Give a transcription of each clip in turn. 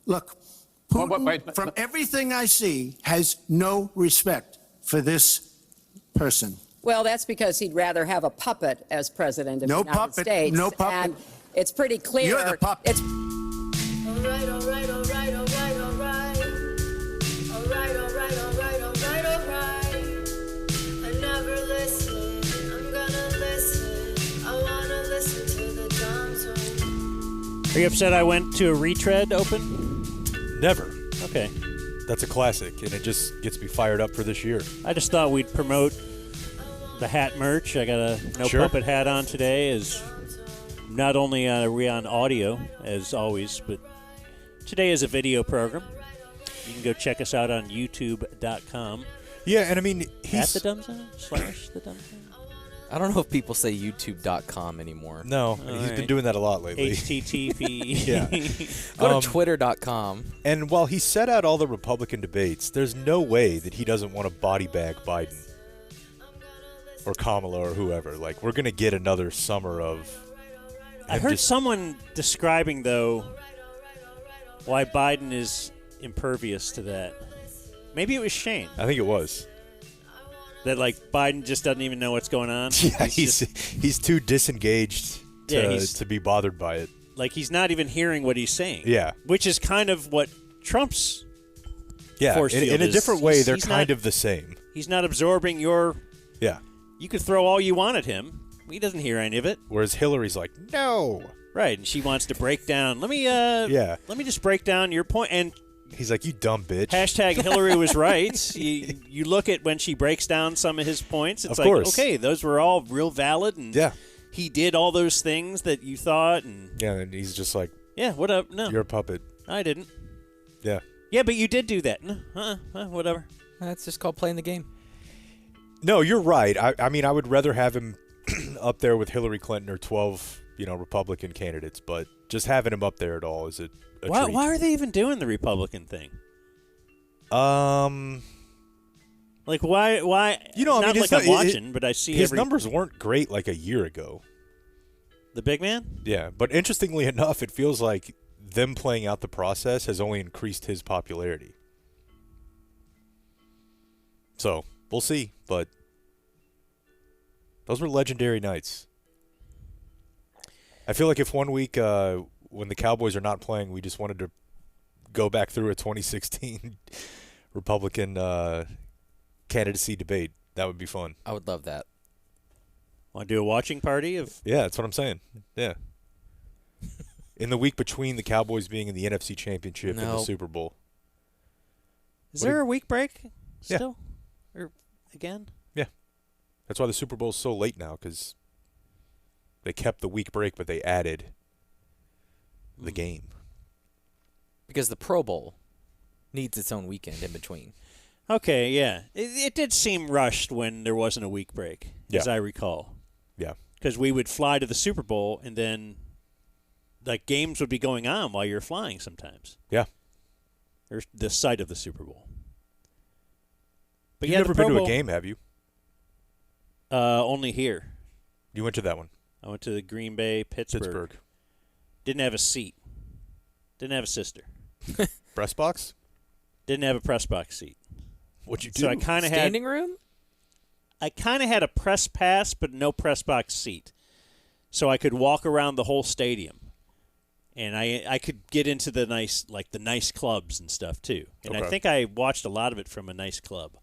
Look, Putin, from everything I see, has no respect for this person. Well, that's because he'd rather have a puppet as president of the United States. No puppet. And it's pretty clear. You're the puppet. It's All right, all right, all right, all right, all right. All right, all right, all right, all right, all right. I never listen. I'm gonna listen. I wanna listen to the dumb song. Are you upset I went to a retread open? Never. Okay. That's a classic, and it just gets me fired up for this year. I just thought we'd promote the hat merch. I got a No Puppet hat on today. Is not only are we on audio, as always, but today is a video program. You can go check us out on youtube.com. Yeah, and I mean, At the Dumb Zone? / the Dumb Zone? I don't know if people say youtube.com anymore. No, he's been doing that a lot lately. HTTP. Yeah. Go to twitter.com. And while he set out all the Republican debates, there's no way that he doesn't want to body bag Biden or Kamala or whoever. Like, we're going to get another summer of... I heard someone describing, though, why Biden is impervious to that. Maybe it was Shane. I think it was. That, like, Biden just doesn't even know what's going on. Yeah, he's too disengaged to be bothered by it. Like, he's not even hearing what he's saying. Yeah. Which is kind of what Trump's force in field a is. different way, they're He's kind not- of the same. He's not absorbing your... Yeah. You could throw all you want at him. He doesn't hear any of it. Whereas Hillary's like, no. Right, and she wants to break down. Let me just break down your point. And he's like, you dumb bitch. Hashtag Hillary was right. You look at when she breaks down some of his points. It's Of like, course. okay, those were all real valid. And he did all those things that you thought. And yeah, and he's just like, yeah, what up? No. You're a puppet. I didn't. Yeah. Yeah, but you did do that. No, whatever. That's just called playing the game. No, you're right. I mean, I would rather have him up there with Hillary Clinton or 12, Republican candidates, but just having him up there at all is a treat. Why are they even doing the Republican thing? Like, why? Not like I'm watching, but I see his numbers weren't great like a year ago. The big man? Yeah, but interestingly enough, it feels like them playing out the process has only increased his popularity. So, we'll see, but those were legendary nights. I feel like if one week when the Cowboys are not playing, we just wanted to go back through a 2016 Republican candidacy debate, that would be fun. I would love that. Want to do a watching party of? Yeah, that's what I'm saying. Yeah. In the week between the Cowboys being in the NFC Championship and the Super Bowl. Is there a week break still? Or again? Yeah. That's why the Super Bowl is so late now, because they kept the week break, but they added the game. Because the Pro Bowl needs its own weekend in between. Okay, yeah. It did seem rushed when there wasn't a week break, as I recall. Yeah. Because we would fly to the Super Bowl, and then like games would be going on while you're flying sometimes. Yeah. Or the site of the Super Bowl. But You've never been to a game, have you? Only here. You went to that one? I went to the Green Bay, Pittsburgh. Didn't have a seat. Didn't have a sister. Press box? Didn't have a press box seat. What'd you do? So I kind of had standing room. I kind of had a press pass, but no press box seat, so I could walk around the whole stadium, and I could get into the nice clubs and stuff too. And I think I watched a lot of it from a nice club,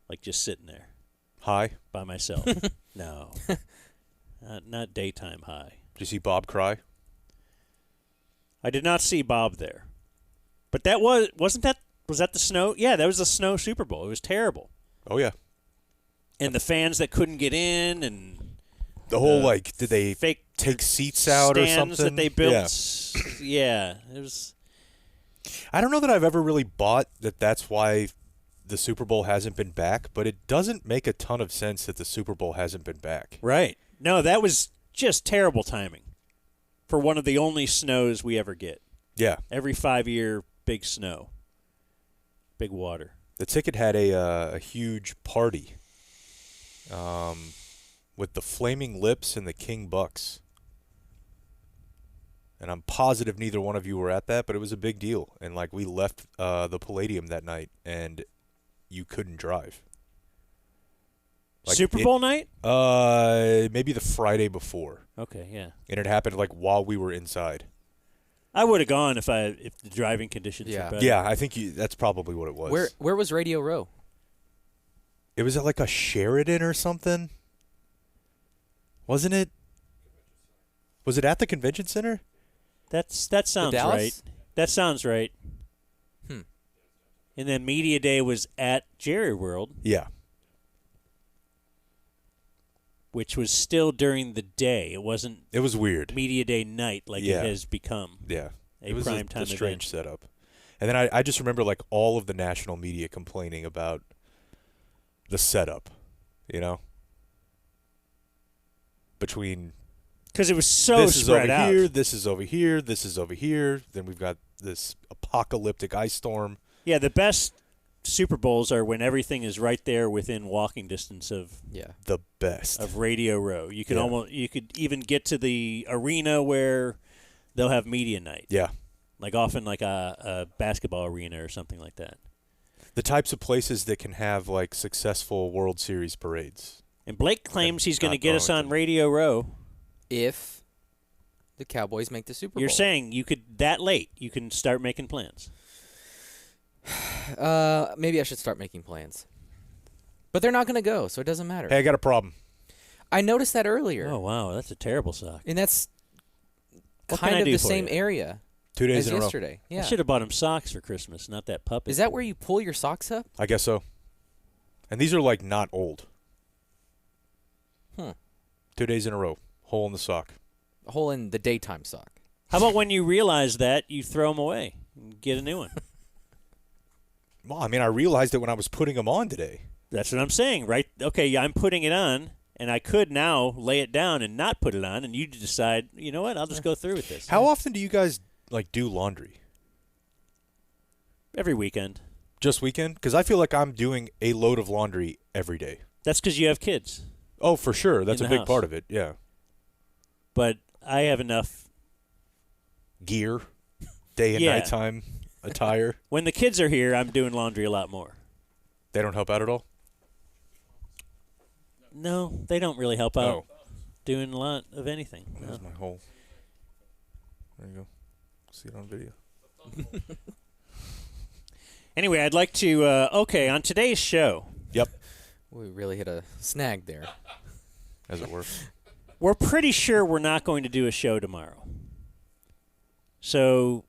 like just sitting there, high by myself. No, not daytime high. Did you see Bob cry? I did not see Bob there, but that was that the snow? Yeah, that was the snow Super Bowl. It was terrible. Oh yeah. And the fans that couldn't get in, and the whole did they fake take seats out or something? Stands that they built. Yeah, it was. I don't know that I've ever really bought that. That's why the Super Bowl hasn't been back, but it doesn't make a ton of sense that the Super Bowl hasn't been back. Right. No, that was just terrible timing for one of the only snows we ever get. Yeah. Every 5-year big snow, big water. The ticket had a huge party. With the Flaming Lips and the King Bucks. and I'm positive neither one of you were at that, but it was a big deal. And like we left the Palladium that night, and you couldn't drive. Like Super Bowl night? Maybe the Friday before, Okay, yeah. and it happened like while we were inside. I would have gone if the driving conditions were better. Yeah, I think that's probably what it was. Where was Radio Row? It was at like a Sheridan or something, wasn't it? Was it at the convention center? That sounds Dallas? right. That sounds right. And then Media Day was at Jerry World, Yeah. which was still during the day. It wasn't It was weird. Media Day night like Yeah. it has become. Yeah. A It was prime time a strange event. setup. And then I just remember like all of the national media complaining about the setup, you know? Between Because it was so this is spread over out. here, this is over here, this is over here. Then we've got this apocalyptic ice storm. Yeah, the best Super Bowls are when everything is right there within walking distance of The best. Radio Row. You could Yeah. you could even get to the arena where they'll have media night. Yeah. Like often like a basketball arena or something like that. The types of places that can have like successful World Series parades. And Blake claims he's going to not get us on Arlington. Radio Row. If the Cowboys make the Super Bowl. You're saying you could that late you can start making plans. Maybe I should start making plans. But they're not going to go, so it doesn't matter. Hey, I got a problem. I noticed that earlier. Oh wow, that's a terrible sock. And that's What can kind I of do the for same you? area 2 days as in a row. yesterday. I Yeah. should have bought him socks for Christmas, not that puppet. Is that where you pull your socks up? I guess so. And these are like not old. 2 days in a row. Hole in the sock. A hole in the daytime sock. How about when you realize that you throw them away and get a new one? Well, I mean, I realized it when I was putting them on today. That's what I'm saying, right? Okay, yeah, I'm putting it on, and I could now lay it down and not put it on, and you decide, you know what, I'll just go through with this. How often do you guys like do laundry? Every weekend. Just weekend? Because I feel like I'm doing a load of laundry every day. That's because you have kids. Oh, for sure. That's In a the big house. part of it. Yeah. But I have enough. Gear, day and Yeah. nighttime attire. When the kids are here, I'm doing laundry a lot more. They don't help out at all? No, they don't really help out Oh. doing a lot of anything. No. There's my hole. There you go. See it on video. Anyway, I'd like to, on today's show, Yep. We really hit a snag there. As it were. we're pretty sure we're not going to do a show tomorrow. So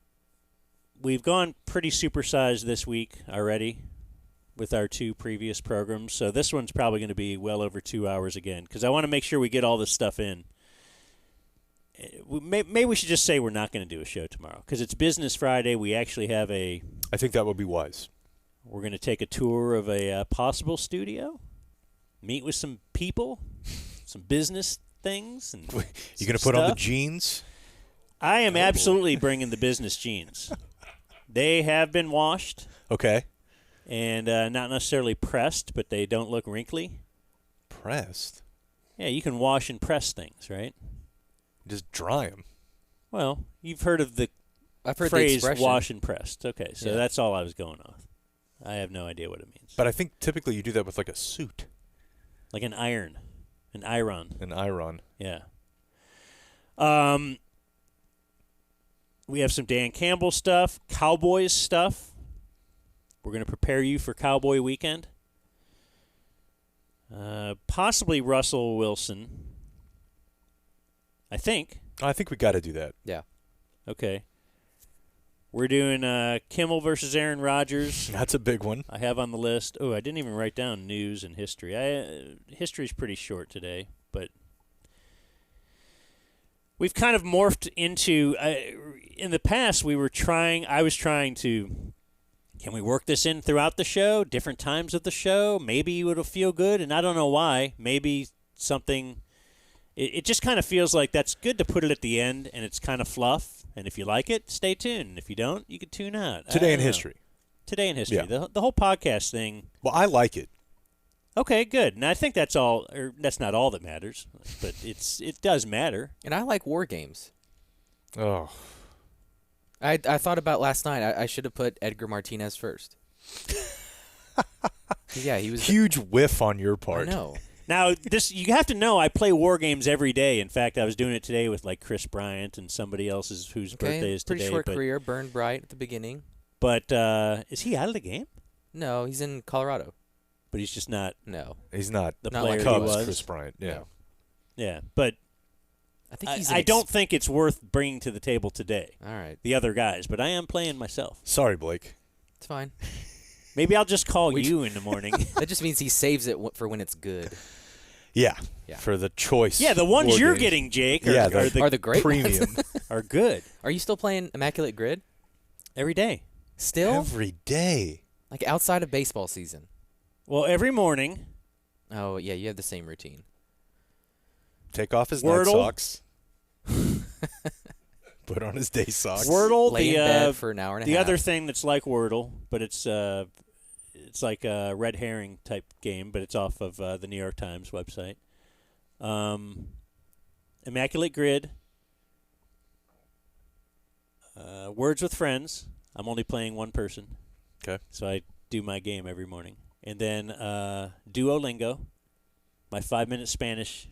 we've gone pretty supersized this week already with our two previous programs. So this one's probably going to be well over 2 hours again because I want to make sure we get all this stuff in. Maybe we should just say we're not going to do a show tomorrow because it's Business Friday. We actually have I think that would be wise. we're going to take a tour of a possible studio, meet with some people, some business things. And You going to put on the jeans? I am absolutely bringing the business jeans. They have been washed Okay. and not necessarily pressed, but they don't look wrinkly. Pressed. Yeah, you can wash and press things, right? Just dry them. Well, you've heard of the I've heard the phrase expression. wash and pressed. Okay, so Yeah. that's all I was going off. I have no idea what it means. But I think typically you do that with like a suit. Like an iron, an iron. An iron. Yeah. We have some Dan Campbell stuff, Cowboys stuff. We're going to prepare you for Cowboy Weekend. Possibly Russell Wilson. I think. I think we got to do that. Yeah. Okay. We're doing Kimmel versus Aaron Rodgers. That's a big one. I have on the list. Oh, I didn't even write down news and history. History's pretty short today, but we've kind of morphed into. In the past, I was trying to. Can we work this in throughout the show? Different times of the show? Maybe it'll feel good, and I don't know why. Maybe something. It just kind of feels like that's good to put it at the end, and it's kind of fluff. And if you like it, stay tuned. If you don't, you can tune out. Today I in don't know. history. Today in history. Yeah. The whole podcast thing. Well, I like it. Okay, good. And I think that's all. Or that's not all that matters, but it does matter. And I like war games. Oh, I thought about last night. I should have put Edgar Martinez first. Yeah, he was huge whiff on your I part. know. Now, you have to know I play war games every day. In fact, I was doing it today with like Chris Bryant and somebody else's whose birthday is pretty today. short career. Burned bright at the beginning. But is he out of the game? No, he's in Colorado. But he's just not No, He's not the Not player like he Cubs, was. Chris Bryant. Yeah. No. Yeah, but I think he's. I don't think it's worth bringing to the table today. All right, The other guys, but I am playing myself. Sorry, Blake. it's fine. Maybe I'll just call you in the morning. That just means he saves it for when it's good. Yeah. Yeah. For the choice. Yeah, the ones war you're games. getting, Jake, are, Yeah, Are the great ones? premium. are good Are you still playing Immaculate Grid? every day. Still? Every day. Like outside of baseball season? Well, every morning. Oh, yeah, you have the same routine. Take off his Wordle. night socks. Put on his day socks. Wordle, Lay in bed for an hour and a the half. other thing that's like Wordle, but it's like a red herring type game, but it's off of the New York Times website. Immaculate Grid, Words with Friends. I'm only playing one person. Okay. So I do my game every morning. And then Duolingo, my 5-minute Spanish.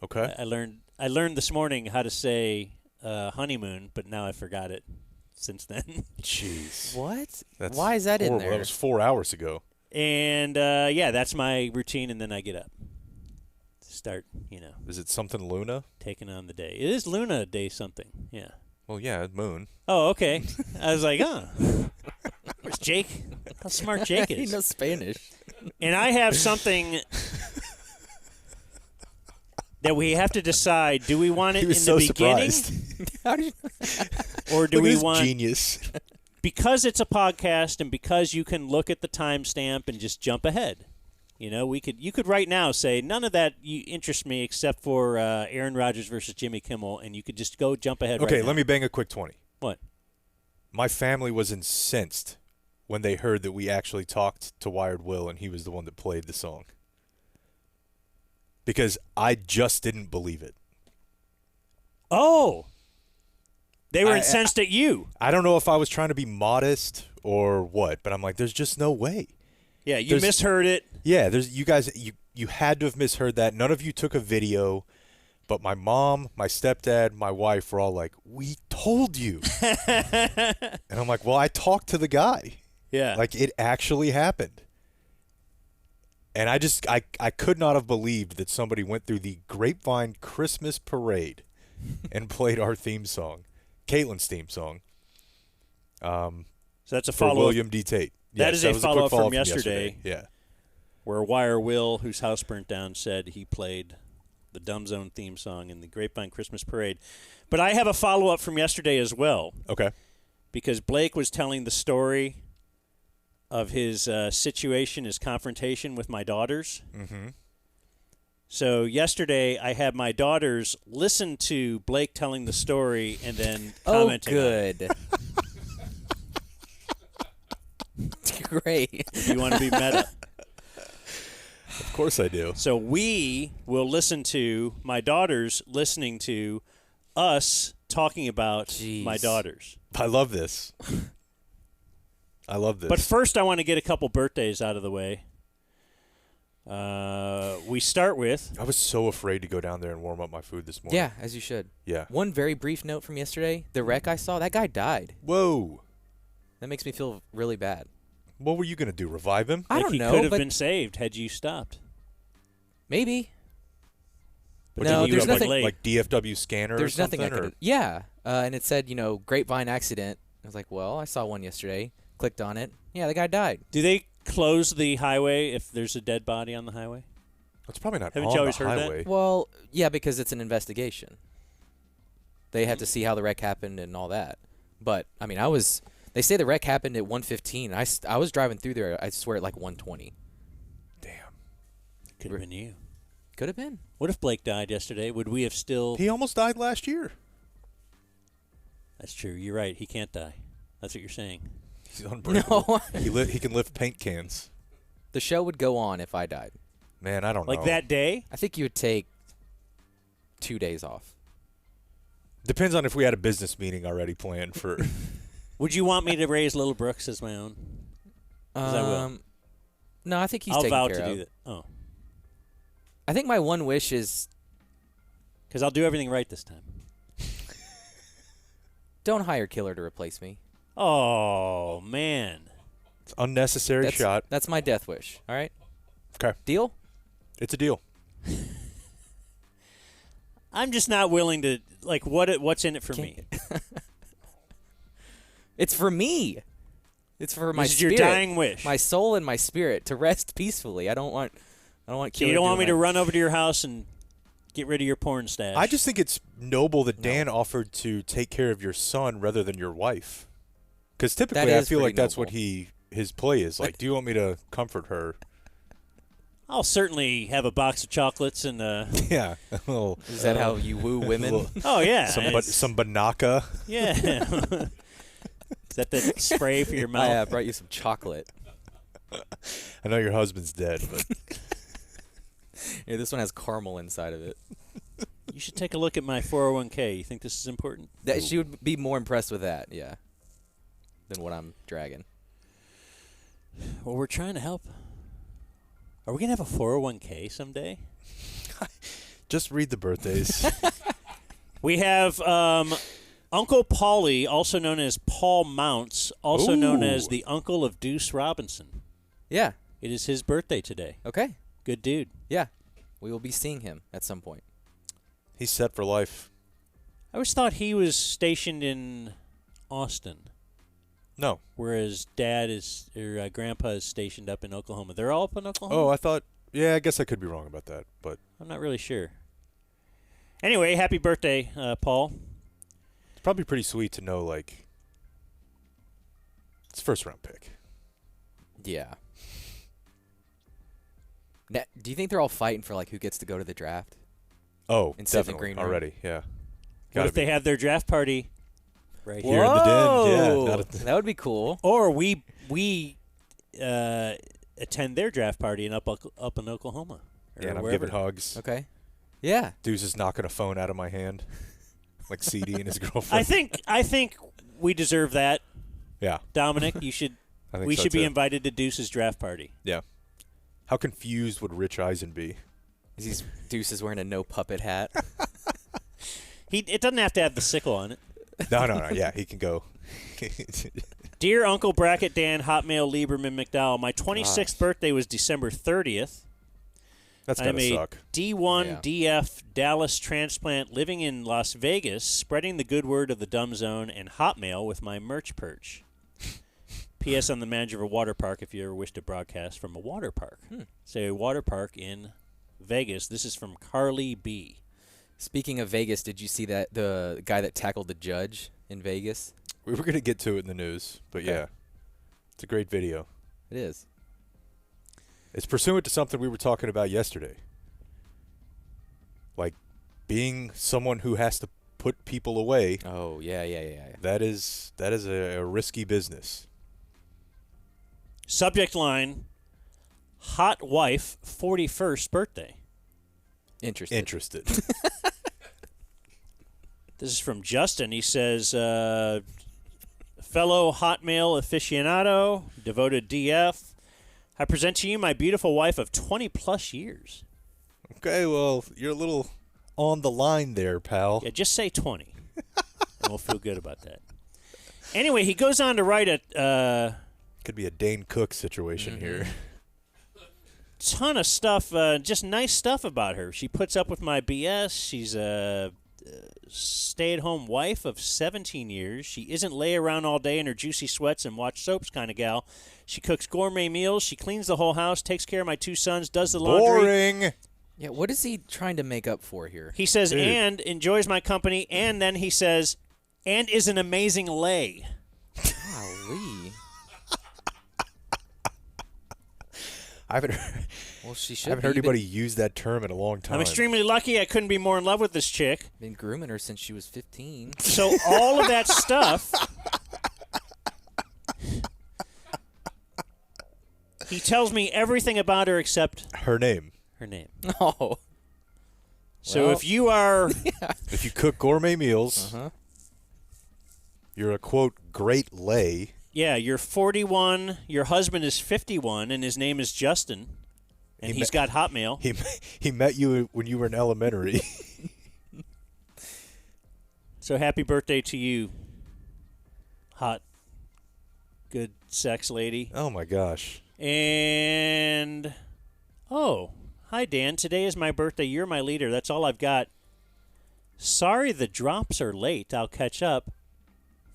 Okay. I learned this morning how to say honeymoon, but now I forgot it since then. Jeez. What? That's Why is that in horrible. there? That was 4 hours ago. And yeah, that's my routine, and then I get up. Start, Is it something Luna? taking on the day. It is Luna Day something. Yeah. Well, yeah, moon. Oh, okay. I was like, where's Jake? How smart Jake He is. knows Spanish. And I have something that we have to decide. Do we want it He in was the so beginning? surprised. How did you... Or do Look at we this want, genius. because it's a podcast and because you can look at the timestamp and just jump ahead. You could right now say none of that interests me except for Aaron Rodgers versus Jimmy Kimmel, and you could just go jump ahead. Okay, right now. let me bang a quick 20. What? My family was incensed when they heard that we actually talked to Wired Will and he was the one that played the song. Because I just didn't believe it. Oh, they were incensed at you. I don't know if I was trying to be modest or what, but I'm like, there's just no way. Yeah, you There's- misheard it. Yeah, you guys you had to have misheard that. None of you took a video, but my mom, my stepdad, my wife were all like, "We told you." And I'm like, "Well, I talked to the guy. Yeah. Like it actually happened." And I could not have believed that somebody went through the Grapevine Christmas parade and played our theme song, Caitlin's theme song. So that's a For follow-up. William D. Tate. That is a was quick follow-up from follow-up yesterday. Yeah. where Wire Will, whose house burnt down, said he played the Dumb Zone theme song in the Grapevine Christmas Parade. But I have a follow-up from yesterday as well, Okay. because Blake was telling the story of his situation, his confrontation with my daughters. Mm-hmm. So yesterday I had my daughters listen to Blake telling the story and then Oh, commenting on it. good. Great. If you want to be meta. Of course I do. So we will listen to my daughters listening to us talking about Jeez. my daughters. I love this. I love this. But first, I want to get a couple birthdays out of the way. We start with I was so afraid to go down there and warm up my food this morning. Yeah, as you should. Yeah. One very brief note from yesterday. The wreck I saw, that guy died. Whoa. That makes me feel really bad. What were you going to do? Revive him? I like don't he know, could have but been saved had you stopped. maybe. But No, then you there's were nothing- late. Like DFW scanner There's or nothing something? I could. Yeah, and it said, grapevine accident. I was like, well, I saw one yesterday. Clicked on it. Yeah, the guy died. Do they close the highway if there's a dead body on the highway? It's probably not Haven't on you always the heard that? highway. Well, yeah, because it's an investigation. They have to see how the wreck happened and all that. But I mean, they say the wreck happened at 1:15. I was driving through there. I swear at like 1:20. Damn. Could have been you. Could have been. What if Blake died yesterday? Would we have still? He almost died last year. That's true. You're right. He can't die. That's what you're saying. He's unbreakable. No, He can lift paint cans. the show would go on if I died. Man, I don't Like know. that day? I think you would take 2 days off. Depends on if we had a business meeting already planned for. Would you want me to raise Little Brooks as my own? 'Cause I will. No, I think he's I'll taken vow care to of. do that. Oh, I think my one wish is because I'll do everything right this time. don't hire Killer to replace me. Oh, man. It's unnecessary shot. That's my death wish. All right? Okay. Deal? It's a deal. I'm just not willing to, like, what's in it for me? It's for me. It's for my This is spirit. your dying wish. My soul and my spirit to rest peacefully. I don't want So Killer you don't want me doing to that. run over to your house and get rid of your porn stash? I just think it's noble that Dan offered to take care of your son rather than your wife. Because typically That I is feel like pretty that's what noble. his play is. Like, do you want me to comfort her? I'll certainly have a box of chocolates and Yeah. A little, Is that how you woo women? oh yeah, some banaka. yeah. Is that the spray for your mouth? I brought you some chocolate. I know your husband's dead, but Yeah, this one has caramel inside of it. You should take a look at my 401k. You think this is important? That she would be more impressed with that, yeah, than what I'm dragging. Well, we're trying to help. Are we gonna have a 401k someday? just read the birthdays. We have Uncle Paulie, also known as Paul Mounts, also known as Ooh. the uncle of Deuce Robinson. Yeah. It is his birthday today. Okay. Good dude. Yeah. We will be seeing him at some point. He's set for life. I always thought he was stationed in Austin, No. whereas Grandpa is stationed up in Oklahoma. They're all up in Oklahoma? Oh, I thought. Yeah, I guess I could be wrong about that, but I'm not really sure. Anyway, happy birthday, Paul. it's probably pretty sweet to know, like, it's a first-round pick. Yeah. Now, do you think they're all fighting for like who gets to go to the draft? Oh, And sit in the definitely green room. already. Yeah. What Gotta if they be. have their draft party right Here here? in the den, yeah, Whoa! not at the- That would be cool. Or we attend their draft party up in Oklahoma. Or Yeah, and I'm wherever. giving hugs. Okay. Yeah. Deuce is knocking a phone out of my hand, like CD and his girlfriend. I think we deserve that, Yeah, Dominic. You should. I think We so should be too. invited to Deuce's draft party. Yeah. How confused would Rich Eisen be? Deuce is wearing a no puppet hat. It doesn't have to have the sickle on it. No. Yeah, he can go. Dear Uncle Bracket Dan, Hotmail Lieberman McDowell, my 26th birthday was December 30th. That's I'm gotta a suck. D1 Yeah. DF Dallas transplant living in Las Vegas, spreading the good word of the Dumb Zone and Hotmail with my merch perch. P.S. I'm the manager of a water park if you ever wish to broadcast from a water park. Say a water park in Vegas. This is from Carly B. Speaking of Vegas, did you see that the guy that tackled the judge in Vegas? We were gonna get to it in the news, but Okay. yeah, it's a great video. It is. It's pursuant to something we were talking about yesterday. Like being someone who has to put people away. Oh, yeah. That is a risky business. Subject line, hot wife 41st birthday. Interested. This is from Justin. He says, fellow Hotmail aficionado, devoted DF, I present to you my beautiful wife of 20-plus years. Okay, well, you're a little on the line there, pal. Yeah, just say 20, and we'll feel good about that. Anyway, he goes on to write a Could be a Dane Cook situation here. ton of stuff, just nice stuff about her. She puts up with my BS. She's a stay-at-home wife of 17 years. She isn't lay around all day in her juicy sweats and watch soaps kind of gal. She cooks gourmet meals. She cleans the whole house, takes care of my two sons, does the laundry. Boring. Yeah, what is he trying to make up for here? He says, Dude. and enjoys my company, and then he says, and is an amazing lay. Golly. I haven't heard, Well, she I should haven't be. heard You've anybody use that term in a long time. I'm extremely lucky I couldn't be more in love with this chick. been grooming her since she was 15. So all of that stuff, he tells me everything about her except Her name. her name. Oh. So Well- if you are, If you cook gourmet meals, you're a, quote, great lay. yeah, you're 41, your husband is 51, and his name is Justin, and he's got Hotmail. He met you when you were in elementary. So happy birthday to you, hot, good sex lady. Oh, my gosh. And, hi, Dan. Today is my birthday. You're my leader. That's all I've got. Sorry the drops are late. I'll catch up.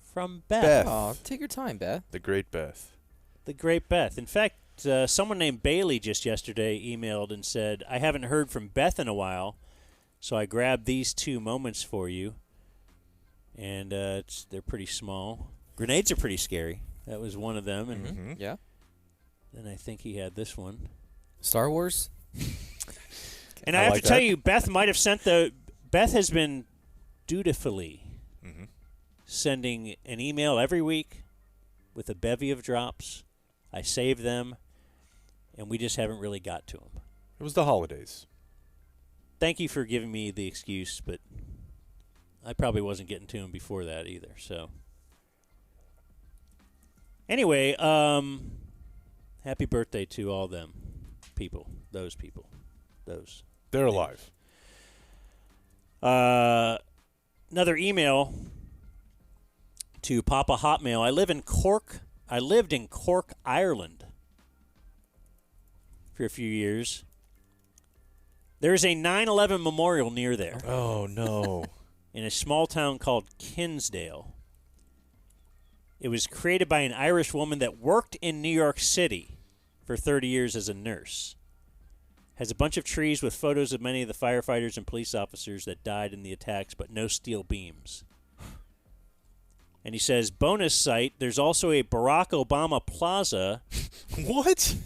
From Beth. Beth. Oh, take your time, Beth. The great Beth. The great Beth. In fact, someone named Bailey just yesterday emailed and said, I haven't heard from Beth in a while, so I grabbed these 2 moments for you. And they're pretty small. Grenades are pretty scary. That was one of them. And Yeah. then I think he had this one. Star Wars. And I have like to tell that. you, Beth might have sent Beth has been dutifully sending an email every week with a bevy of drops. I saved them, and we just haven't really got to them. It was the holidays. Thank you for giving me the excuse, but I probably wasn't getting to them before that either. So anyway, happy birthday to all them people, those people, those. They're alive. Another email to Papa Hotmail. I lived in Cork, Ireland for a few years. There's a 9/11 memorial near there Oh, no. in a small town called Kinsdale. It was created by an Irish woman that worked in New York City for 30 years as a nurse. Has a bunch of trees with photos of many of the firefighters and police officers that died in the attacks, but no steel beams. And he says, bonus site, there's also a Barack Obama Plaza What?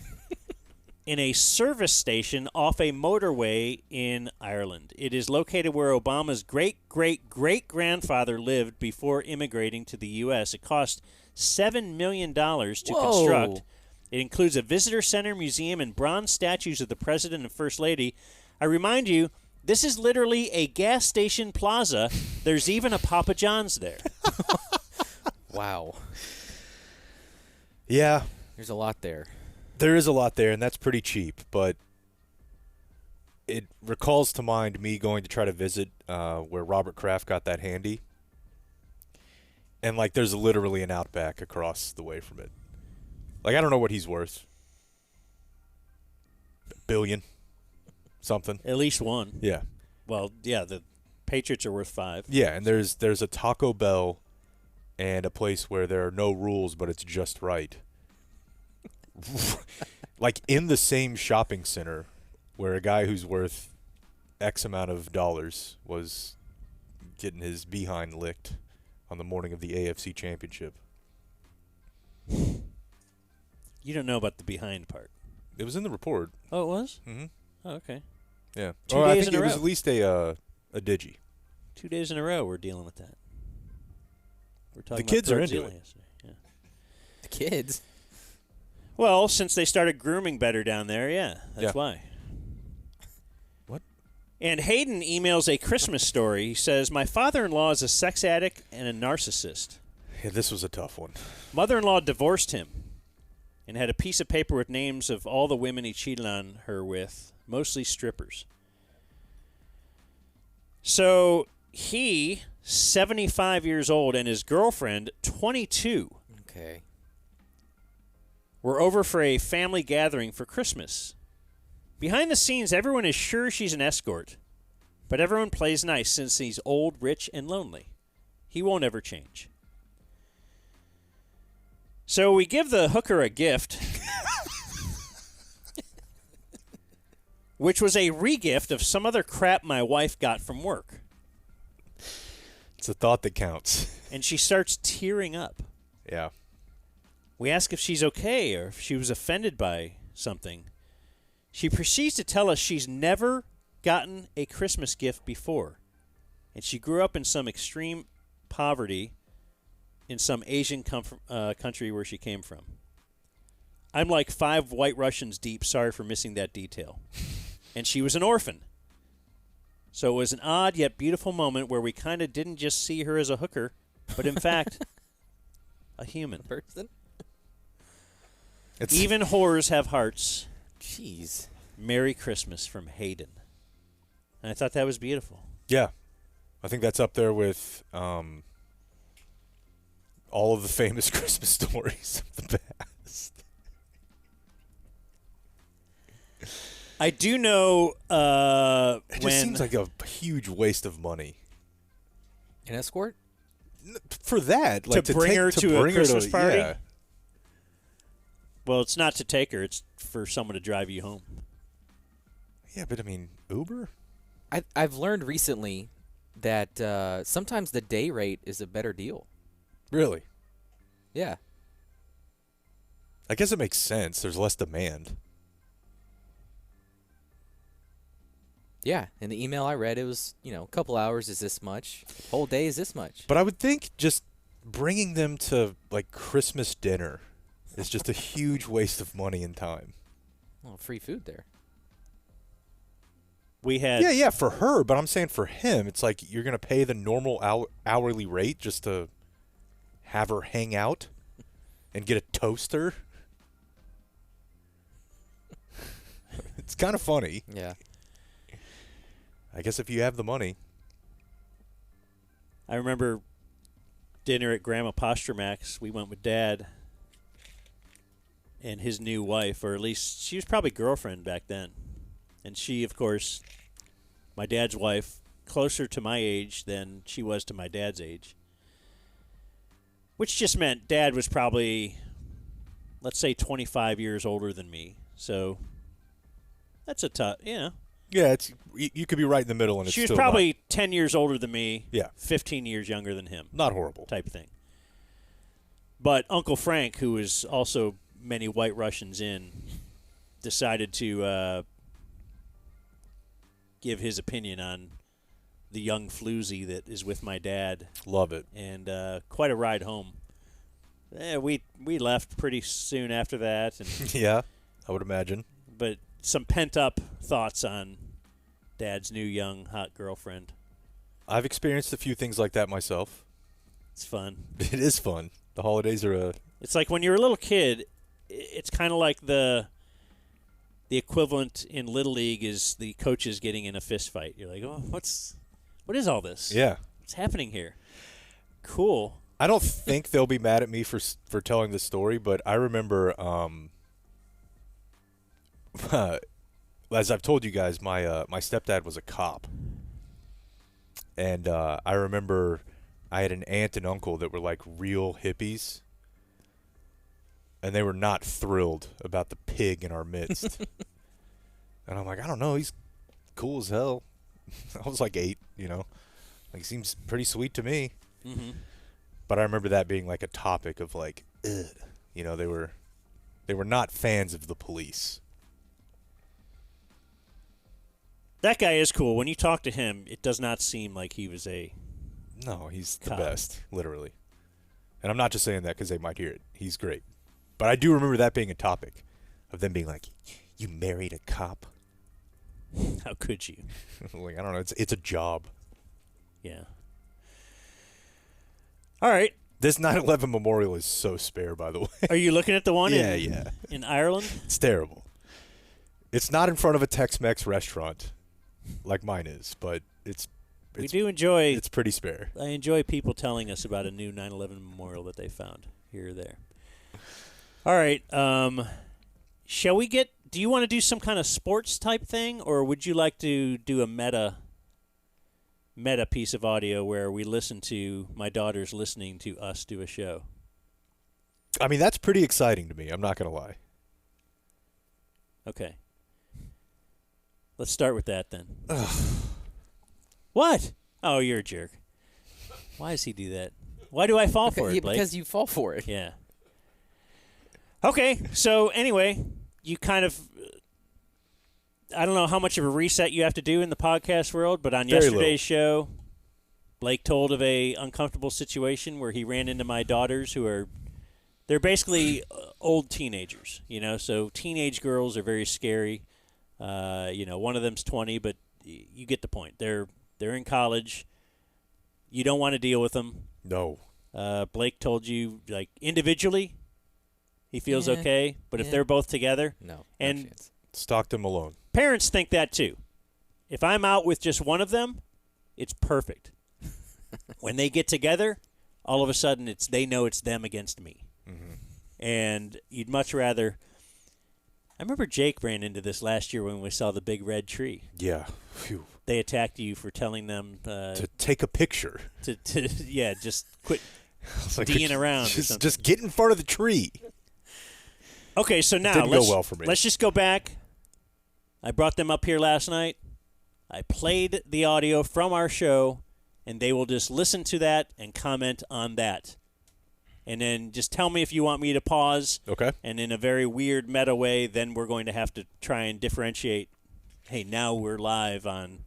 in a service station off a motorway in Ireland. It is located where Obama's great-great-great-grandfather lived before immigrating to the U.S. It cost $7 million to Whoa. construct. It includes a visitor center, museum, and bronze statues of the President and First Lady. I remind you, this is literally a gas station plaza. There's even a Papa John's there. Wow. Yeah, There's a lot there. there is a lot there, and that's pretty cheap, but it recalls to mind me going to try to visit where Robert Kraft got that handy. And, like, there's literally an Outback across the way from it. Like, I don't know what he's worth. $1 billion. Something. At least one. Yeah. Well, yeah, the Patriots are worth $5 million. Yeah, and there's a Taco Bell and a place where there are no rules, but it's just right. Like, in the same shopping center where a guy who's worth X amount of dollars was getting his behind licked on the morning of the AFC Championship. You don't know about the behind part. It was in the report. Oh, it was? Mhm. Oh, okay. Yeah. 2 Or I days think in a it was row. at least a digi. 2 days in a row we're dealing with that. We're talking The kids about are into Godzilla it. yesterday. Yeah. The kids. Well, since they started grooming better down there, yeah, that's Yeah. why. What? And Hayden emails a Christmas story. He says, my father-in-law is a sex addict and a narcissist. Yeah, this was a tough one. Mother-in-law divorced him and had a piece of paper with names of all the women he cheated on her with, mostly strippers. So he, 75 years old, and his girlfriend, 22, Okay. were over for a family gathering for Christmas. Behind the scenes, everyone is sure she's an escort, but everyone plays nice since he's old, rich, and lonely. He won't ever change. So we give the hooker a gift, which was a regift of some other crap my wife got from work. It's a thought that counts. And she starts tearing up. Yeah. We ask if she's okay or if she was offended by something. She proceeds to tell us she's never gotten a Christmas gift before. And she grew up in some extreme poverty in some Asian country where she came from. I'm like 5 white Russians deep. Sorry for missing that detail. And she was an orphan. So it was an odd yet beautiful moment where we kind of didn't just see her as a hooker, but in fact, a human. Person? Even whores have hearts. Jeez. Merry Christmas from Hayden. And I thought that was beautiful. Yeah. I think that's up there with all of the famous Christmas stories of the past. I do know It just seems like a huge waste of money. An escort? For that, like to bring her to a Christmas party? Yeah. Well, it's not to take her. It's for someone to drive you home. Yeah, but I mean, Uber? I've learned recently that sometimes the day rate is a better deal. Really? Yeah. I guess it makes sense. There's less demand. Yeah. In the email I read, it was, a couple hours is this much. Whole day is this much. But I would think just bringing them to, like, Christmas dinner is just a huge waste of money and time. Well, free food there. We had Yeah, for her, but I'm saying for him, it's like you're going to pay the normal hourly rate just to have her hang out and get a toaster. It's kind of funny. Yeah. I guess if you have the money. I remember dinner at Grandma Postermac's. We went with Dad and his new wife, or at least she was probably girlfriend back then. And she, of course, my dad's wife, closer to my age than she was to my dad's age. Which just meant Dad was probably, let's say, 25 years older than me. So that's a tough, Yeah, you could be right in the middle, and it's she was still probably 10 years older than me. Yeah. 15 years younger than him. not horrible. Type thing. But Uncle Frank, who was also many White Russians in, decided to give his opinion on the young floozy that is with my dad. Love it. And quite a ride home. We left pretty soon after that. And Yeah, I would imagine. but some pent-up thoughts on Dad's new young hot girlfriend. I've experienced a few things like that myself. It's fun. It is fun. The holidays are It's like when you're a little kid, it's kind of like the equivalent in Little League is the coaches getting in a fist fight. You're like, oh, what is all this? yeah. What's happening here? Cool. I don't think they'll be mad at me for telling this story, but I remember, as I've told you guys, my stepdad was a cop, and I remember I had an aunt and uncle that were like real hippies, and they were not thrilled about the pig in our midst. And I'm like, I don't know, he's cool as hell. I was like 8, like he seems pretty sweet to me. Mm-hmm. But I remember that being like a topic of like, ugh. They were not fans of the police. That guy is cool. When you talk to him, it does not seem like he was a No, he's the Cop. best, literally. And I'm not just saying that because they might hear it. He's great. But I do remember that being a topic of them being like, you married a cop? How could you? Like, I don't know. It's a job. Yeah. All right. This 9/11 memorial is so spare, by the way. Are you looking at the one Yeah. in Ireland? It's terrible. It's not in front of a Tex-Mex restaurant like mine is, but We do enjoy. it's pretty spare. I enjoy people telling us about a new 9/11 memorial that they found here or there. All right. Shall we get? Do you want to do some kind of sports type thing, or would you like to do a meta piece of audio where we listen to my daughters listening to us do a show? I mean, that's pretty exciting to me. I'm not going to lie. Okay. Let's start with that then. What? Oh, you're a jerk. Why does he do that? Why do I fall for it, Blake? Because you fall for it. Yeah. Okay, so anyway, you kind of, I don't know how much of a reset you have to do in the podcast world, but on Very yesterday's show, Blake told of a uncomfortable situation where he ran into my daughters they're basically old teenagers, so teenage girls are very scary. One of them's 20, but you get the point. They're in college. You don't want to deal with them. No. Blake told you, like, individually, he feels okay, but if they're both together, No and chance. Stockton Malone. parents think that too. If I'm out with just one of them, it's perfect. When they get together, all of a sudden they know it's them against me. Mm-hmm. And you'd much rather. I remember Jake ran into this last year when we saw the big red tree. Yeah. Phew. They attacked you for telling them To take a picture. to just quit It's like, D'ing around or something. Just get in front of the tree. Okay, so now didn't go let's, well for me. let's just go back. I brought them up here last night. I played the audio from our show, and they will just listen to that and comment on that. And then just tell me if you want me to pause. Okay. And in a very weird meta way, then we're going to have to try and differentiate. Hey, now we're live on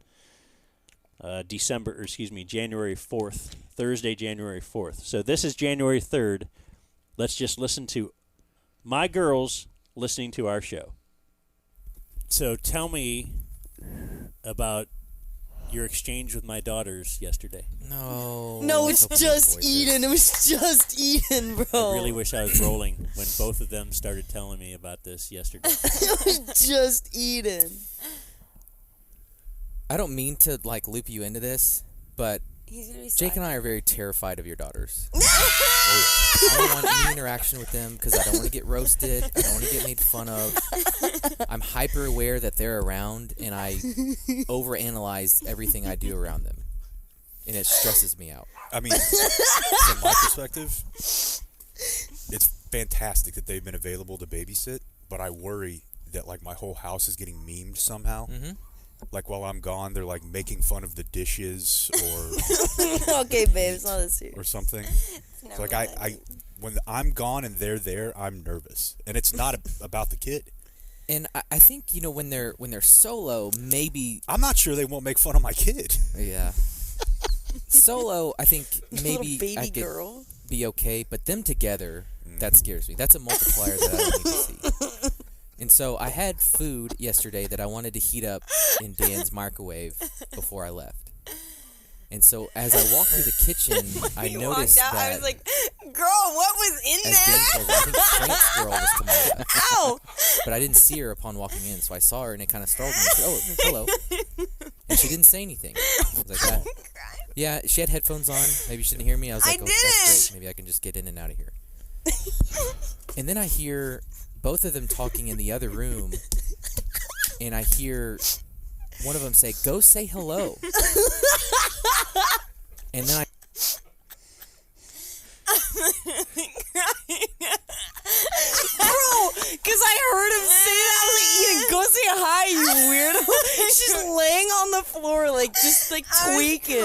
January 4th, Thursday, January 4th. So this is January 3rd. Let's just listen to my girls listening to our show. So tell me about your exchange with my daughters yesterday. No. No, it's Hope we just avoid this. Eden. It was just Eden, bro. I really wish I was rolling when both of them started telling me about this yesterday. It was just Eden. I don't mean to like loop you into this, but He's gonna be Jake and I are very terrified of your daughters. I don't want any interaction with them because I don't want to get roasted. I don't want to get made fun of. I'm hyper aware that they're around, and I overanalyze everything I do around them, and it stresses me out. I mean, from my perspective, it's fantastic that they've been available to babysit, but I worry that, like, my whole house is getting memed somehow. Mm-hmm. Like, while I'm gone, they're, like, making fun of the dishes or Okay, babe, it's not this serious. or something. Never So, like, mind. when I'm gone and they're there, I'm nervous. And it's not about the kid. And I think when they're solo, maybe I'm not sure they won't make fun of my kid. yeah. Solo, I think maybe Little baby I could girl. be okay, but them together, that scares me. That's a multiplier that I don't need to see. And so I had food yesterday that I wanted to heat up in Dan's microwave before I left. And so as I walked through the kitchen, I You noticed walked out, that I was like, girl, what was in as Dan there? told me, I think Frank's girl was Tamara. Ow! But I didn't see her upon walking in, so I saw her and it kind of startled me. I said, "Oh, hello," and she didn't say anything. I was like, "Yeah, she had headphones on. Maybe she didn't hear me." I was like, "Oh, that's great. Maybe I can just get in and out of here." And then I hear both of them talking in the other room, and I hear one of them say, "Go say hello," and then Bro, because I heard him say that. I was like, Eden, go say hi, you weirdo. She's laying on the floor, like, just, like, tweaking.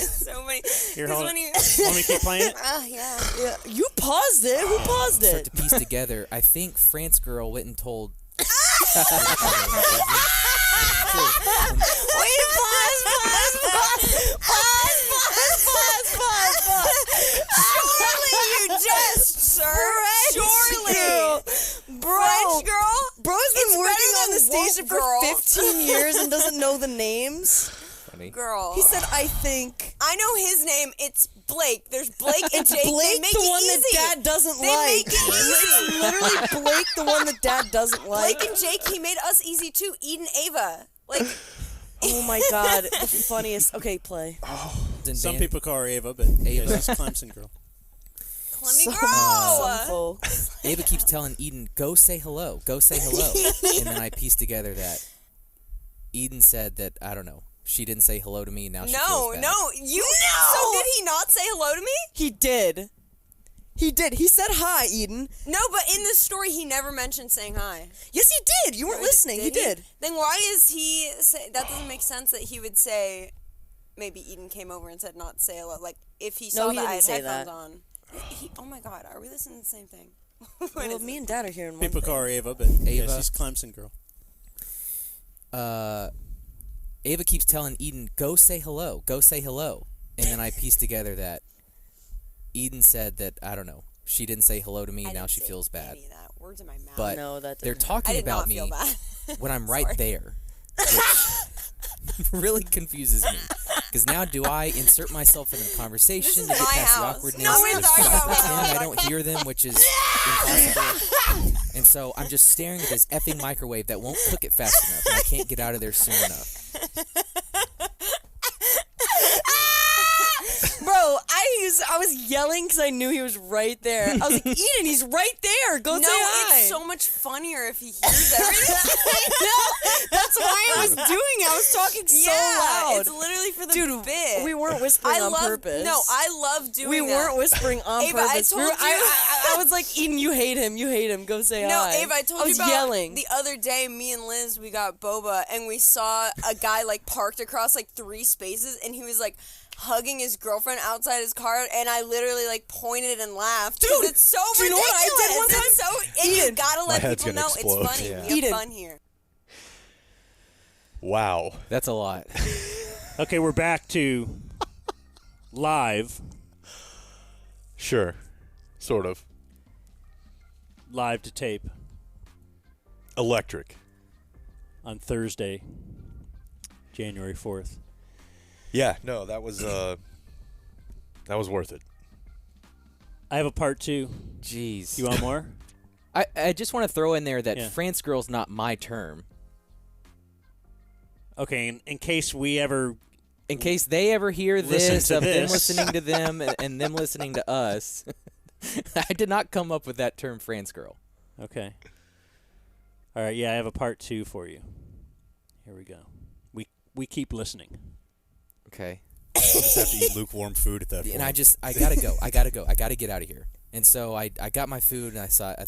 So many. Here, 'cause hold when on. he- Want me to keep playing it? Yeah. Yeah, you paused it. Who paused start it? to piece together. I think France girl went and told. Wait, Surely you just, sir. Surely. Bro, French girl? bro's been It's working better on the than station woke for girl. 15 years and doesn't know the names. Funny. Girl. He said, I think. I know his name. It's Blake. There's Blake and It's Jake. They Blake, make the it one that easy. Dad doesn't They like. make it easy. Literally Blake, the one that Dad doesn't like. Blake and Jake, he made us easy too. Eden, Ava. Like, Oh my God, the funniest. Okay, play. And Some Dan- people call her Ava, but yeah, Ava. she's a Clemson girl. Clemmy Some girl. folks. Ava keeps telling Eden, "Go say hello. Go say hello." And then I piece together that Eden said that, I don't know, she didn't say hello to me. Now she No, feels bad. no. So did he not say hello to me? He did. He did. He said hi, Eden. No, but in this story, he never mentioned saying hi. Yes, he did. You weren't listening. He did. Then why is he say that? Doesn't make sense that he would say. Maybe Eden came over and said not to say hello. Like if he saw he that I didn't had say headphones that. on. Oh my God, are we listening to the same thing? What Well, is me it? and Dad are hearing one People thing. call her Ava, but yeah, Ava. she's a Clemson girl. Ava keeps telling Eden, "Go say hello. Go say hello." And then I piece together that Eden said that, I don't know, she didn't say hello to me. I Now didn't she say feels bad. any of that. Words in my mouth. But No, that they're didn't I talking did about not me feel bad. when I'm right Sorry. there. really confuses me. Because now do I insert myself in a conversation This is to get my past the house. awkwardness? No, we're or talking should I about my pretend house. I don't hear them, which is impossible? And so I'm just staring at this effing microwave that won't cook it fast enough, and I can't get out of there soon enough. Bro, I was yelling because I knew he was right there. I was like, Eden, he's right there. Go say hi. It's so much funnier if he hears everything. That's why I was doing it. I was talking so loud. It's literally for the Dude, bit. we weren't whispering on purpose. No, I love doing We that. weren't whispering on Ava, I purpose. told you. I was like, Eden, you hate him. You hate him. Go say No, hi. Ava, I told I you was about yelling. the other day. Me and Liz, we got boba, and we saw a guy like parked across like 3 spaces, and he was like hugging his girlfriend outside his car, and I literally like pointed and laughed. Dude, it's so do you know ridiculous. what I did one time? It's so, and you Eden. gotta My let head's people gonna know explode. it's funny. Yeah. We have Eden. fun here. Wow. That's a lot. Okay, we're back to live Sure. Sort of. to tape Electric. on Thursday, January 4th. Yeah, no, that was worth it. I have a part 2. Jeez. You want more? I just want to throw in there that Yeah. France girl's not my term. Okay, in case we ever In case they ever hear Listen this to of them this. listening to them and them listening to us, I did not come up with that term France girl. Okay. All right, yeah, I have a part 2 for you. Here we go. We keep listening. Okay. Just have to eat lukewarm food at that point. And I gotta go. I gotta get out of here. And so I got my food and I thought I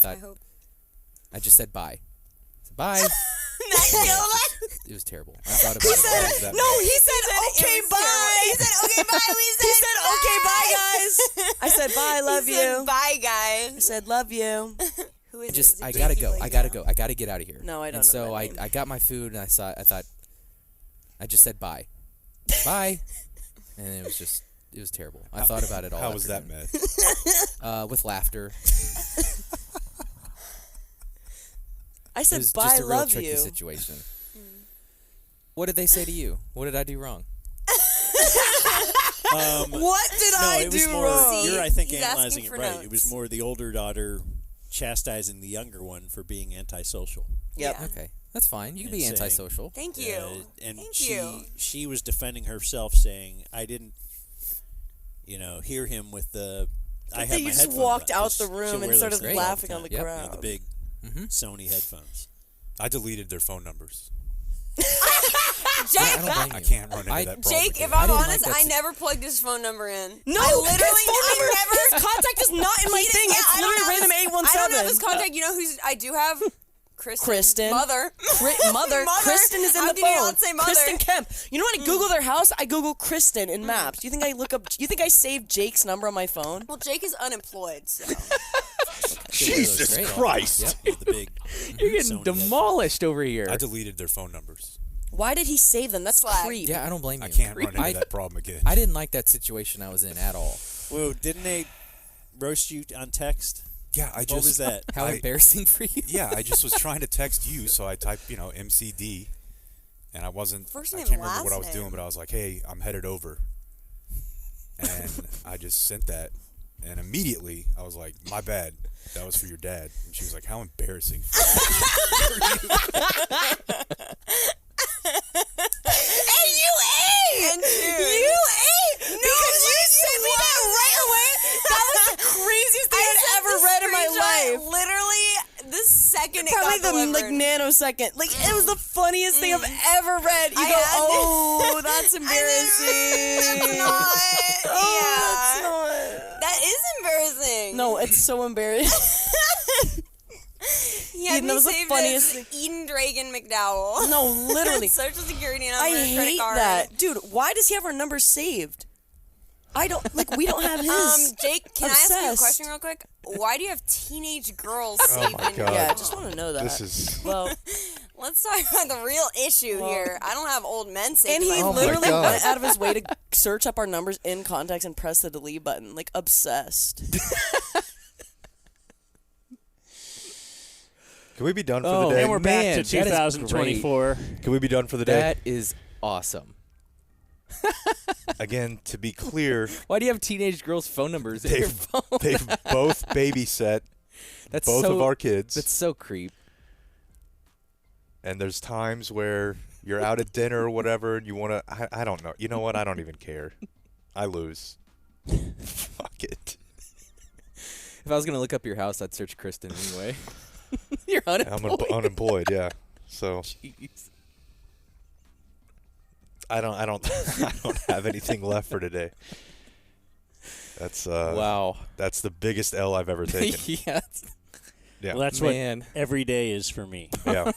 just said bye. I said bye. It was terrible. I thought about it. He said, okay, bye. He said, okay, bye. He said, okay, bye, guys. I said, bye, love He said, you. bye, I guys. said, love you. Who is Just it? I Is it gotta Jakey go. Blake I gotta now? go. I gotta get out of here. No, I don't And know so that name. I got my food and I thought I just said bye. Bye. And it was terrible. I thought about it all. How was that afternoon. met? With laughter. I It said, was bye, just a real love tricky you. situation. What did they say to you? What did I do wrong? What did No, I it was do more. wrong? You're, I think, He's analyzing asking it for right. It was notes. more the older daughter chastising the younger one for being antisocial. Yep. Yeah. Okay, that's fine. You can And be saying- antisocial. Thank you. And Thank she you. she was defending herself, saying, "I didn't, hear him with the." I had That my you just headphones walked on, out 'cause the she'll room wear and started those things laughing all on the time. crowd. The big Mm-hmm. Sony headphones. I deleted their phone numbers. Jake, I don't blame I you. can't run into I- that problem Jake, again. if I'm didn't like honest, that I si- never plugged his phone number in. No, I his literally, phone number, I never. his contact is not in my He did- thing. yeah, It's I don't literally have random his- 817. I don't have his contact. You know who's I do have? Kristen. Mother. Mother. Kristen is in How the can you phone. not say mother? Kristen Kemp. You know when I Google their house, I Google Kristen in Maps. You think I look up? You think I saved Jake's number on my phone? Well, Jake is unemployed, so. Jesus Great. Christ! With the big. You're getting Sony headphones. demolished over here. I deleted their phone numbers. Why did he save them? That's Slag. creep. Yeah, I don't blame you. I can't run into I- that problem again. I didn't like that situation I was in at all. Whoa! Didn't they roast you on text? Yeah, I What just. was that? How embarrassing for you. Yeah, I just was trying to text you, so I typed, MCD, and I wasn't. First I name, can't remember last what I was name. doing, but I was like, "Hey, I'm headed over," and I just sent that, and immediately I was like, "My bad, that was for your dad," and she was like, "How embarrassing." And you ate. And dude. You ate. No, because you sent me that right away. That was the craziest thing I'd sent ever the read in my screenshot life. Literally, the second it Probably got the delivered. nanosecond. Like it was the funniest thing I've ever read. You I go, had to- oh, that's embarrassing. That's not. Oh, Yeah. that's not. That is embarrassing. No, it's so embarrassing. He had Eden, me that was the saved funniest as Eden Dragon McDowell. No, literally. Social security number, I credit hate card. that, dude. Why does he have our number saved? I don't like. We don't have his. Jake, can I ask you a Obsessed. question real quick? Why do you have teenage girls Oh saved my in God. Yeah, I just want to know that. This is. well, Let's talk about the real issue here. I don't have old men saved. and in he my Oh my literally God. went out of his way to search up our numbers in contacts and press the delete button, like obsessed. Can we be done for Oh, the day? And we're back Man, to that is 2024. Can we be done for the day? That is awesome. Again, to be clear, Why do you have teenage girls' phone numbers in your phone? they've both babysat That's both so, of our kids. That's so creep. And there's times where you're out at dinner or whatever, and you want to. I don't know. You know what? I don't even care. I lose. Fuck it. If I was gonna look up your house, I'd search Kristen anyway. You're unemployed. I'm unemployed. Yeah. So Jeez. I don't I don't have anything left for today. That's Wow. That's the biggest L I've ever taken. Yeah. Yeah. Well, that's Man. what every day is for me. Yeah.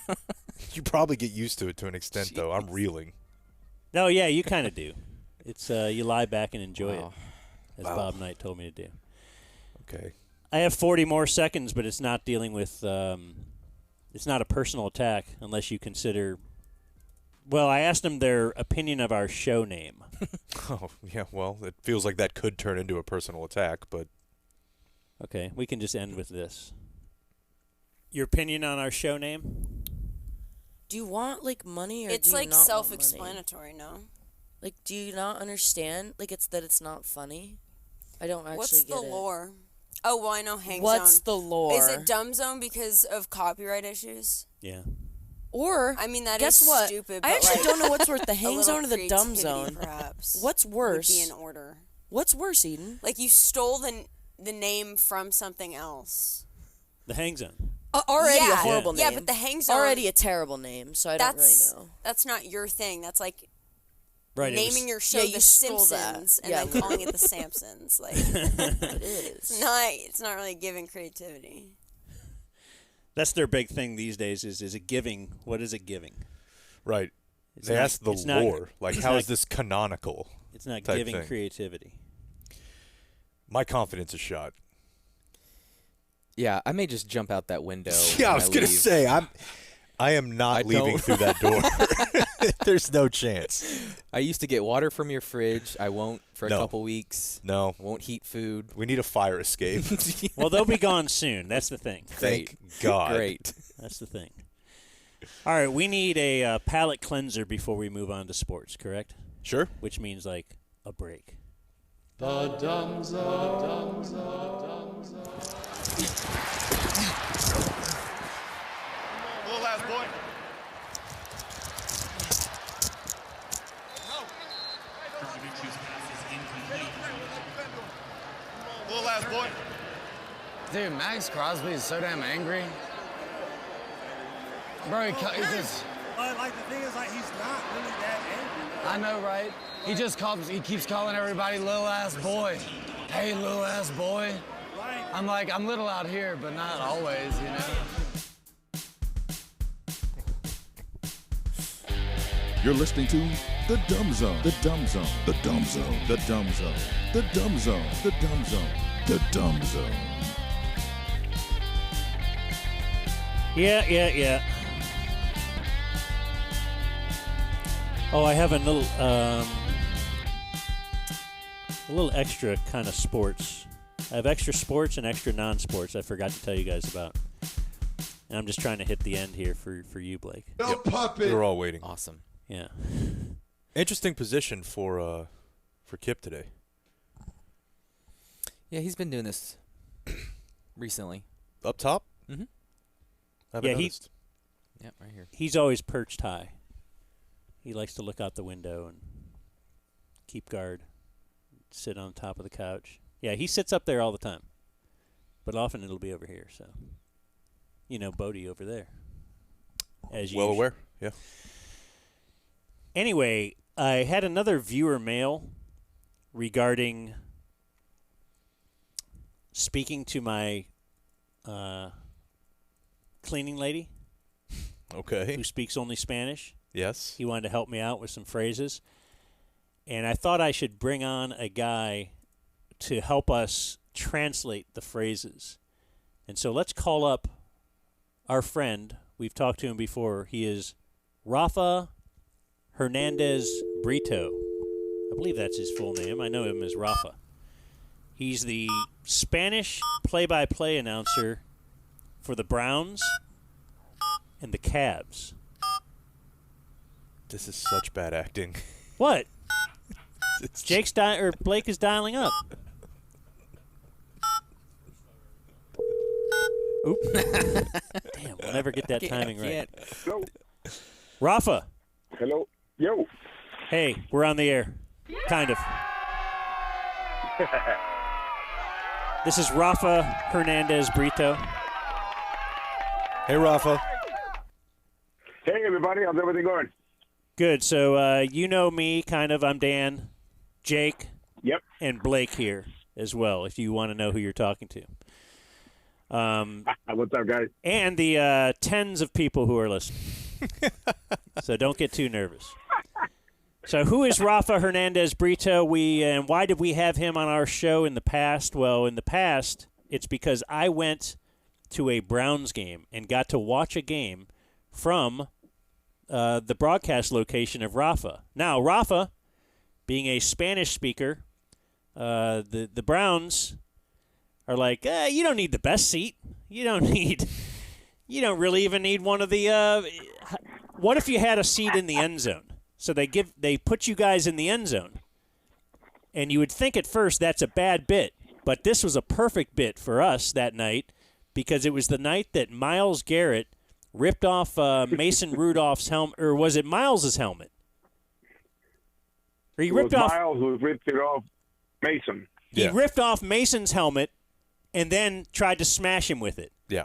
You probably get used to it to an extent, though. I'm reeling. No, yeah, you kind of do. It's you lie back and enjoy Wow. it, as Bob Knight told me to do. Okay. I have 40 more seconds, but it's not dealing with. It's not a personal attack unless you consider. Well, I asked them their opinion of our show name. Oh, yeah. Well, it feels like that could turn into a personal attack, but Okay, we can just end with this. Your opinion on our show name? Do you want like money or It's do you like not want money? self-explanatory, no? Like, do you not understand? Like, it's that it's not funny. I don't actually What's get the it. lore? Oh, well, I know Hang What's Zone. the lore? Is it Dumb Zone because of copyright issues? Yeah. Or I mean, that guess is what? stupid. I but actually like, don't know what's worse, the a hang little zone or the dumb creativity, zone. Perhaps. What's worse? Would be in order. What's worse, Eden? Like you stole the name from something else. The Hang Zone. Already yeah, a horrible name. Yeah, but the Hang Zone. Already a terrible name, so I don't really know. That's not your thing. That's like Right. naming your show yeah, The you stole Simpsons that. and Yeah, then calling it The Sampsons. Like It is. it's not really giving creativity. That's their big thing these days is it giving? What is it giving? right. It's They not- ask the it's not- lore. Like, it's how not- is this canonical? It's not type giving thing. creativity. My confidence is shot. Yeah, I may just jump out that window. Yeah, I when was gonna leave. say I am not I leaving don't- through that door. There's no chance. I used to get water from your fridge. I won't for a No. couple weeks. No. Won't heat food. We need a fire escape. Well, they'll be gone soon. That's the thing. Thank God. Great. That's the thing. All right, we need a palate cleanser before we move on to sports, correct? Sure. Which means like a break. Little ass boy. Little ass boy. Dude, Max Crosby is so damn angry. Bro, he just. But like the thing is, like he's not really that angry. I know, right? He keeps calling everybody little ass boy. Hey, little ass boy. I'm like, I'm little out here, but not always, you know? You're listening to The Dumb Zone. The Dumb Zone. The Dumb Zone. The Dumb Zone. The Dumb Zone. The Dumb Zone. The Dumb Zone. Yeah. Oh, I have a little extra kind of sports. I have extra sports and extra non-sports I forgot to tell you guys about. And I'm just trying to hit the end here for you, Blake. No puppet. We were all waiting. Awesome. Yeah. Interesting position for Kip today. Yeah, he's been doing this recently. Up top? Mm-hmm. I haven't Yeah, noticed. Yep, right here. He's always perched high. He likes to look out the window and keep guard, sit on top of the couch. Yeah, he sits up there all the time. But often it'll be over here, so. You know, Bodie over there. As Well usual. aware. Yeah. Anyway, I had another viewer mail regarding speaking to my cleaning lady Okay. who speaks only Spanish. Yes. He wanted to help me out with some phrases. And I thought I should bring on a guy to help us translate the phrases. And so let's call up our friend. We've talked to him before. He is Rafa Hernandez Brito. I believe that's his full name. I know him as Rafa. He's the Spanish play-by-play announcer for the Browns and the Cavs. This is such bad acting. What? Blake is dialing up. Oop. Damn, we'll never get that timing right. Hello. Rafa. Hello. Yo. Hey, we're on the air. Kind of. This is Rafa Hernandez Brito. Hey, Rafa. Hey, everybody. How's everything going? Good. So you know me, kind of. I'm Dan, Jake, Yep. and Blake here as well, if you want to know who you're talking to. What's up, guys? And the tens of people who are listening. So don't get too nervous. So who is Rafa Hernandez Brito? And why did we have him on our show in the past? Well, in the past, it's because I went to a Browns game and got to watch a game from the broadcast location of Rafa. Now, Rafa, being a Spanish speaker, the Browns are like, you don't need the best seat. You don't really even need one of the. What if you had a seat in the end zone? So they put you guys in the end zone, and you would think at first that's a bad bit, but this was a perfect bit for us that night because it was the night that Myles Garrett ripped off Mason Rudolph's helmet, or was it Miles's helmet? Or he ripped off Miles who ripped it off Mason. He ripped off Mason's helmet and then tried to smash him with it. Yeah.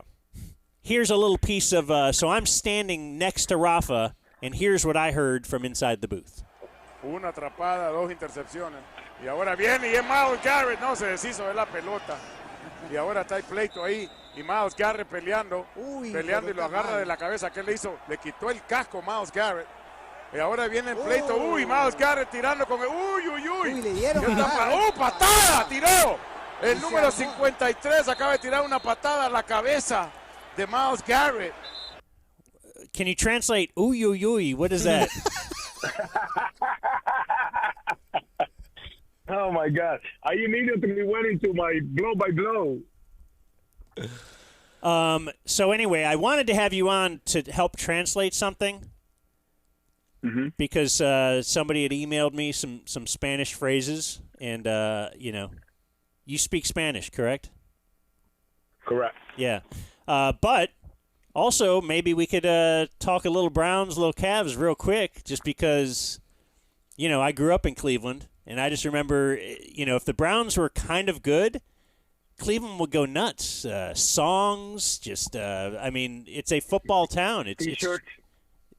Here's a little piece of so I'm standing next to Rafa, and here's what I heard from inside the booth. Una atrapada, dos intercepciones. Y ahora viene y es Myles Garrett, no se deshizo de la pelota. Y ahora está el pleito ahí. Y Myles Garrett peleando y lo agarra de la cabeza. ¿Qué le hizo? Le quitó el casco Myles Garrett. Y ahora viene el pleito. Myles Garrett tirando con el. Le dieron patada, tiró. El número 53 acaba de tirar una patada a la cabeza de Myles Garrett. Can you translate What is that? Oh, my God. I immediately went into my blow-by-blow. So anyway, I wanted to have you on to help translate something because somebody had emailed me some Spanish phrases, and, you speak Spanish, correct? Correct. Yeah. But also, maybe we could talk a little Browns, little Cavs real quick, just because, I grew up in Cleveland, and I just remember, if the Browns were kind of good, Cleveland would go nuts. Songs, just, it's a football town. T-shirts.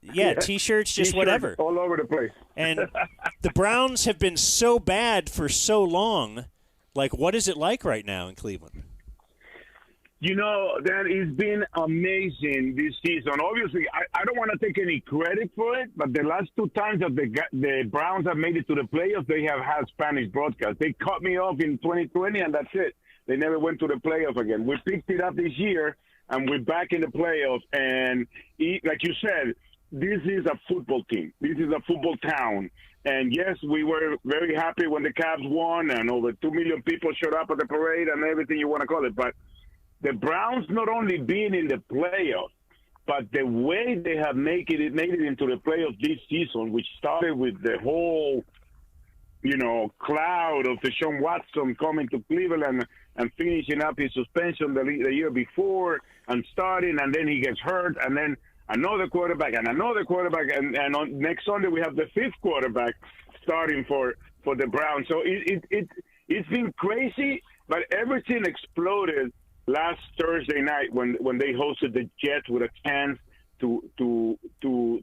T-shirts, just T-shirts whatever. all over the place. And the Browns have been so bad for so long. Like, what is it like right now in Cleveland? Dan, it's been amazing this season. Obviously, I don't want to take any credit for it, but the last two times that the Browns have made it to the playoffs, they have had Spanish broadcast. They cut me off in 2020, and that's it. They never went to the playoffs again. We picked it up this year, and we're back in the playoffs. And like you said, this is a football team. This is a football town. And, yes, we were very happy when the Cavs won, and over 2 million people showed up at the parade and everything you want to call it. But the Browns not only being in the playoffs, but the way they have made it into the playoffs this season, which started with the whole, cloud of Deshaun Watson coming to Cleveland and finishing up his suspension the year before and starting, and then he gets hurt, and then another quarterback, and on next Sunday we have the fifth quarterback starting for the Browns. So it's been crazy, but everything exploded last Thursday night when they hosted the Jets with a chance to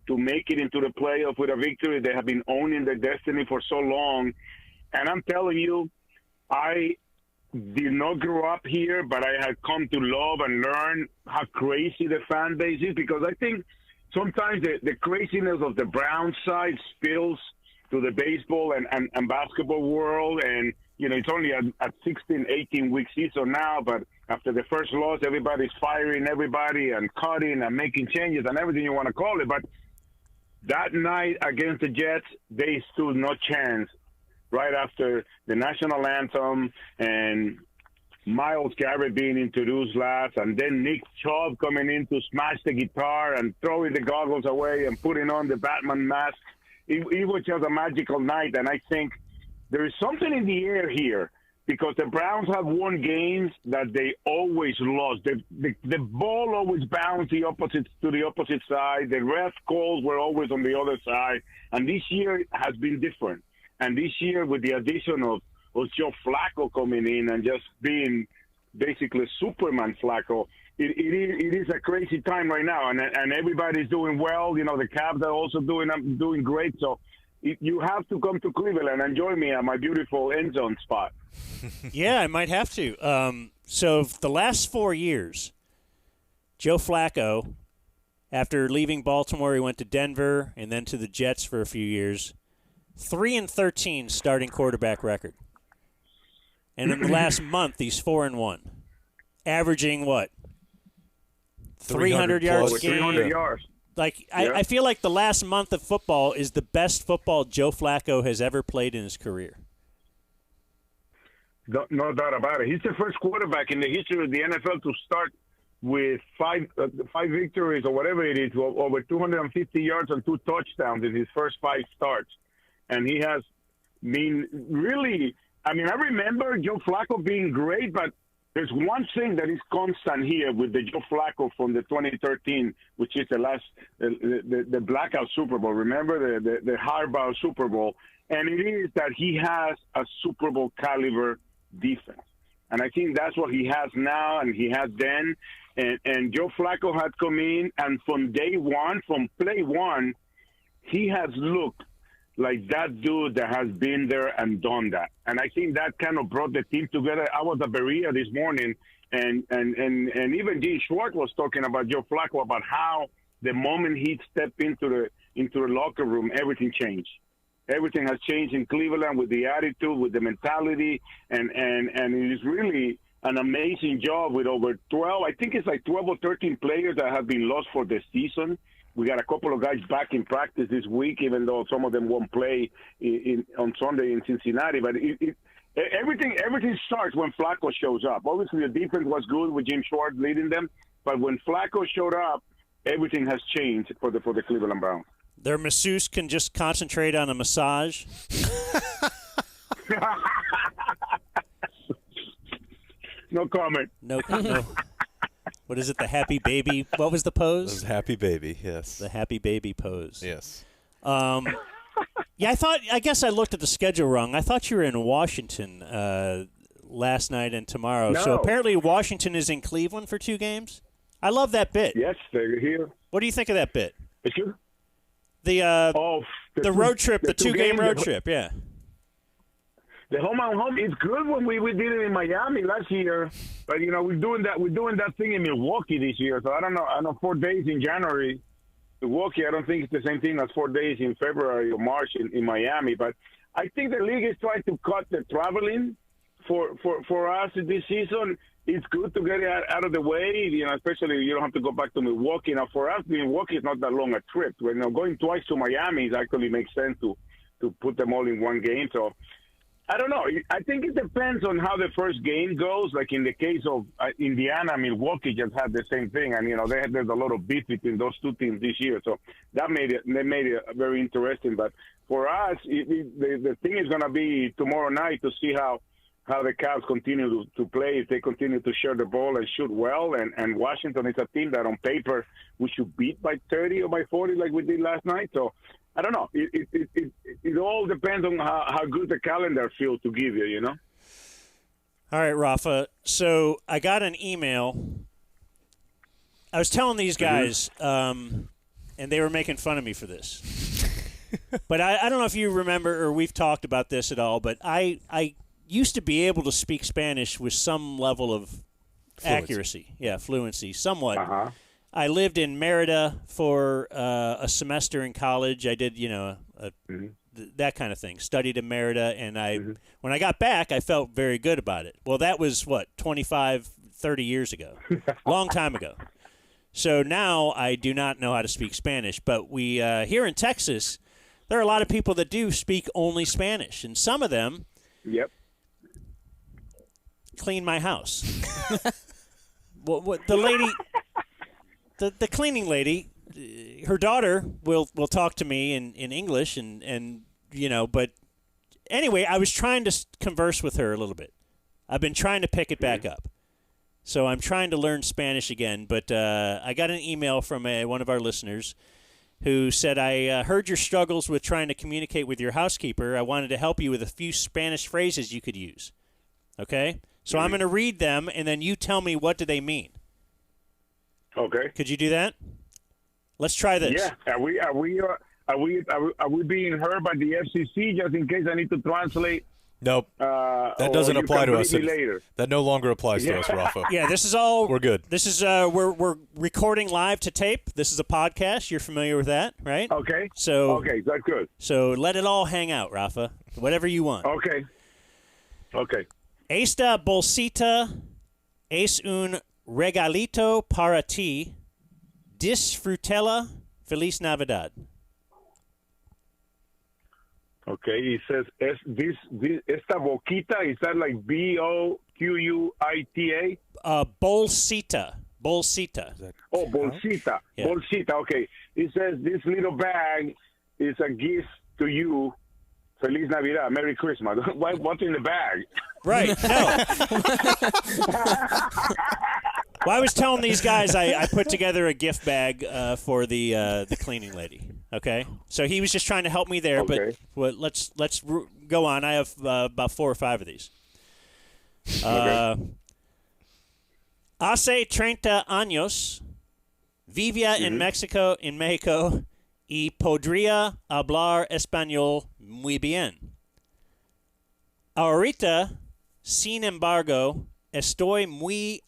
make it into the playoff with a victory. They have been owning their destiny for so long, and I'm telling you, I did not grow up here, but I had come to love and learn how crazy the fan base is, because I think sometimes the craziness of the Brown side spills to the baseball and basketball world. And, it's only a 16, 18-week season now, but after the first loss, everybody's firing everybody and cutting and making changes and everything you want to call it. But that night against the Jets, they stood no chance right after the national anthem and Miles Garrett being introduced last, and then Nick Chubb coming in to smash the guitar and throwing the goggles away and putting on the Batman mask. It was just a magical night, and I think there is something in the air here because the Browns have won games that they always lost. The ball always bounced to the opposite side. The ref calls were always on the other side, and this year has been different. And this year, with the addition of Joe Flacco coming in and just being basically Superman Flacco, it is a crazy time right now, and everybody's doing well. You know, the Cavs are also doing great. So you have to come to Cleveland and join me at my beautiful end zone spot. Yeah, I might have to. So the last 4 years, Joe Flacco, after leaving Baltimore, he went to Denver and then to the Jets for a few years. 3-13 starting quarterback record. And in the last month, he's 4-1, averaging what? 300 yards a game. 300 yards. Like I feel like the last month of football is the best football Joe Flacco has ever played in his career. No doubt about it. He's the first quarterback in the history of the NFL to start with five victories or whatever it is, over 250 yards and 2 touchdowns in his first 5 starts. And he has been really, I mean, I remember Joe Flacco being great, but there's one thing that is constant here with the Joe Flacco from the 2013, which is the blackout Super Bowl. Remember the Harbaugh Super Bowl? And it is that he has a Super Bowl caliber defense. And I think that's what he has now and he has then. And Joe Flacco had come in, and from day one, from play one, he has looked like that dude that has been there and done that. And I think that kind of brought the team together. I was at Berea this morning, and even Gene Schwartz was talking about Joe Flacco, about how the moment he stepped into the locker room, everything changed. Everything has changed in Cleveland with the attitude, with the mentality, and it is really an amazing job with over 12, I think it's like 12 or 13 players that have been lost for the season. We got a couple of guys back in practice this week, even though some of them won't play on Sunday in Cincinnati. But everything starts when Flacco shows up. Obviously, the defense was good with Jim Schwartz leading them, but when Flacco showed up, everything has changed for the Cleveland Browns. Their masseuse can just concentrate on a massage. No comment. No. What is it, the happy baby? What was the pose? It was happy baby, yes. The happy baby pose. Yes. Yeah, I guess I looked at the schedule wrong. I thought you were in Washington last night and tomorrow. No. So apparently Washington is in Cleveland for 2 games? I love that bit. Yes, they're here. What do you think of that bit? Excuse? The road trip, the 2-game road trip, yeah. The home and home, it's good when we did it in Miami last year, but we're doing that thing in Milwaukee this year. So I don't know. I know 4 days in January, Milwaukee. I don't think it's the same thing as 4 days in February or March in Miami. But I think the league is trying to cut the traveling for us this season. It's good to get it out of the way, especially you don't have to go back to Milwaukee. Now for us, Milwaukee is not that long a trip. Going twice to Miami actually makes sense to put them all in one game. So. I don't know. I think it depends on how the first game goes. Like in the case of Indiana, Milwaukee just had the same thing, and there's a lot of beef between those 2 teams this year. So that made it very interesting. But for us, the thing is going to be tomorrow night to see how the Cavs continue to play. If they continue to share the ball and shoot well, and Washington is a team that on paper we should beat by 30 or by 40 like we did last night. So. I don't know. It all depends on how good the calendar feels to give you, All right, Rafa. So I got an email. I was telling these guys, and they were making fun of me for this. But I don't know if you remember or we've talked about this at all, but I used to be able to speak Spanish with some level of accuracy. Yeah, fluency, somewhat. Uh-huh. I lived in Merida for a semester in college. I did, that kind of thing. Studied in Merida, and when I got back, I felt very good about it. Well, that was, 25, 30 years ago. Long time ago. So now I do not know how to speak Spanish, but we here in Texas, there are a lot of people that do speak only Spanish, and some of them clean my house. What the lady, the cleaning lady, her daughter will talk to me in English and but anyway, I was trying to converse with her a little bit. I've been trying to pick it back up. So I'm trying to learn Spanish again, but I got an email from one of our listeners who said, I heard your struggles with trying to communicate with your housekeeper. I wanted to help you with a few Spanish phrases you could use. Okay? So I'm going to read them, and then you tell me what do they mean. Okay. Could you do that? Let's try this. Yeah. Are we being heard by the FCC just in case I need to translate? Nope. That doesn't apply to us. Later. That no longer applies to us, Rafa. Yeah, this is all. We're good. This is we're recording live to tape. This is a podcast. You're familiar with that, right? Okay. Okay, that's good. So let it all hang out, Rafa. Whatever you want. Okay. Esta bolsita es un regalito para ti. Disfrutela. Feliz Navidad. Okay, it says esta boquita, is that like BOQUITA? Bolsita. Oh, bolsita. Yeah. Bolsita, okay. It says this little bag is a gift to you. Feliz Navidad, Merry Christmas. What's in the bag? Right, no. Well, I was telling these guys I put together a gift bag for the cleaning lady. Okay, so he was just trying to help me there, Okay. but let's go on. I have about 4 or 5 of these. Hace 30 años vivía en Mexico y podría hablar español muy bien. Ahorita, sin embargo, estoy muy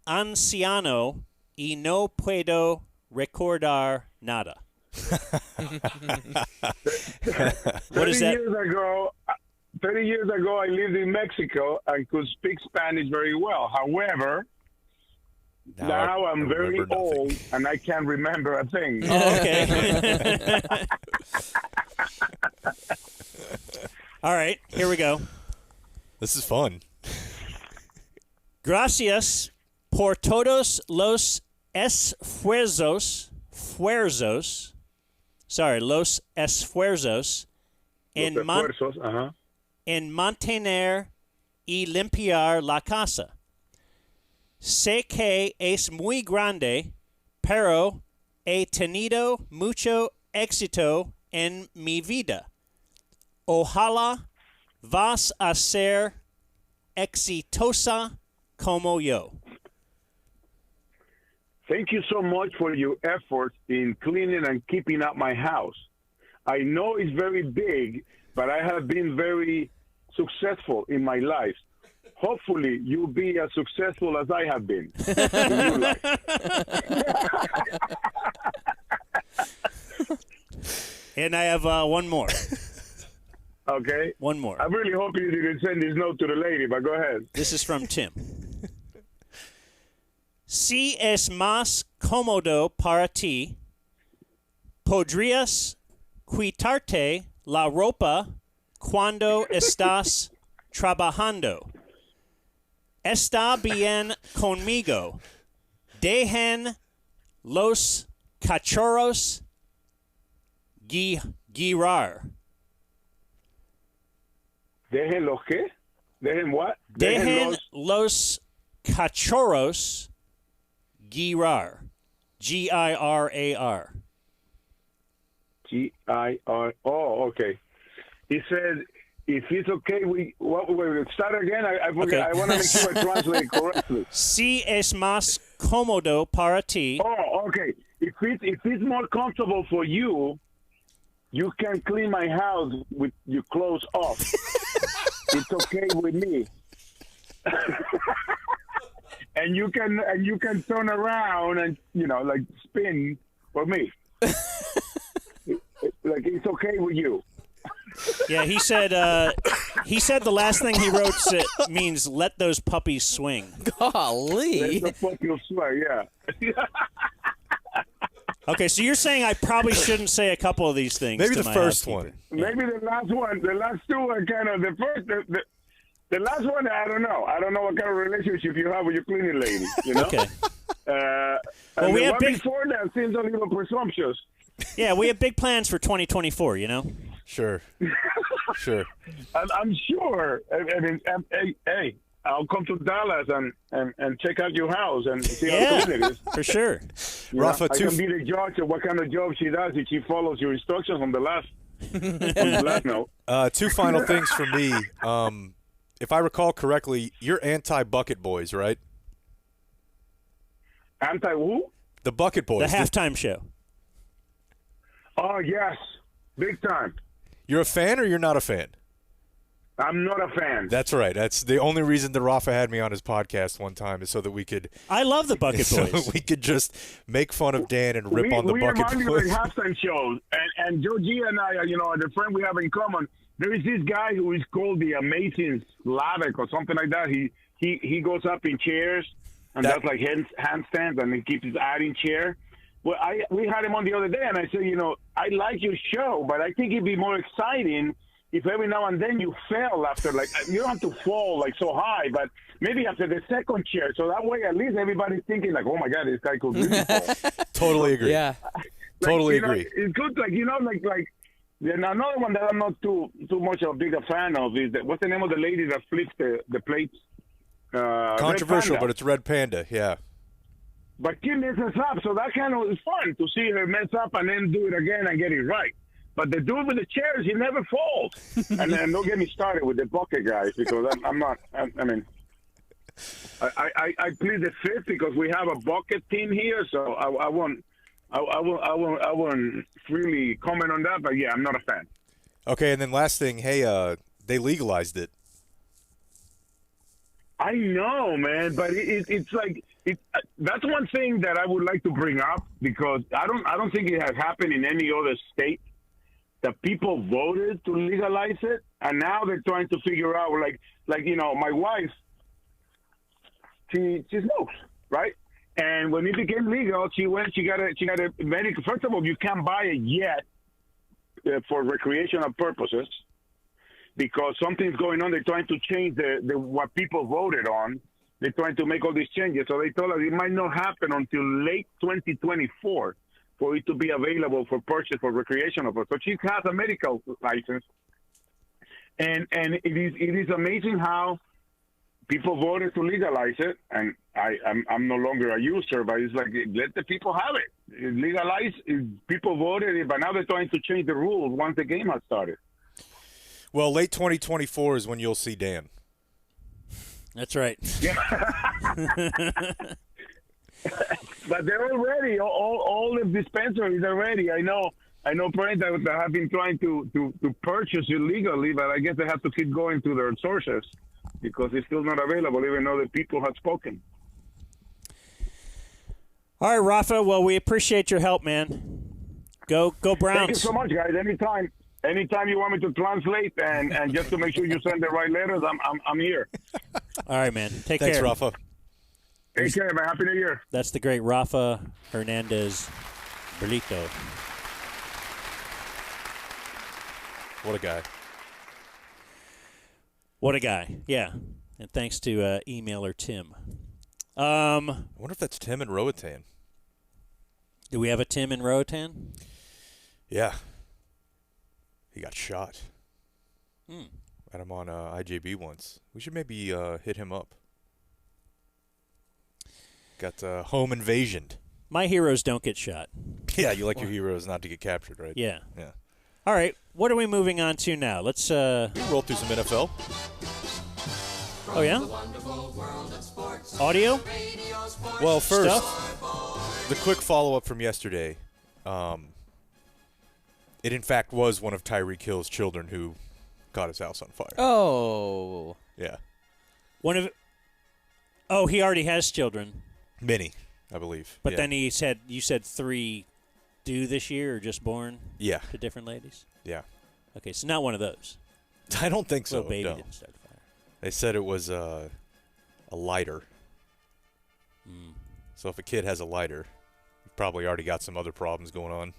anciano y no puedo recordar nada. What is that? 30 years ago, I lived in Mexico and could speak Spanish very well. However, now I'm very old and I can't remember a thing. Oh, okay. All right, here we go. This is fun. Gracias por todos los esfuerzos en mantener y limpiar la casa. Sé que es muy grande, pero he tenido mucho éxito en mi vida. Ojalá vas a ser exitosa como yo. Thank you so much for your efforts in cleaning and keeping up my house. I know it's very big, but I have been very successful in my life. Hopefully, you'll be as successful as I have been in your life. And I have one more. Okay. One more. I really hope you didn't send this note to the lady, but go ahead. This is from Tim. Si es más cómodo para ti, podrías quitarte la ropa cuando estás trabajando. Está bien conmigo. Dejen los cachorros girar. ¿Dejen los qué? ¿Dejen what? Dejen los cachorros girar. Girar. Gir. Oh, okay. He said, if it's okay, we start again. I forget. Okay. I want to make sure I translate it correctly. Si es más cómodo para ti. Oh, okay. If it's more comfortable for you, you can clean my house with your clothes off. It's okay with me. And you can turn around and like spin for me. Like it's okay with you. Yeah, he said the last thing he wrote means let those puppies swing. Golly. Let the puppies swing, yeah. Okay, so you're saying I probably shouldn't say a couple of these things. Maybe to the my first housekeeper. one. Maybe the last one. The last two are kind of the first. The last one, I don't know. I don't know what kind of relationship you have with your cleaning lady. You know. Okay. And we the have one big- before that seems a little presumptuous. Yeah, we have big plans for 2024. You know. Sure. Sure. I'm sure. I mean, hey, I'll come to Dallas and check out your house and see how clean it is. For sure. Rafa, I can be the judge of what kind of job she does if she follows your instructions on the last note. Two final things for me. If I recall correctly, you're anti-Bucket Boys, right? Anti-who? The Bucket Boys. The halftime show. Oh, yes. Big time. You're a fan or you're not a fan? I'm not a fan. That's right. That's the only reason that Rafa had me on his podcast one time is so that we could. I love the Bucket so Boys. we could just make fun of Dan and rip on the we Bucket remind Boys. you of halftime shows, and Georgie and I, the friend we have in common. There is this guy who is called the Amazing Slavic or something like that. He goes up in chairs and does like handstands, and he keeps his adding chair. Well, we had him on the other day, and I said, I like your show, but I think it'd be more exciting if every now and then you fell after, like, you don't have to fall, like, so high, but maybe after the second chair. So that way, at least everybody's thinking, like, oh, my God, this guy could really fall. Totally agree. Yeah. Totally agree. It's good, like, another one that I'm not too much of a big fan of is, what's the name of the lady that flips the plates? Controversial, but it's Red Panda, yeah. But Kim messes up, so that kind of is fun to see her mess up and then do it again and get it right. But the dude with the chairs, he never falls. And then don't get me started with the bucket guys because I'm not. I mean, I plead the fifth because we have a bucket team here, so I won't freely comment on that. But yeah, I'm not a fan. Okay, and then last thing, hey, they legalized it. I know, man, but it's like that's one thing that I would like to bring up because I don't think it has happened in any other state. The people voted to legalize it, and now they're trying to figure out, like my wife, she smokes, right? And when it became legal, she got a medical. First of all, you can't buy it yet for recreational purposes because something's going on. They're trying to change the what people voted on. They're trying to make all these changes. So they told us it might not happen until late 2024. For it to be available for purchase for recreational purposes. So she has a medical license, and it is amazing how people voted to legalize it. And I'm no longer a user, but it's like let the people have it. It's legalized. People voted it, but now they're trying to change the rules once the game has started. Well, late 2024 is when you'll see Dan. That's right. Yeah. But they're all ready. All the dispensaries are ready. I know parents that have been trying to purchase illegally, but I guess they have to keep going to their sources because it's still not available, even though the people have spoken. All right, Rafa. Well, we appreciate your help, man. Go Browns. Thank you so much, guys. Anytime you want me to translate and just to make sure you send the right letters, I'm here. All right, man. Take Thanks, care. Rafa. Take care, man. Happy New Year. That's the great Rafa Hernandez Brito. What a guy. What a guy. Yeah. And thanks to emailer Tim. I wonder if that's Tim in Roatan. Do we have a Tim in Roatan? Yeah. He got shot. Hmm. Had him on IJB once. We should maybe hit him up. Got home invasion. My heroes don't get shot. Yeah, you like your heroes not to get captured, right? Yeah. Yeah. All right. What are we moving on to now? Let's roll through some NFL. Oh, yeah? Audio? Well, first, Stuff? the quick follow-up from yesterday. It, in fact, was one of Tyreek Hill's children who caught his house on fire. Oh. Yeah. Oh, he already has children. Many, I believe. But yeah. then you said 3 due this year or just born? Yeah. To different ladies? Yeah. Okay, so not one of those. I don't think so. Little baby no. didn't start a fire. They said it was a lighter. Mm. So if a kid has a lighter, you've probably already got some other problems going on.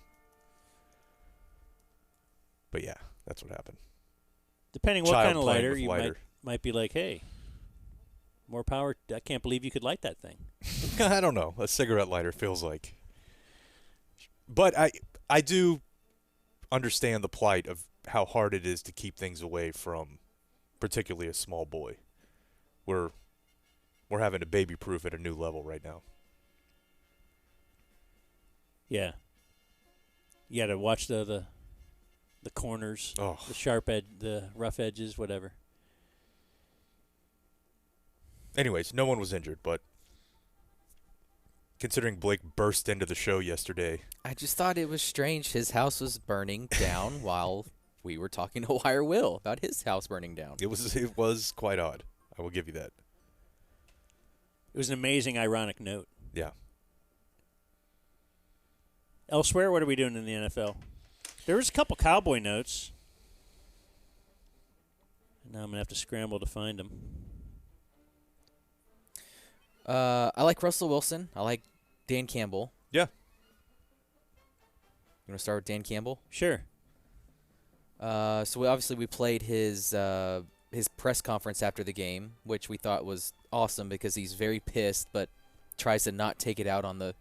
But yeah, that's what happened. Depending what kind of lighter, you might might be like, hey, more power. I can't believe you could light that thing. I don't know. A cigarette lighter feels like. But I do understand the plight of how hard it is to keep things away from particularly a small boy. We're having to baby-proof at a new level right now. Yeah. You got to watch the corners, Oh. the sharp edge, the rough edges, whatever. Anyways, no one was injured, but considering Blake burst into the show yesterday. I just thought it was strange. His house was burning down while we were talking to Wire Will about his house burning down. It was quite odd. I will give you that. It was an amazing, ironic note. Yeah. Elsewhere, what are we doing in the NFL? There was a couple Cowboy notes. Now I'm going to have to scramble to find them. I like Russell Wilson. I like Dan Campbell. Yeah. You want to start with Dan Campbell? Sure. So we played his press conference after the game, which we thought was awesome because he's very pissed, but tries to not take it out on the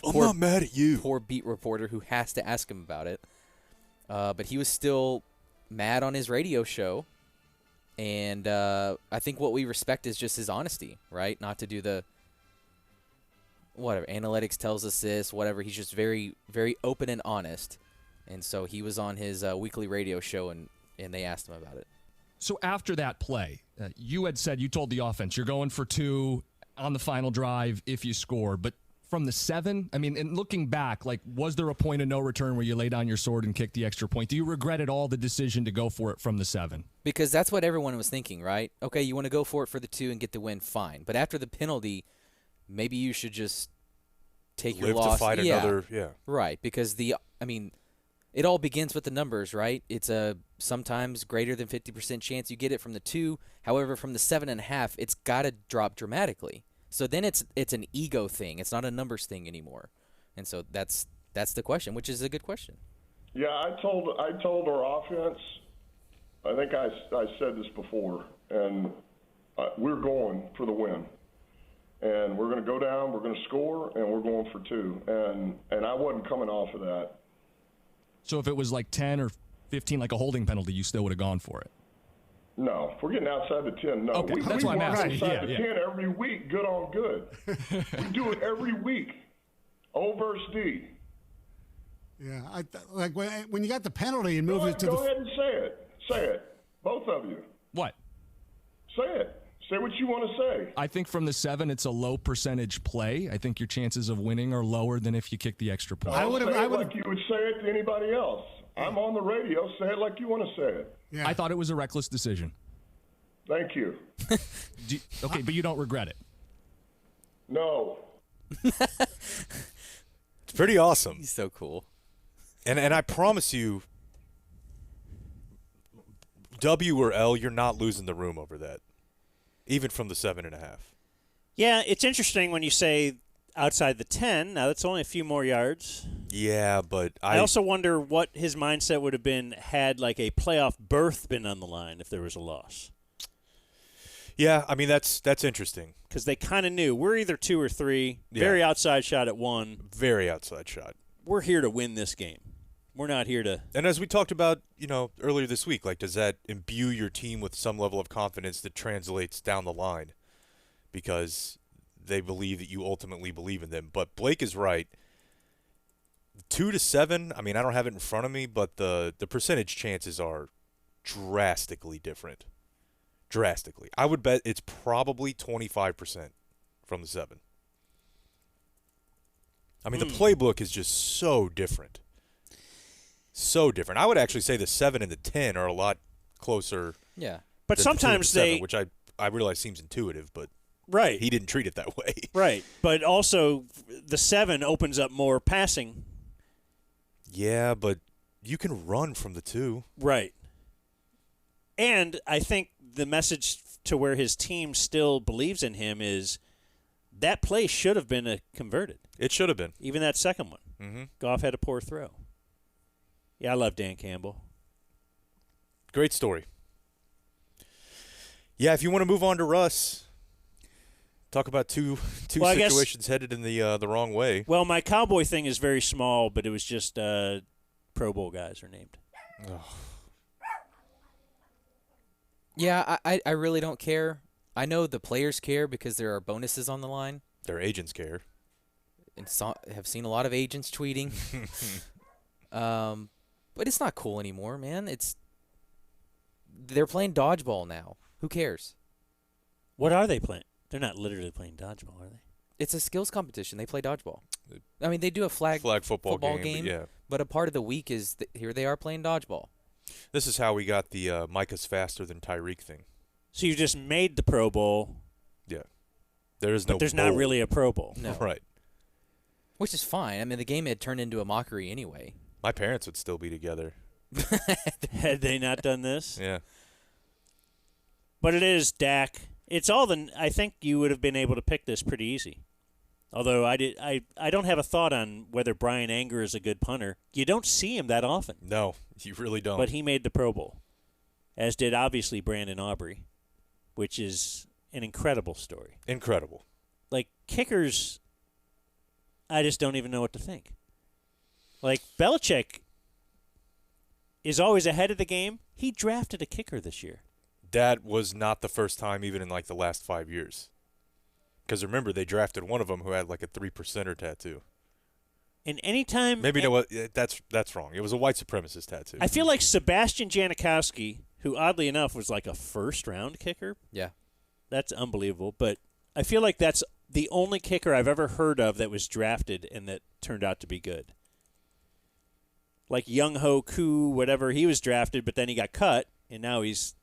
I'm not mad at you. Poor beat reporter who has to ask him about it. But he was still mad on his radio show. And I think what we respect is just his honesty, right? Not to do the whatever. Analytics tells us this, whatever. He's just very, very open and honest. And so he was on his weekly radio show, and they asked him about it. So after that play, you had said you told the offense you're going for 2 on the final drive if you score. But from the 7, I mean, and looking back, like, was there a point of no return where you lay down your sword and kicked the extra point? Do you regret at all the decision to go for it from the 7? Because that's what everyone was thinking, right? Okay, you want to go for it for the 2 and get the win, fine. But after the penalty, maybe you should just take your Live loss. to fight another, yeah. Right, because it all begins with the numbers, right? It's a sometimes greater than 50% chance you get it from the 2. However, from the 7.5, it's got to drop dramatically. So then it's an ego thing. It's not a numbers thing anymore. And so that's the question, which is a good question. Yeah, I told our offense, I think I said this before, and we're going for the win. And we're going to go down, we're going to score, and we're going for 2. And I wasn't coming off of that. So if it was like 10 or 15, like a holding penalty, you still would have gone for it? No, if we're getting outside the 10, no. Okay, that's why I'm asking. Outside the 10 every week, good on good. We do it every week. O versus D. Yeah, like when you got the penalty and moved it to Go ahead and say it. Say it. Both of you. What? Say it. Say what you want to say. I think from the 7, it's a low percentage play. I think your chances of winning are lower than if you kick the extra point. I would have like you would say it to anybody else. I'm on the radio. Say it like you want to say it. Yeah. I thought it was a reckless decision. Thank you. Okay, but you don't regret it? No. It's pretty awesome. He's so cool. And I promise you, W or L, you're not losing the room over that, even from the 7.5. Yeah, it's interesting when you say outside the 10. Now, that's only a few more yards. Yeah, but I also wonder what his mindset would have been had, like, a playoff berth been on the line if there was a loss. Yeah, I mean, that's interesting. Because they kind of knew we're either 2 or 3. Yeah. Very outside shot at 1. Very outside shot. We're here to win this game. We're not here to. And as we talked about, earlier this week, like, does that imbue your team with some level of confidence that translates down the line because they believe that you ultimately believe in them? But Blake is right. 2 to 7. I mean, I don't have it in front of me, but the percentage chances are drastically different. Drastically. I would bet it's probably 25% from the 7. I mean, the playbook is just so different. So different. I would actually say the 7 and the 10 are a lot closer. Yeah. But than sometimes the 2 and the 7, they. which I realize seems intuitive, but right. He didn't treat it that way. Right. But also, the 7 opens up more passing. Yeah, but you can run from the 2. Right. And I think the message to where his team still believes in him is that play should have been converted. It should have been. Even that second one. Mm-hmm. Goff had a poor throw. Yeah, I love Dan Campbell. Great story. Yeah, if you want to move on to Russ, talk about two Well, I guess- situations headed in the wrong way. Well, my Cowboy thing is very small, but it was just Pro Bowl guys are named. Yeah, I really don't care. I know the players care because there are bonuses on the line. Their agents care. And have seen a lot of agents tweeting. But it's not cool anymore, man. They're playing dodgeball now. Who cares? What are they playing? They're not literally playing dodgeball, are they? It's a skills competition. They play dodgeball. I mean, they do a flag football game, but yeah. But a part of the week is here they are playing dodgeball. This is how we got the Micah's faster than Tyreek thing. So you just made the Pro Bowl. Yeah. There's There's not really a Pro Bowl. No. Right. Which is fine. I mean, the game had turned into a mockery anyway. My parents would still be together. Had they not done this? Yeah. But it is Dak. It's all I think you would have been able to pick this pretty easy. Although I don't have a thought on whether Brian Anger is a good punter. You don't see him that often. No, you really don't. But he made the Pro Bowl, as did obviously Brandon Aubrey, which is an incredible story. Incredible. Like, kickers, I just don't even know what to think. Like, Belichick is always ahead of the game. He drafted a kicker this year. That was not the first time even in like the last 5 years. Because remember, they drafted one of them who had like a 3%er tattoo. And anytime... Maybe no, that's wrong. It was a white supremacist tattoo. I feel like Sebastian Janikowski, who oddly enough was like a first-round kicker. Yeah. That's unbelievable. But I feel like that's the only kicker I've ever heard of that was drafted and that turned out to be good. Like Young Ho Koo, whatever, he was drafted, but then he got cut, and now he's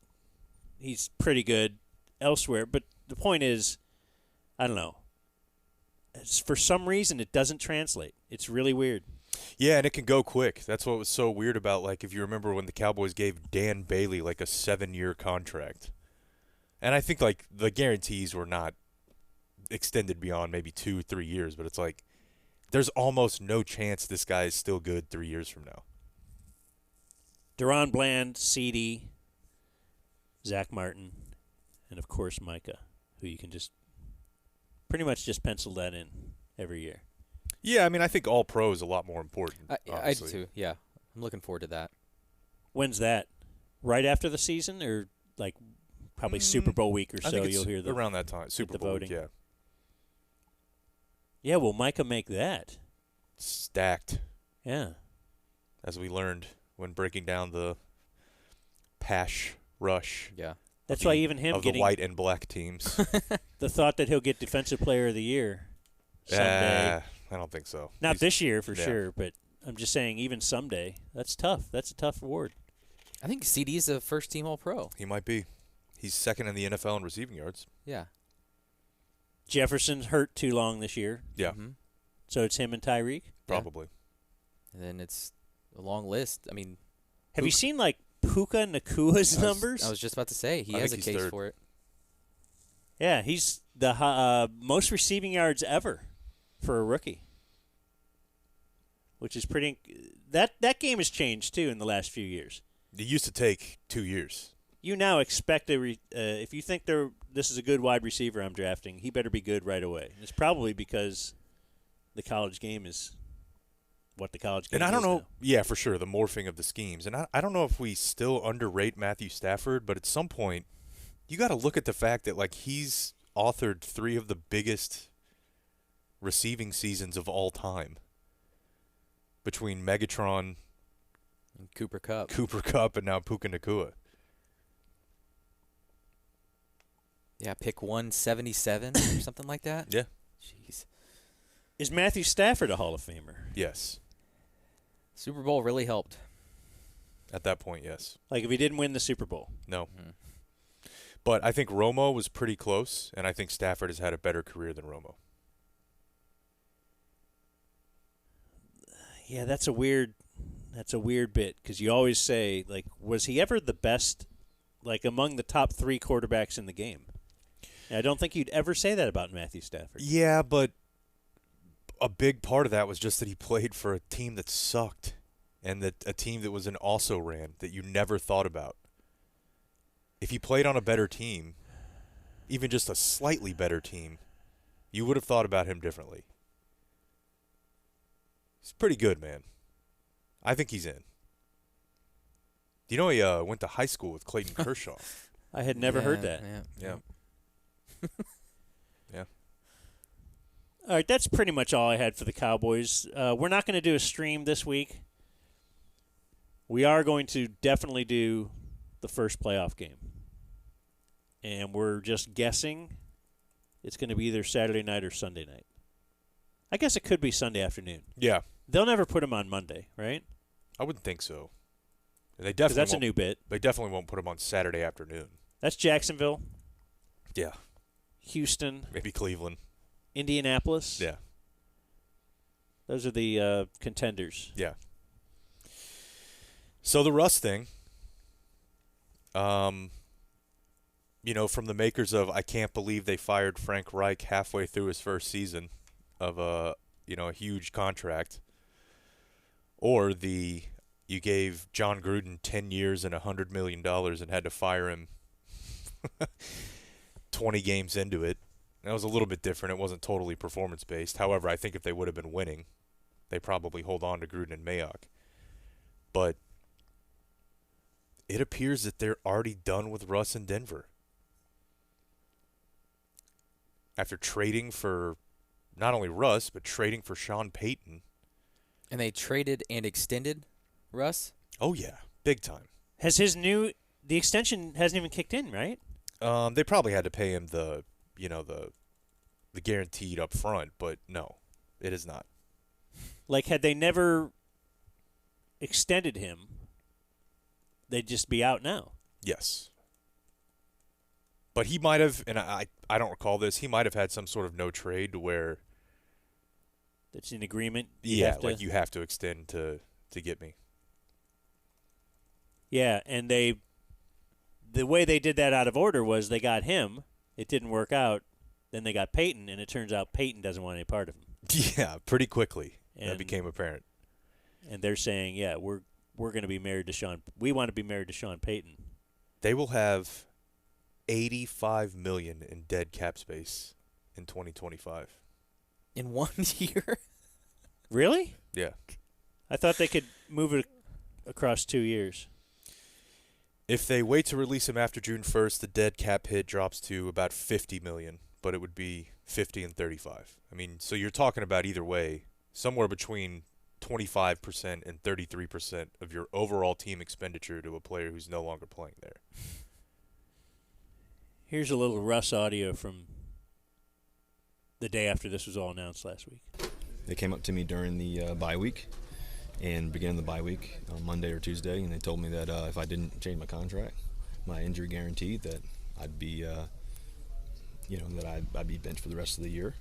pretty good elsewhere. But the point is, I don't know. For some reason, it doesn't translate. It's really weird. Yeah, and it can go quick. That's what was so weird about, like, if you remember when the Cowboys gave Dan Bailey, like, a 7-year contract. And I think, like, the guarantees were not extended beyond maybe 2-3 years, but it's like there's almost no chance this guy is still good 3 years from now. Deron Bland, CD, Zach Martin, and, of course, Micah, who you can just pretty much just pencil that in every year. Yeah, I mean, I think all-pro is a lot more important. I do, too. Yeah. I'm looking forward to that. When's that? Right after the season, or like probably Super Bowl week or I so? think it's You'll hear around that time. Super Bowl voting. week, yeah. Yeah, will Micah make that? Stacked. Yeah. As we learned when breaking down the pass rush. Yeah. That's why even him of getting the white and black teams. the thought that he'll get Defensive Player of the Year someday. I don't think so. Not this year for sure, but I'm just saying even someday. That's tough. That's a tough award. I think CD's a first-team All-Pro. He might be. He's second in the NFL in receiving yards. Yeah. Jefferson's hurt too long this year. Yeah. Mm-hmm. So it's him and Tyreek? Probably. And then it's a long list. I mean, have you seen like Puka Nakua's numbers? I was just about to say he I has a think he's case third. for it. Yeah, he's the most receiving yards ever for a rookie, which is pretty. That game has changed too in the last few years. It used to take 2 years. You now expect if you think this is a good wide receiver I'm drafting, he better be good right away. It's probably because the college game is what the college game is. And I don't know. now. Yeah, for sure, the morphing of the schemes. And I don't know if we still underrate Matthew Stafford, but at some point, you got to look at the fact that like he's authored 3 of the biggest receiving seasons of all time between Megatron, And Cooper Kupp, and now Puka Nacua. Yeah, pick 177 or something like that. Yeah. Jeez. Is Matthew Stafford a Hall of Famer? Yes. Super Bowl really helped. At that point, yes. Like if he didn't win the Super Bowl? No. But I think Romo was pretty close, and I think Stafford has had a better career than Romo. Yeah, that's a weird bit because you always say like, was he ever the best, like among the top 3 quarterbacks in the game? And I don't think you'd ever say that about Matthew Stafford. Yeah, but a big part of that was just that he played for a team that sucked, and that a team that was an also-ran that you never thought about. If he played on a better team, even just a slightly better team, you would have thought about him differently. He's pretty good, man. I think he's in. You know, he went to high school with Clayton Kershaw. I had never heard that. Yeah. Yeah. All right, that's pretty much all I had for the Cowboys. We're not going to do a stream this week. We are going to definitely do the first playoff game. And we're just guessing it's going to be either Saturday night or Sunday night. I guess it could be Sunday afternoon. Yeah. They'll never put him on Monday, right? I wouldn't think so. They definitely Because that's a won't- new bit. They definitely won't put him on Saturday afternoon. That's Jacksonville, Yeah. Houston, Maybe Cleveland. Indianapolis. Yeah. Those are the contenders. Yeah. So the Russ thing, you know, from the makers of I can't believe they fired Frank Reich halfway through his first season of a huge contract, or you gave John Gruden 10 years and $100 million and had to fire him 20 games into it. That was a little bit different. It wasn't totally performance-based. However, I think if they would have been winning, they probably hold on to Gruden and Mayock. But it appears that they're already done with Russ in Denver. After trading for not only Russ, but trading for Sean Payton. And they traded and extended Russ? Oh, yeah. Big time. Has the extension hasn't even kicked in, right? They probably had to pay him the guaranteed up front, but no, it is not. Like, had they never extended him, they'd just be out now. Yes. But he might have, and I don't recall this, he might have had some sort of no trade to where... That's an agreement? You have to extend to get me. Yeah, and the way they did that out of order was they got him, it didn't work out, then they got Peyton, and it turns out Peyton doesn't want any part of him. Yeah, pretty quickly. That became apparent. And they're saying, yeah, we're going to be married to Sean. We want to be married to Sean Payton. They will have $85 million in dead cap space in 2025. In 1 year? Really? Yeah. I thought they could move it across 2 years. If they wait to release him after June 1st, the dead cap hit drops to about $50 million, but it would be 50 and 35. I mean, so you're talking about either way, somewhere between 25% and 33% of your overall team expenditure to a player who's no longer playing there. Here's a little Russ audio from the day after this was all announced last week. They came up to me during the bye week and beginning of the bye week on Monday or Tuesday, and they told me that if I didn't change my contract, my injury guarantee, that I'd be, I'd be benched for the rest of the year.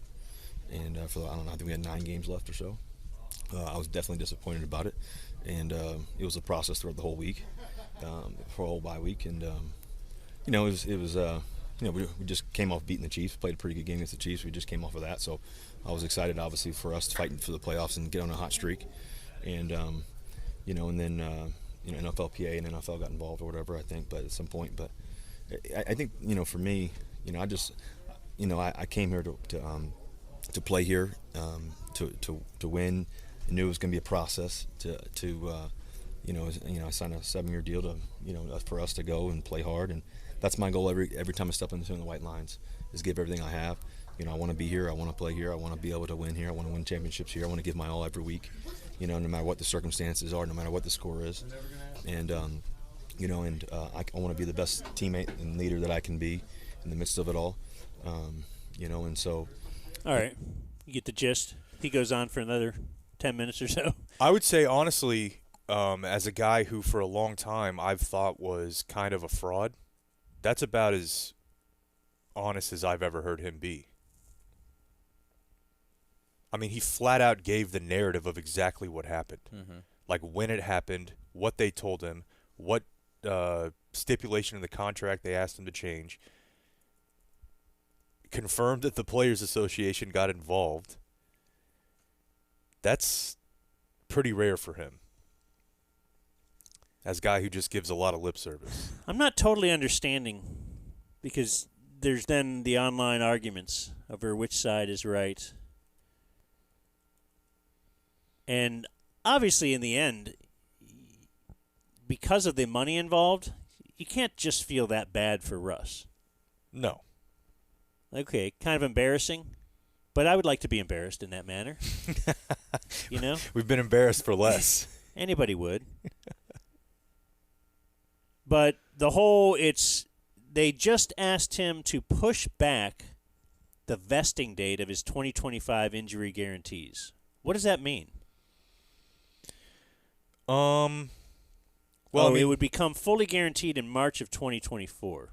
And I think we had 9 games left or so. I was definitely disappointed about it, and it was a process throughout the whole week, for a whole bye week, and we just came off beating the Chiefs, played a pretty good game against the Chiefs. We just came off of that, so I was excited, obviously, for us fighting for the playoffs and get on a hot streak. And, then NFLPA and NFL got involved or whatever, I think, but at some point. But I think, for me, I came here to play here, to win. I knew it was going to be a process I signed a 7-year deal to, for us to go and play hard, and that's my goal every time I step into the white lines, is give everything I have. I want to be here, I want to play here, I want to be able to win here, I want to win championships here, I want to give my all every week, no matter what the circumstances are, no matter what the score is, and I want to be the best teammate and leader that I can be in the midst of it all, and so. All right, you get the gist. He goes on for another 10 minutes or so. I would say, honestly, as a guy who for a long time I've thought was kind of a fraud, that's about as honest as I've ever heard him be. I mean, he flat out gave the narrative of exactly what happened. Mm-hmm. Like when it happened, what they told him, what stipulation in the contract they asked him to change, confirmed that the Players Association got involved. That's pretty rare for him, as a guy who just gives a lot of lip service. I'm not totally understanding, because there's then the online arguments over which side is right. And obviously, in the end, because of the money involved, you can't just feel that bad for Russ. No. Okay, kind of embarrassing, but I would like to be embarrassed in that manner. You know? We've been embarrassed for less. Anybody would. But they just asked him to push back the vesting date of his 2025 injury guarantees. What does that mean? It would become fully guaranteed in March of 2024.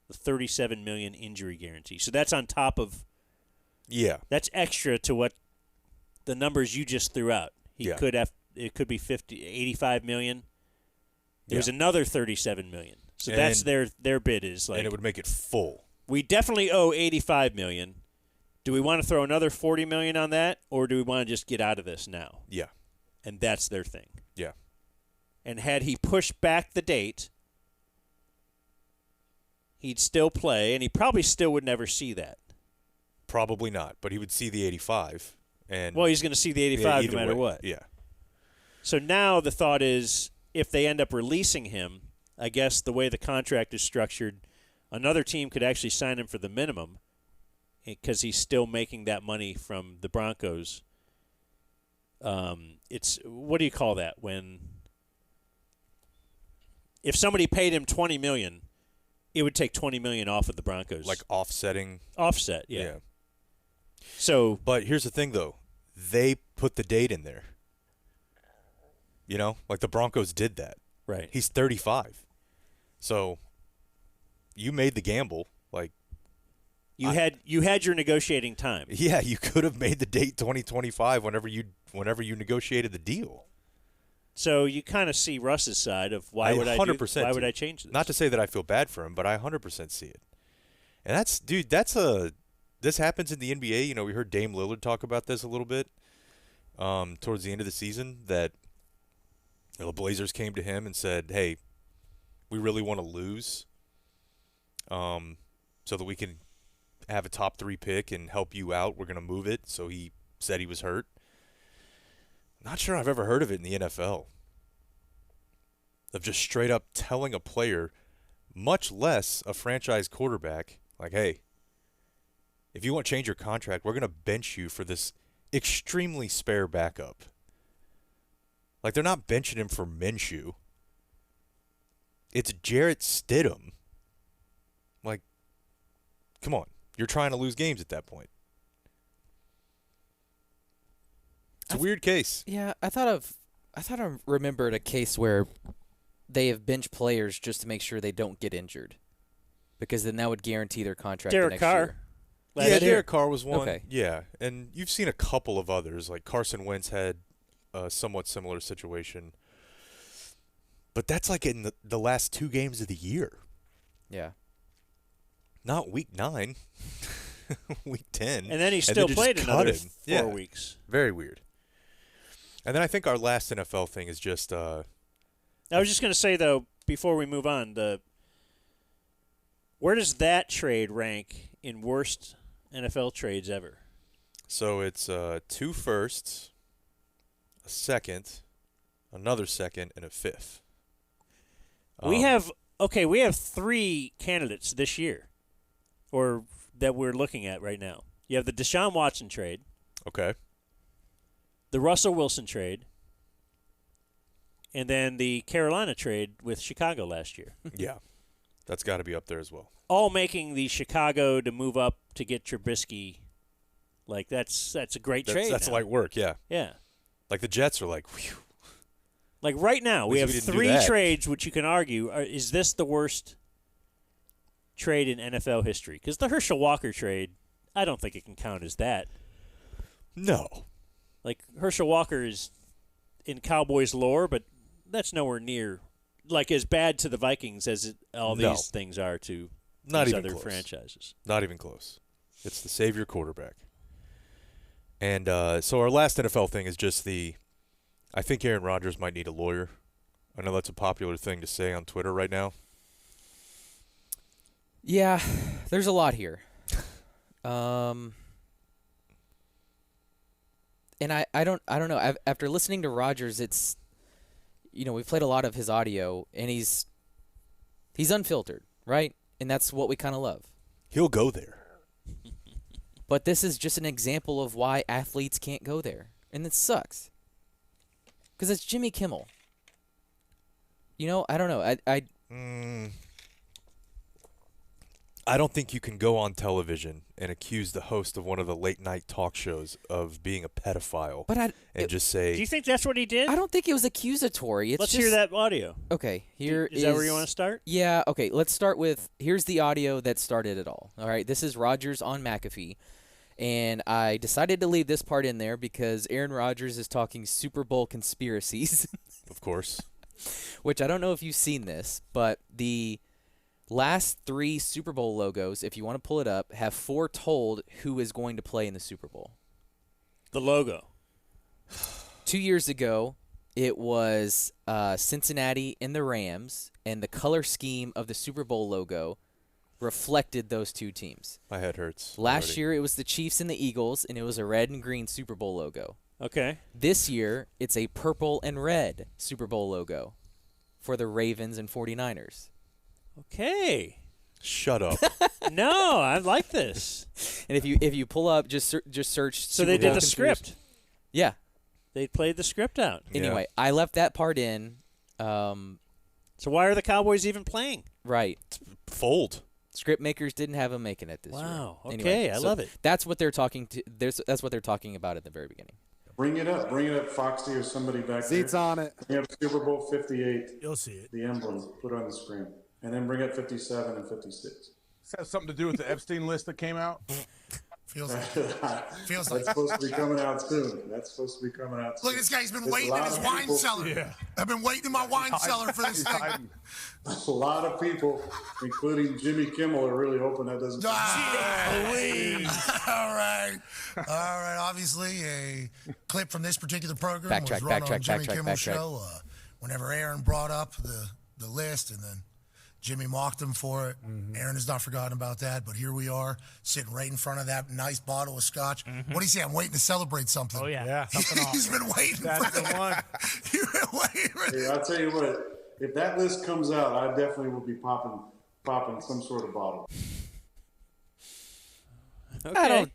The $37 million injury guarantee. So that's on top of. Yeah. That's extra to what the numbers you just threw out. It could be $85 million. There's another $37 million. So that's their bid is like. And it would make it full. We definitely owe $85 million. Do we want to throw another $40 million on that, or do we want to just get out of this now? Yeah. And that's their thing. Yeah. And had he pushed back the date, he'd still play, and he probably still would never see that. Probably not, but he would see the 85. Well, he's going to see the 85 no matter what. Yeah. So now the thought is, if they end up releasing him, I guess the way the contract is structured, another team could actually sign him for the minimum because he's still making that money from the Broncos. It's what do you call that when if somebody paid him $20 million, it would take $20 million off of the Broncos. Like offsetting. Offset, yeah. So, but here's the thing, though. They put the date in there. You know, like the Broncos did that. Right. He's 35. So you made the gamble. Like you had your negotiating time. Yeah, you could have made the date 2025 whenever you negotiated the deal. So you kind of see Russ's side of why would I change this? Not to say that I feel bad for him, but I 100% see it. And this happens in the NBA. You know, we heard Dame Lillard talk about this a little bit towards the end of the season that the Blazers came to him and said, hey, we really want to lose so that we can have a top 3 pick and help you out. We're going to move it. So he said he was hurt. Not sure I've ever heard of it in the NFL. Of just straight up telling a player, much less a franchise quarterback, like, hey, if you want to change your contract, we're going to bench you for this extremely spare backup. Like, they're not benching him for Minshew. It's Jarrett Stidham. Like, come on. You're trying to lose games at that point. It's a weird case. Yeah, I thought I remembered a case where they have bench players just to make sure they don't get injured, because then that would guarantee their contract the next year. Yeah, Derek Carr was one. Okay. Yeah, and you've seen a couple of others. Like Carson Wentz had a somewhat similar situation. But that's like in the last 2 games of the year. Yeah. Not week 9. Week 10. And then he still played another 4 weeks. Very weird. And then I think our last NFL thing is just I was just going to say, though, before we move on, where does that trade rank in worst NFL trades ever? So it's 2 firsts, a second, another second, and a 5th. We have 3 candidates this year, or that we're looking at right now. You have the Deshaun Watson trade. Okay. The Russell Wilson trade. And then the Carolina trade with Chicago last year. Yeah. That's got to be up there as well. All making the Chicago to move up to get Trubisky. Like, that's a great trade. That's light work, yeah. Yeah. Like the Jets are like, whew. Like right now, we have 3 trades, which you can argue, is this the worst trade in NFL history? Because the Herschel Walker trade, I don't think it can count as that. No. Like, Herschel Walker is in Cowboys lore, but that's nowhere near like as bad to the Vikings as all these things are to these other franchises. Not even close. It's the savior quarterback. And so our last NFL thing is just I think Aaron Rodgers might need a lawyer. I know that's a popular thing to say on Twitter right now. Yeah, There's a lot here. And I don't know. After listening to Rodgers, it's, we've played a lot of his audio, and he's unfiltered, right? And that's what we kind of love. He'll go there. But this is just an example of why athletes can't go there, and it sucks. Because it's Jimmy Kimmel. I don't know. I don't think you can go on television and accuse the host of one of the late-night talk shows of being a pedophile just say... Do you think that's what he did? I don't think it was accusatory. Let's hear that audio. Okay, Is that where you want to start? Yeah, okay. Let's start with... Here's the audio that started it all. All right, this is Rodgers on McAfee. And I decided to leave this part in there because Aaron Rodgers is talking Super Bowl conspiracies. Of course. Which I don't know if you've seen this, but the... last 3 Super Bowl logos, if you want to pull it up, have foretold who is going to play in the Super Bowl. The logo. 2 years ago, it was Cincinnati and the Rams, and the color scheme of the Super Bowl logo reflected those 2 teams. My head hurts. Last year, it was the Chiefs and the Eagles, and it was a red and green Super Bowl logo. Okay. This year, it's a purple and red Super Bowl logo for the Ravens and 49ers. Okay. Shut up. No, I like this. And if you pull up, just search. So they did the script. Yeah. They played the script out. Anyway, I left that part in. So why are the Cowboys even playing? Right. Fold. Script makers didn't have them making it this year. Wow. Okay, Anyway, I so love it. That's what they're talking to. That's what they're talking about at the very beginning. Bring it up, Foxy or somebody back Seats there. on it. Bring up Super Bowl 58. You'll see it. The emblem, put it on the screen. And then bring up 57 and 56. This has something to do with the Epstein list that came out. Feels like That's supposed to be coming out soon. Look, this guy's been waiting in his wine cellar. Yeah. I've been waiting in my wine cellar for this thing. A lot of people, including Jimmy Kimmel, are really hoping that doesn't. All right. Obviously, a clip from this particular program was run on Jimmy Kimmel's show. Whenever Aaron brought up the list, and then Jimmy mocked him for it. Aaron has not forgotten about that, but here we are, sitting right in front of that nice bottle of scotch. What do you say? I'm waiting to celebrate something. Oh, yeah. He's been waiting for the one. You've been waiting for Hey, I'll tell you what, if that list comes out, I definitely will be popping some sort of bottle. Okay.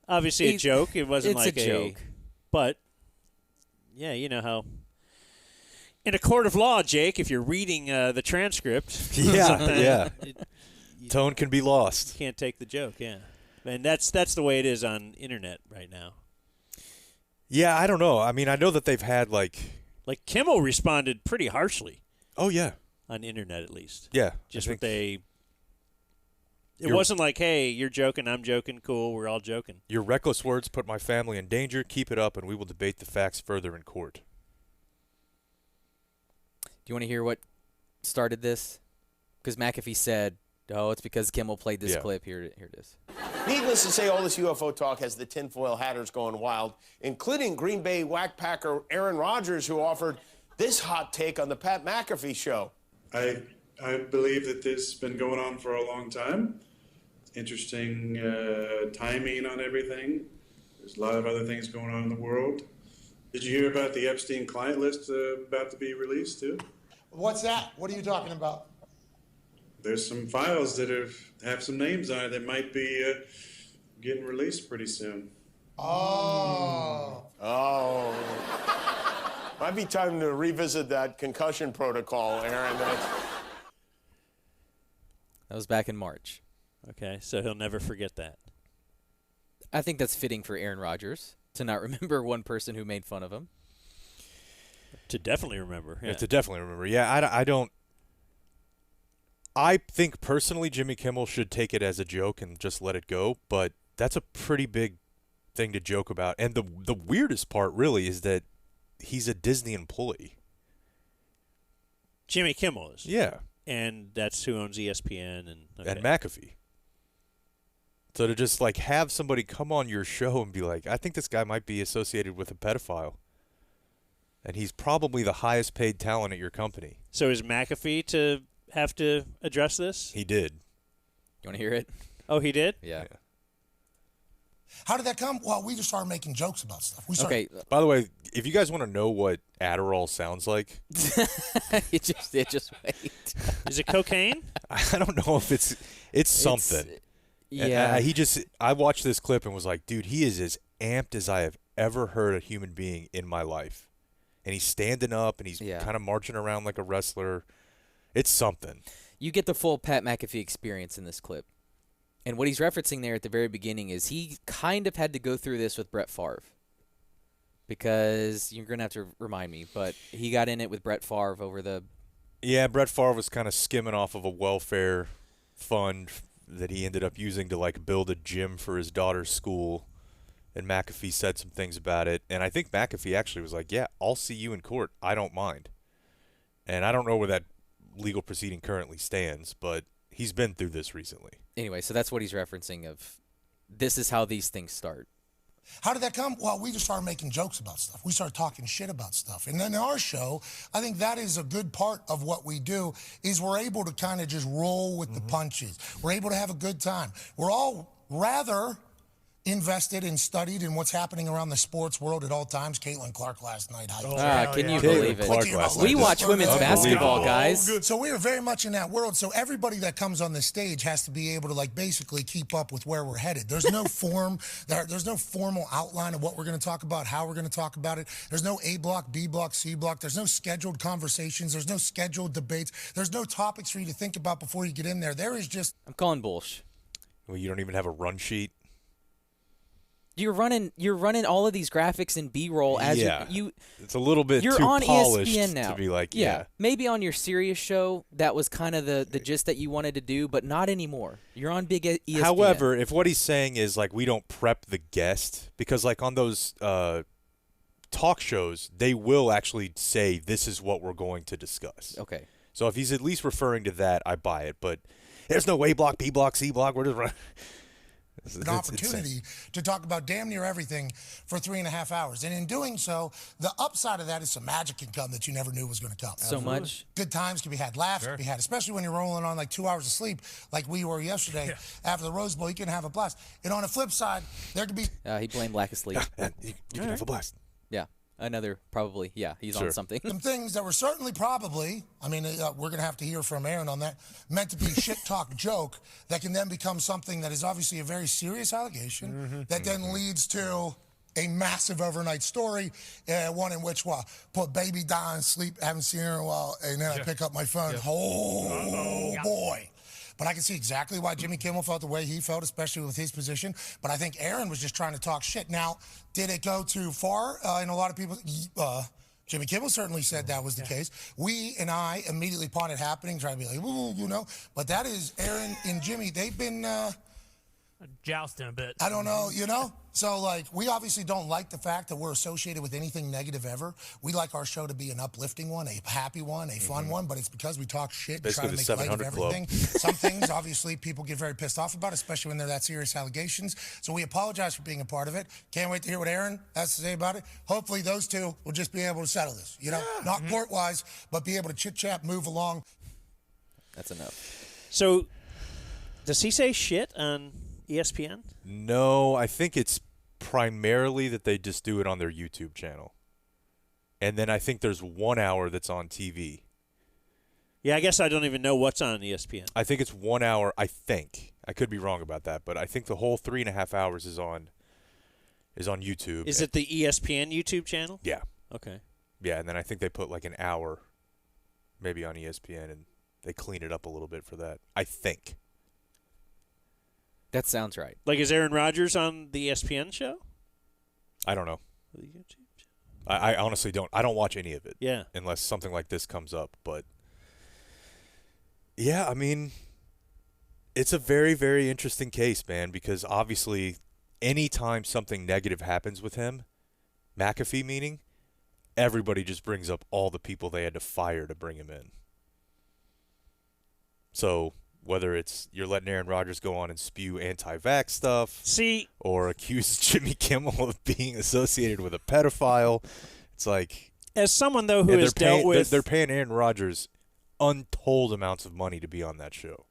Obviously a joke. It wasn't it's like a joke. But, yeah, you know how... In a court of law, Jake, if you're reading the transcript... Yeah. Tone can be lost. You can't take the joke, yeah. And that's the way it is on internet right now. Yeah, I don't know. I mean, I know that they've had, like Kimmel responded pretty harshly. Oh, yeah. On internet, at least. Yeah. Just what they... It wasn't like, hey, you're joking, I'm joking, cool, we're all joking. Your reckless words put my family in danger. Keep it up, and we will debate the facts further in court. Do you want to hear what started this? Because McAfee said, oh, it's because Kimmel played this clip. Here it is. Needless to say, all this UFO talk has the tinfoil hatters going wild, including Green Bay whackpacker Aaron Rodgers, who offered this hot take on the Pat McAfee show. I believe that this has been going on for a long time. Interesting timing on everything. There's a lot of other things going on in the world. Did you hear about the Epstein client list about to be released too? What's that? What are you talking about? There's some files that have some names on it that might be getting released pretty soon. Oh. Might be time to revisit that concussion protocol, Aaron. That was back in March. Okay, so he'll never forget that. I think that's fitting for Aaron Rodgers to not remember one person who made fun of him. To definitely remember. Yeah. To definitely remember. Yeah, I don't. I think personally Jimmy Kimmel should take it as a joke and just let it go, but that's a pretty big thing to joke about. And the weirdest part really is that he's a Disney employee. Jimmy Kimmel is. Yeah. And that's who owns ESPN and McAfee. So to just like have somebody come on your show and be like, I think this guy might be associated with a pedophile. And he's probably the highest paid talent at your company. So is McAfee to have to address this? He did. You want to hear it? Oh, he did? Yeah. How did that come? Well, we just started making jokes about stuff. We started, Okay. By the way, if you guys want to know what Adderall sounds like, it just wait. Is it cocaine? I don't know if it's something. Yeah. I watched this clip and was like, dude, he is as amped as I have ever heard a human being in my life. And he's standing up and he's kind of marching around like a wrestler. It's something. You get the full Pat McAfee experience in this clip. And what he's referencing there at the very beginning is he kind of had to go through this with Brett Favre. Because you're going to have to remind me, but he got in it with Brett Favre over the... Yeah, Brett Favre was kind of skimming off of a welfare fund that he ended up using to like build a gym for his daughter's school. And McAfee said some things about it. And I think McAfee actually was like, yeah, I'll see you in court. I don't mind. And I don't know where that legal proceeding currently stands, but he's been through this recently. Anyway, so that's what he's referencing of this is how these things start. How did that come? Well, we just started making jokes about stuff. We started talking shit about stuff. And then in our show, I think that is a good part of what we do is we're able to kind of just roll with the punches. We're able to have a good time. We're all rather invested and studied in what's happening around the sports world at all times. Caitlin Clark last night. Can you believe it? We watch women's basketball, guys. So we are very much in that world. So everybody that comes on the stage has to be able to like basically keep up with where we're headed. There's no there's no formal outline of what we're going to talk about, how we're going to talk about it. There's no A block, B block, C block. There's no scheduled conversations. There's no scheduled debates. There's no topics for you to think about before you get in there. There is just... I'm calling bullshit. Well, you don't even have a run sheet. You're running all of these graphics and B-roll as you. It's a little bit you're too on polished ESPN now. to be like, Maybe on your serious show that was kind of the gist that you wanted to do, but not anymore. You're on big ESPN. However, if what he's saying is like we don't prep the guest, because like on those talk shows, they will actually say this is what we're going to discuss. Okay. So if he's at least referring to that, I buy it. But there's no A block, B block, C block. We're just running. An opportunity to talk about damn near everything for 3.5 hours. And in doing so, the upside of that is some magic can come that you never knew was going to come. So much. Good times can be had. Laughs can be had, especially when you're rolling on like 2 hours of sleep like we were yesterday after the Rose Bowl. You can have a blast. And on the flip side, there could be... he blamed lack of sleep. You can have a blast. Yeah. Another probably, he's on something. Some things that were certainly probably, I mean, we're going to have to hear from Aaron on that, meant to be a shit talk joke that can then become something that is obviously a very serious allegation that then leads to a massive overnight story, one in which, put baby down, sleep, haven't seen her in a while, and then I pick up my phone. Oh, boy. But I can see exactly why Jimmy Kimmel felt the way he felt, especially with his position. But I think Aaron was just trying to talk shit. Now, did it go too far? And a lot of people, Jimmy Kimmel certainly said that was the case. We and I immediately upon it happening, trying to be like, ooh, you know. But that is Aaron and Jimmy. They've been jousting a bit. I don't know, you know? So, like, we obviously don't like the fact that we're associated with anything negative ever. We like our show to be an uplifting one, a happy one, a fun one, but it's because we talk shit and try to make light of everything. Some things, obviously, people get very pissed off about, especially when they're that serious allegations. So we apologize for being a part of it. Can't wait to hear what Aaron has to say about it. Hopefully those two will just be able to settle this, you know? Not court-wise, but be able to chit-chat, move along. That's enough. So, does he say shit on ESPN? No, I think it's primarily that they just do it on their YouTube channel. And then I think there's 1 hour that's on TV. Yeah, I guess I don't even know what's on ESPN. I think it's 1 hour, I think. I could be wrong about that, but I think the whole 3.5 hours is on YouTube. Is it the ESPN YouTube channel? Yeah. Okay. Yeah, and then I think they put like an hour maybe on ESPN, and they clean it up a little bit for that, I think. That sounds right. Like, is Aaron Rodgers on the ESPN show? I don't know. The YouTube channel? I honestly don't. I don't watch any of it. Yeah. Unless something like this comes up. But, yeah, I mean, it's a very, very interesting case, man, because obviously anytime something negative happens with him, McAfee meaning, everybody just brings up all the people they had to fire to bring him in. So whether it's you're letting Aaron Rodgers go on and spew anti-vax stuff, or accuse Jimmy Kimmel of being associated with a pedophile, it's like, as someone though who has dealt with, they're paying Aaron Rodgers untold amounts of money to be on that show.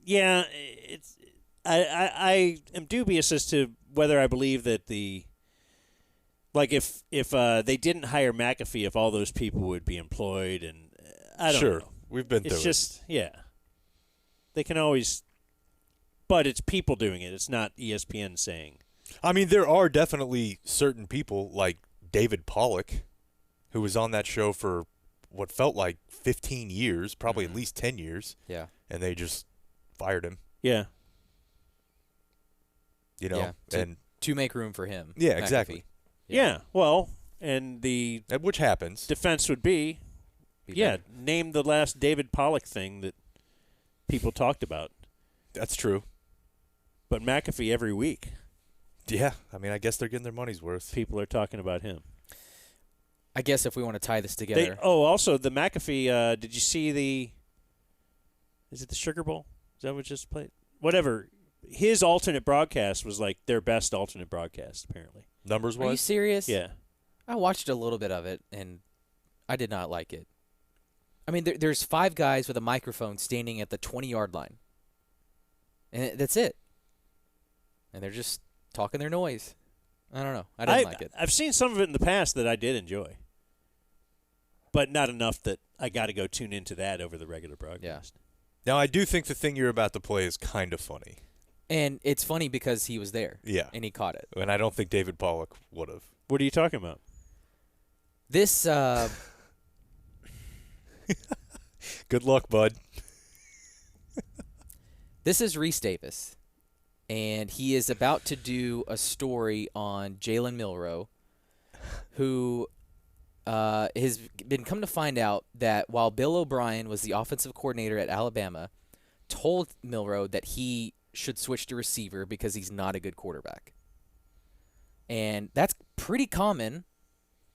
Yeah, it's. I am dubious as to whether I believe that if they didn't hire McAfee, if all those people would be employed, and I don't know. We've been through It's just they can always, but it's people doing it. It's not ESPN saying. I mean, there are definitely certain people like David Pollock, who was on that show for what felt like 15 years, probably at least 10 years. Yeah. And they just fired him. Yeah. You know, to make room for him. Yeah, McAfee. exactly. Yeah. Well, and which happens. Defense would be name the last David Pollock thing that people talked about. That's true. But McAfee every week. Yeah, I mean, I guess they're getting their money's worth. People are talking about him. I guess if we want to tie this together. Also the McAfee. Did you see is it the Sugar Bowl? Is that what just played? Whatever. His alternate broadcast was like their best alternate broadcast, apparently. Numbers-wise? Are you serious? Yeah. I watched a little bit of it, and I did not like it. I mean, there's 5 guys with a microphone standing at the 20-yard line. And that's it. And they're just talking their noise. I don't know. I didn't like it. I've seen some of it in the past that I did enjoy. But not enough that I got to go tune into that over the regular broadcast. Now, I do think the thing you're about to play is kind of funny. And it's funny because he was there. Yeah. And he caught it. And I don't think David Pollock would have. What are you talking about? This, Good luck, bud. This is Reese Davis. And he is about to do a story on Jalen Milroe, who has been come to find out that while Bill O'Brien was the offensive coordinator at Alabama, told Milroe that he should switch to receiver because he's not a good quarterback. And that's pretty common,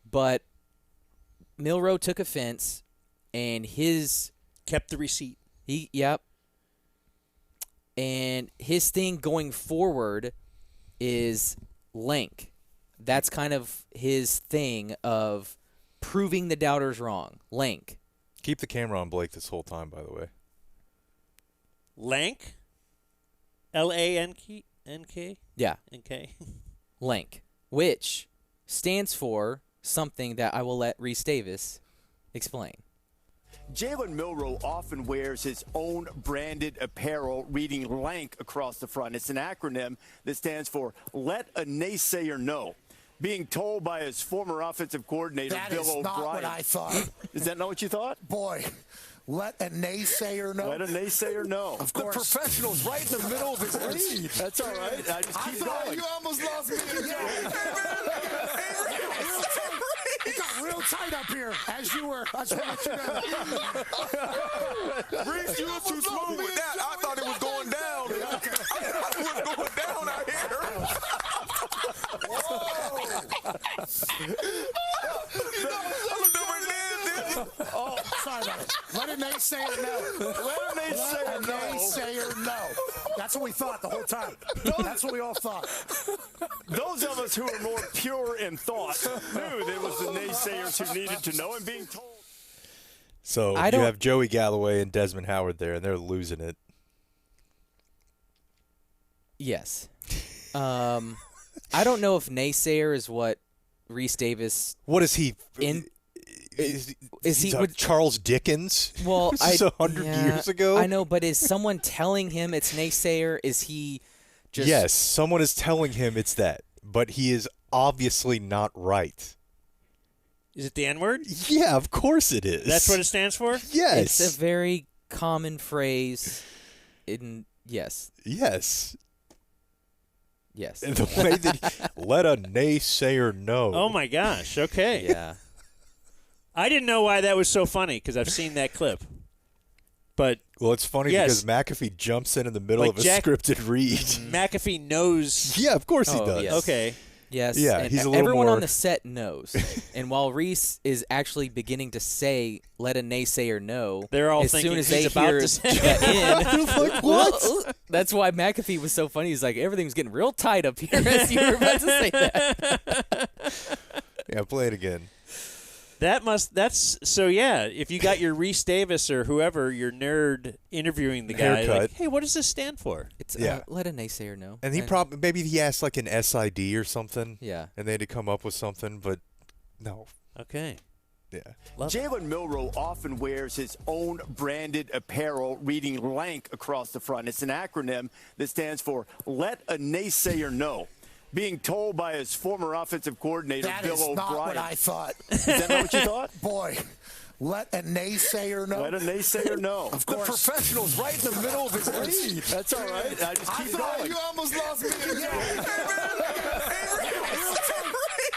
but Milroe took offense, and kept the receipt. Yep. And his thing going forward is Lank. That's kind of his thing of proving the doubters wrong. Lank. Keep the camera on Blake this whole time, by the way. Lank? L-A-N-K? Yeah. N-K. Lank, which stands for something that I will let Reese Davis explain. Jalen Milroe often wears his own branded apparel reading LANK across the front. It's an acronym that stands for Let a Naysayer Know. Being told by his former offensive coordinator, Bill O'Brien. That is not what I thought. Is that not what you thought? Boy, let a naysayer know. Let a naysayer know. Of course. The professional's right in the middle of his lead. That's all right. I just keep going. You almost lost me. It got real tight up here as you were. I just want to let you know. Reese, you were too smooth with that. I thought it was going down. It was going down out here. Oh, sorry about it. Let a naysayer know. Let a naysayer know. That's what we thought the whole time. That's what we all thought. Those of us who are more pure in thought knew there was the naysayers who needed to know and being told. So you have Joey Galloway and Desmond Howard there, and they're losing it. Yes. I don't know if naysayer is what Reese Davis. What is he? Is he with Charles Dickens? Well, this is 100 years ago. I know, but is someone telling him it's naysayer? Is he just? Yes, someone is telling him it's that, but he is obviously not right. Is it the N-word? Yeah, of course it is. That's what it stands for? Yes. It's a very common phrase. Yes. Yes. Yes. And the way that let a naysayer know. Oh my gosh. Okay. Yeah. I didn't know why that was so funny because I've seen that clip. But well, it's funny because McAfee jumps in the middle of a scripted read. McAfee knows. Yeah, of course he does. Yes. Okay. Yes. Yeah, and he's a little everyone more... on the set knows. And while Reese is actually beginning to say, let a naysayer know, they're all as thinking soon as he's they about hear to say that in, like, what? That's why McAfee was so funny. He's like, everything's getting real tight up here as you were about to say that. Yeah, play it again. Yeah, if you got your Reese Davis or whoever, your nerd interviewing the guy, like, hey, what does this stand for? It's let a naysayer know. And he maybe he asked like an SID or something. Yeah. And they had to come up with something, but no. Okay. Yeah. Jalen Milroe often wears his own branded apparel reading LANK across the front. It's an acronym that stands for Let a Naysayer Know. Being told by his former offensive coordinator, That Bill is O'Brien. not what I thought. Is that not what you thought? Boy, let a naysayer know. Let a naysayer know. Of course. The professional's right in the middle of his lead. That's all right. I just keep going. You almost lost me.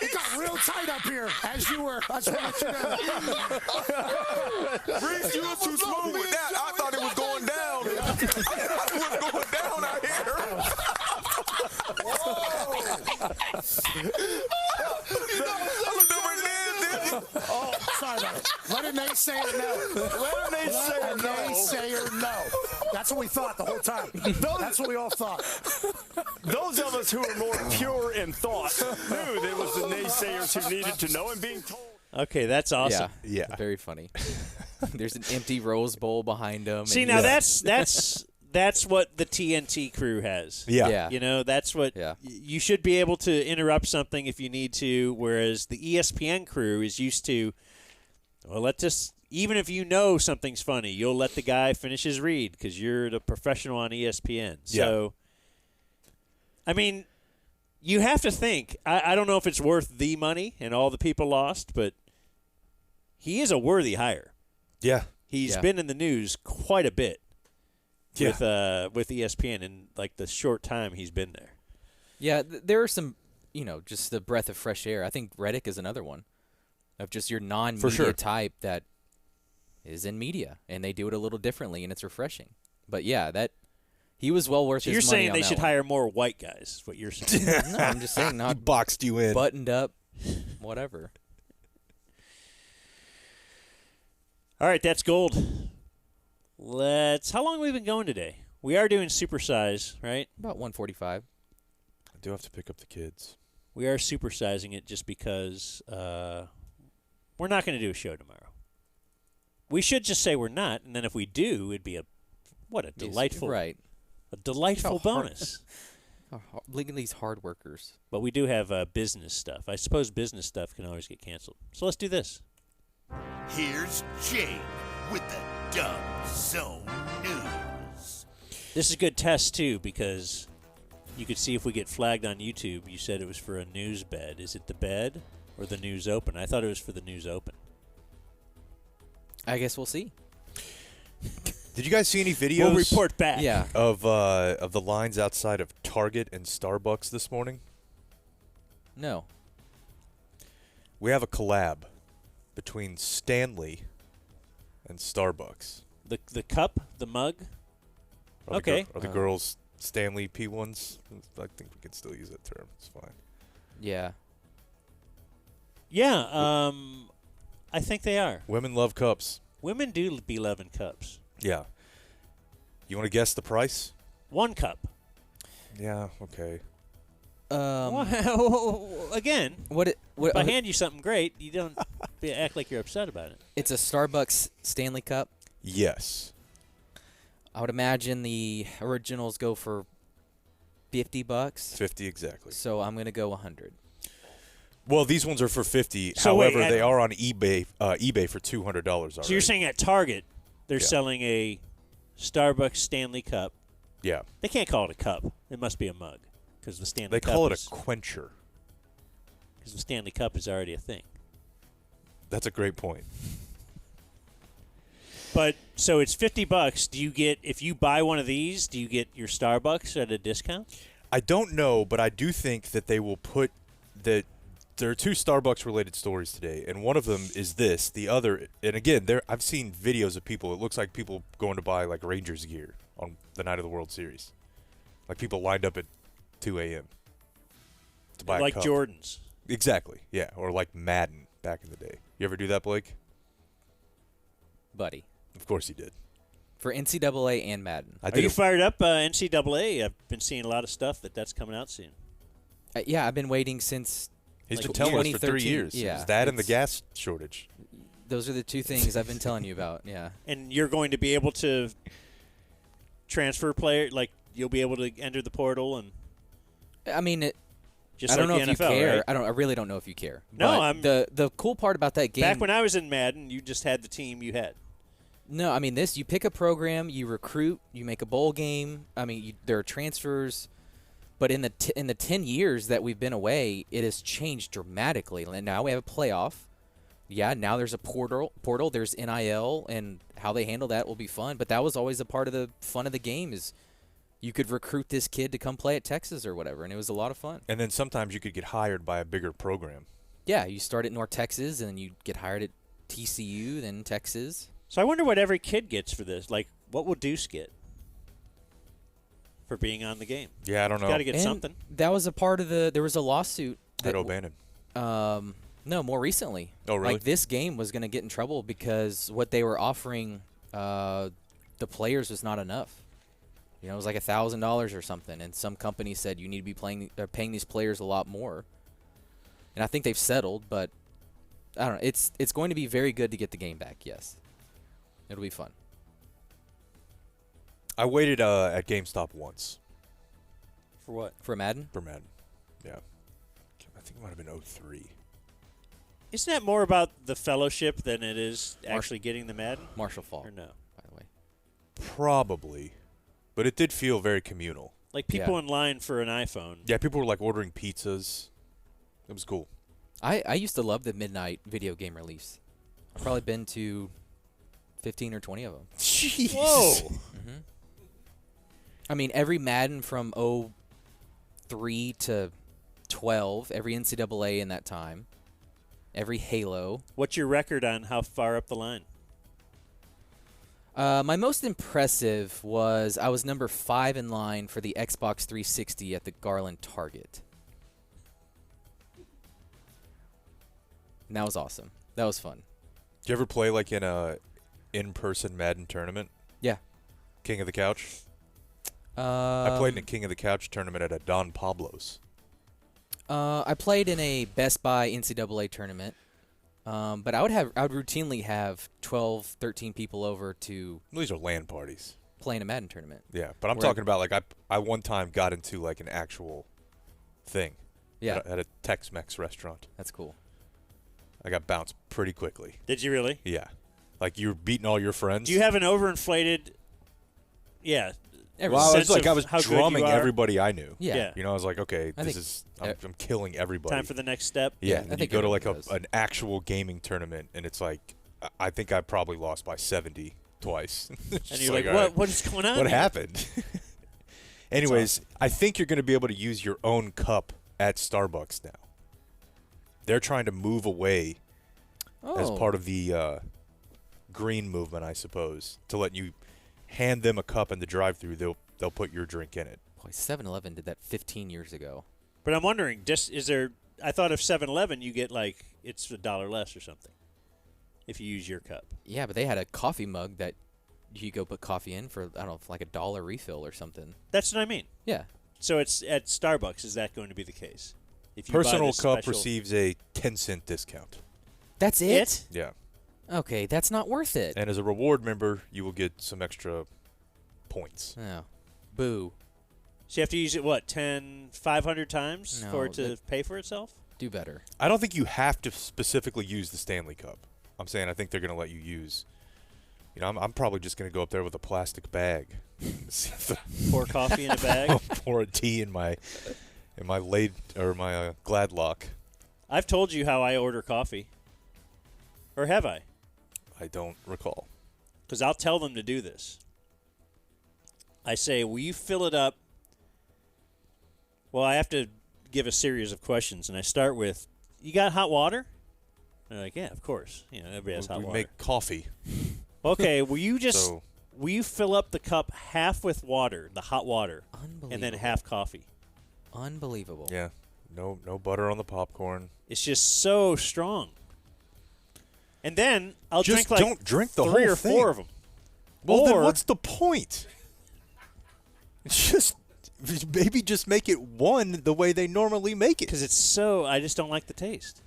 It got real tight up here as you were. I just want to let you know. Reese, you were too smooth with that. I thought it was going down. I thought it was going down out here. Oh, sorry about it. Let a naysayer know. Let a naysayer know. Naysayer know. That's what we thought the whole time. That's what we all thought. Those of us who are more pure in thought knew there was the naysayers who needed to know and being told. Okay, that's awesome. Yeah. Very funny. There's an empty Rose Bowl behind him. See, now that's what the TNT crew has. Yeah. You know, that's what you should be able to interrupt something if you need to, whereas the ESPN crew is used to, well, even if you know something's funny, you'll let the guy finish his read because you're the professional on ESPN. So, I mean, you have to think. I don't know if it's worth the money and all the people lost, but he is a worthy hire. Yeah. He's been in the news quite a bit. With ESPN in like the short time he's been there. Yeah, there are some, just the breath of fresh air. I think Reddick is another one of just your non-media type that is in media, and they do it a little differently, and it's refreshing. But yeah, he was well worth his money. You're saying on they that should one. hire more white guys? Is what you're saying? No, I'm just saying not he boxed you in, buttoned up, whatever. All right, that's gold. How long have we been going today? We are doing supersize, right? About 1:45. I do have to pick up the kids. We are supersizing it just because we're not going to do a show tomorrow. We should just say we're not, and then if we do, it'd be a delightful, right? A delightful bonus. Look at these hard workers. But we do have business stuff. I suppose business stuff can always get canceled. So let's do this. Here's Jake with the Dumb Zone News. This is a good test, too, because you could see if we get flagged on YouTube. You said it was for a news bed. Is it the bed or the news open? I thought it was for the news open. I guess we'll see. Did you guys see any videos? We'll report back. Yeah. Of the lines outside of Target and Starbucks this morning? No. We have a collab between Stanley and Starbucks. The cup, the mug. Are okay. Are the girls Stanley P1s? I think we can still use that term. It's fine. Yeah. Yeah. I think they are. Women love cups. Women do be loving cups. Yeah. You want to guess the price? 1 cup. Yeah. Okay. Again, if I hand you something great, you don't act like you're upset about it. It's a Starbucks Stanley Cup. Yes. I would imagine the originals go for $50. 50 exactly. So I'm going to go 100. Well, these ones are for 50. So However, wait, they are on eBay for $200 already. So you're saying at Target they're selling a Starbucks Stanley Cup. Yeah. They can't call it a cup. It must be a mug because the Stanley Cup. They call it a quencher. Because the Stanley Cup is already a thing. That's a great point. But so it's $50. Do you get, if you buy one of these, do you get your Starbucks at a discount? I don't know, but I do think that they will put that. There are 2 Starbucks-related stories today, and one of them is this. The other, and again, I've seen videos of people. It looks like people going to buy like Rangers gear on the night of the World Series, like people lined up at 2 a.m. to buy like a cup. Jordans. Exactly, yeah, or like Madden back in the day. You ever do that, Blake? Buddy. Of course you did. For NCAA and Madden. Are you fired up, NCAA? I've been seeing a lot of stuff that's coming out soon. Yeah, I've been waiting since He's like been telling us for 3 2013. years. Yeah, It's that and the gas shortage. Those are the two things I've been telling you about. Yeah. And you're going to be able to transfer player, like you'll be able to enter the portal and. I mean, just I don't like know the if NFL, you care. right? I really don't know if you care. No, but I'm the cool part about that game. Back when I was in Madden, you just had the team you had. No, I mean this. You pick a program, you recruit, you make a bowl game. I mean, there are transfers, but in the 10 years that we've been away, it has changed dramatically. And now we have a playoff. Yeah, now there's a portal. There's NIL, and how they handle that will be fun. But that was always a part of the fun of the game. Is you could recruit this kid to come play at Texas or whatever, and it was a lot of fun. And then sometimes you could get hired by a bigger program. Yeah, you start at North Texas, and then you get hired at TCU, then Texas. So I wonder what every kid gets for this. Like, what will Deuce get for being on the game? Yeah, I don't know. Got to get And something. That was a part of there was a lawsuit. Ed O'Bannon. No, more recently. Oh, really? Like, this game was going to get in trouble because what they were offering the players was not enough. You know, it was like $1,000 or something, and some company said you need to be paying these players a lot more. And I think they've settled, but I don't know. It's going to be very good to get the game back. Yes, it'll be fun. I waited at GameStop once. For what? For Madden? For Madden, yeah. I think it might have been 03. Isn't that more about the fellowship than it is actually getting the Madden? Marshall Faulk. Or no? By the way. Probably. But it did feel very communal. Like people in line for an iPhone. Yeah, people were like ordering pizzas. It was cool. I used to love the midnight video game release. I've probably been to 15 or 20 of them. Jeez. Whoa. Mm-hmm. I mean, every Madden from 03 to 12, every NCAA in that time, every Halo. What's your record on how far up the line? My most impressive was I was number 5 in line for the Xbox 360 at the Garland Target. And that was awesome. That was fun. Did you ever play like in a in-person Madden tournament? Yeah. King of the Couch? I played in a King of the Couch tournament at a Don Pablo's. I played in a Best Buy NCAA tournament. But I would routinely have 12, 13 people over to. These are LAN parties. Play in a Madden tournament. Yeah, but I'm talking about like I one time got into like an actual thing. Yeah. At a Tex-Mex restaurant. That's cool. I got bounced pretty quickly. Did you really? Yeah. Like you were beating all your friends. Do you have an overinflated? Yeah. Well, I was like I was how good drumming you are? everybody I knew. Yeah. You know, I was like, okay, I this think- is I'm killing everybody. Time for the next step. Yeah, I and you think go to everyone like does. an actual gaming tournament, and it's like I think I probably lost by 70 twice. And you're like, all what? What is going on? What here? happened? Anyways, I think you're going to be able to use your own cup at Starbucks now. They're trying to move away as Oh. part of the green movement, I suppose, to let you hand them a cup in the drive-through. They'll put your drink in it. Boy, 7-Eleven did that 15 years ago. But I'm wondering, is there? I thought if 7-Eleven, you get like it's $1 less or something if you use your cup. Yeah, but they had a coffee mug that you go put coffee in for, I don't know, for like $1 refill or something. That's what I mean. Yeah. So it's at Starbucks. Is that going to be the case? If you buy Personal this cup special- receives a 10-cent discount. That's it? Yeah. Okay, that's not worth it. And as a reward member, you will get some extra points. Oh. Boo. So you have to use it, 500 times No, for it to that- pay for itself? Do better. I don't think you have to specifically use the Stanley Cup. I'm saying I think they're going to let you use. You know, I'm probably just going to go up there with a plastic bag. Pour coffee in a bag? Pour a tea in my Gladlock. I've told you how I order coffee. Or have I? I don't recall. Because I'll tell them to do this. I say, will you fill it up? Well, I have to give a series of questions, and I start with, you got hot water? They're like, yeah, of course. You know, everybody has hot We water. make coffee. Okay, will you just So- will you fill up the cup half with water, the hot water, and then half coffee? Unbelievable. Yeah. No butter on the popcorn. It's just so strong. And then I'll Just drink like don't drink the 3 whole or thing. 4 of them. Well, then Or- what's the point? Just Maybe just make it 1 the way they normally make it. Because I just don't like the taste.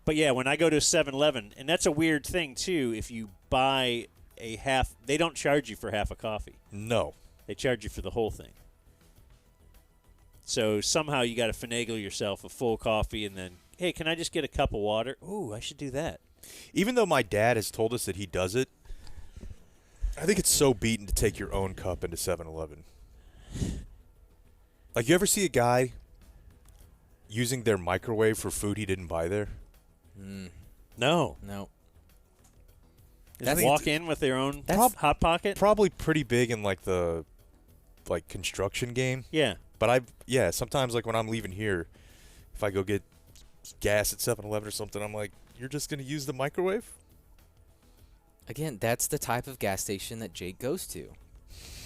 But yeah, when I go to a 7-Eleven, and that's a weird thing too, if you buy a half, they don't charge you for half a coffee. No. They charge you for the whole thing. So somehow you got to finagle yourself a full coffee and then, hey, can I just get a cup of water? Ooh, I should do that. Even though my dad has told us that he does it, I think it's so beaten to take your own cup into 7-Eleven. Like, you ever see a guy using their microwave for food he didn't buy there? No. Just walk in with their own Hot Pocket? Probably pretty big in, like, the construction game. Yeah. But sometimes, like, when I'm leaving here, if I go get gas at 7-Eleven or something, I'm like, you're just going to use the microwave? Again, that's the type of gas station that Jake goes to.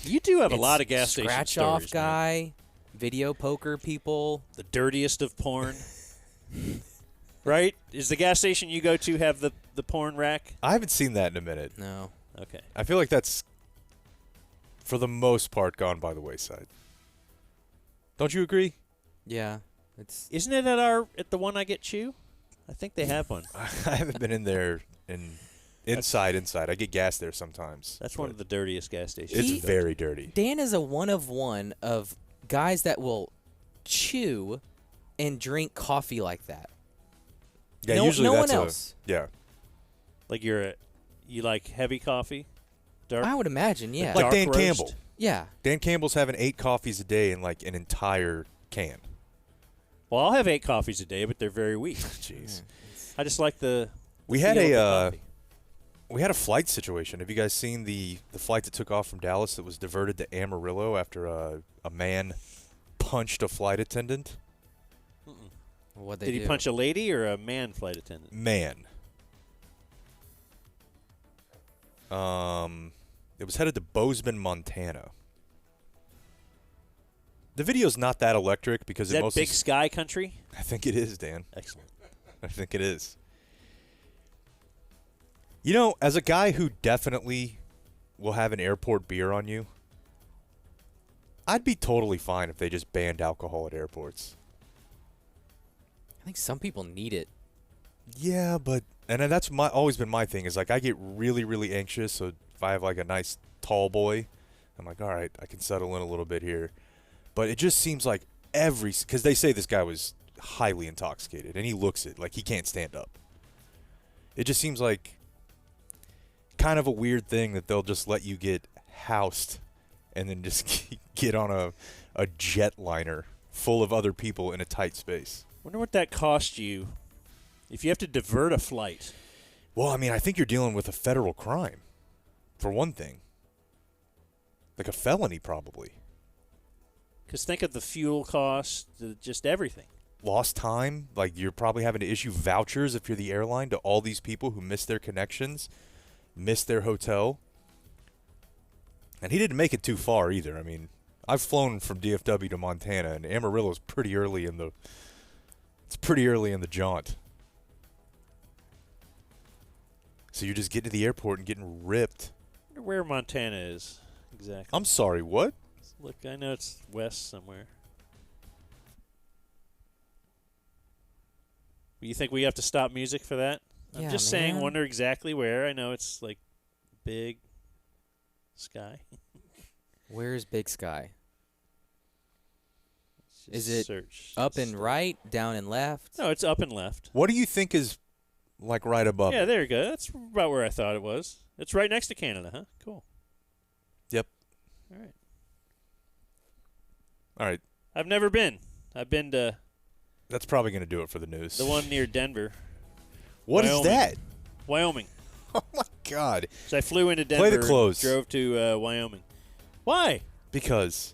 You do have a It's lot of gas station scratch stories, off guy, video poker people. The dirtiest of porn. Right? Is the gas station you go to have the porn rack? I haven't seen that in a minute. No. Okay. I feel like that's, for the most part, gone by the wayside. Don't you agree? Yeah. Isn't it at the one I get chew? I think they have one. I haven't been in there inside. I get gas there sometimes. That's one of the dirtiest gas stations. It's very dirty. Dan is a one of guys that will chew and drink coffee like that. Yeah, usually no that's one else. Yeah. Like you like heavy coffee? Dark? I would imagine, yeah. Like Dan roast? Campbell. Yeah. Dan Campbell's having 8 coffees a day in like an entire can. Well, I'll have 8 coffees a day, but they're very weak. Jeez. I just like the We feel had of the a coffee. we had a flight situation. Have you guys seen the flight that took off from Dallas that was diverted to Amarillo after a man punched a flight attendant? What'd Did he punch a lady or a man flight attendant? Man. It was headed to Bozeman, Montana. The video's not that electric because Is it that mostly Big Sky Country? I think it is, Dan. Excellent. I think it is. You know, as a guy who definitely will have an airport beer on you, I'd be totally fine if they just banned alcohol at airports. I think some people need it. Yeah, but and that's always been my thing is like I get really, really anxious. So if I have like a nice tall boy, I'm like, all right, I can settle in a little bit here. But it just seems like because they say this guy was highly intoxicated and he looks it like he can't stand up. It just seems like kind of a weird thing that they'll just let you get housed and then just get on a jetliner full of other people in a tight space. Wonder what that cost you if you have to divert a flight. Well, I mean, I think you're dealing with a federal crime, for one thing. Like a felony, probably. Because think of the fuel cost, just everything. Lost time. Like, you're probably having to issue vouchers if you're the airline to all these people who missed their connections, missed their hotel. And he didn't make it too far, either. I mean, I've flown from DFW to Montana, and Amarillo's pretty early in the... It's pretty early in the jaunt. So you're just getting to the airport and getting ripped. I wonder where Montana is exactly. I'm sorry, what? Look, I know it's west somewhere. You think we have to stop music for that? Yeah, I'm just saying, wonder exactly where. I know it's like Big Sky. Where's Big Sky? Is Just it search. up and right, down and left? No, it's up and left. What do you think is, like, right above Yeah, it? there you go. That's about where I thought it was. It's right next to Canada, huh? Cool. Yep. All right. All right. I've never been. I've been to That's probably going to do it for the news. the one near Denver. What is Wyoming. that? Wyoming. Oh, my God. So I flew into Denver. Play the close. Drove to Wyoming. Why? Because...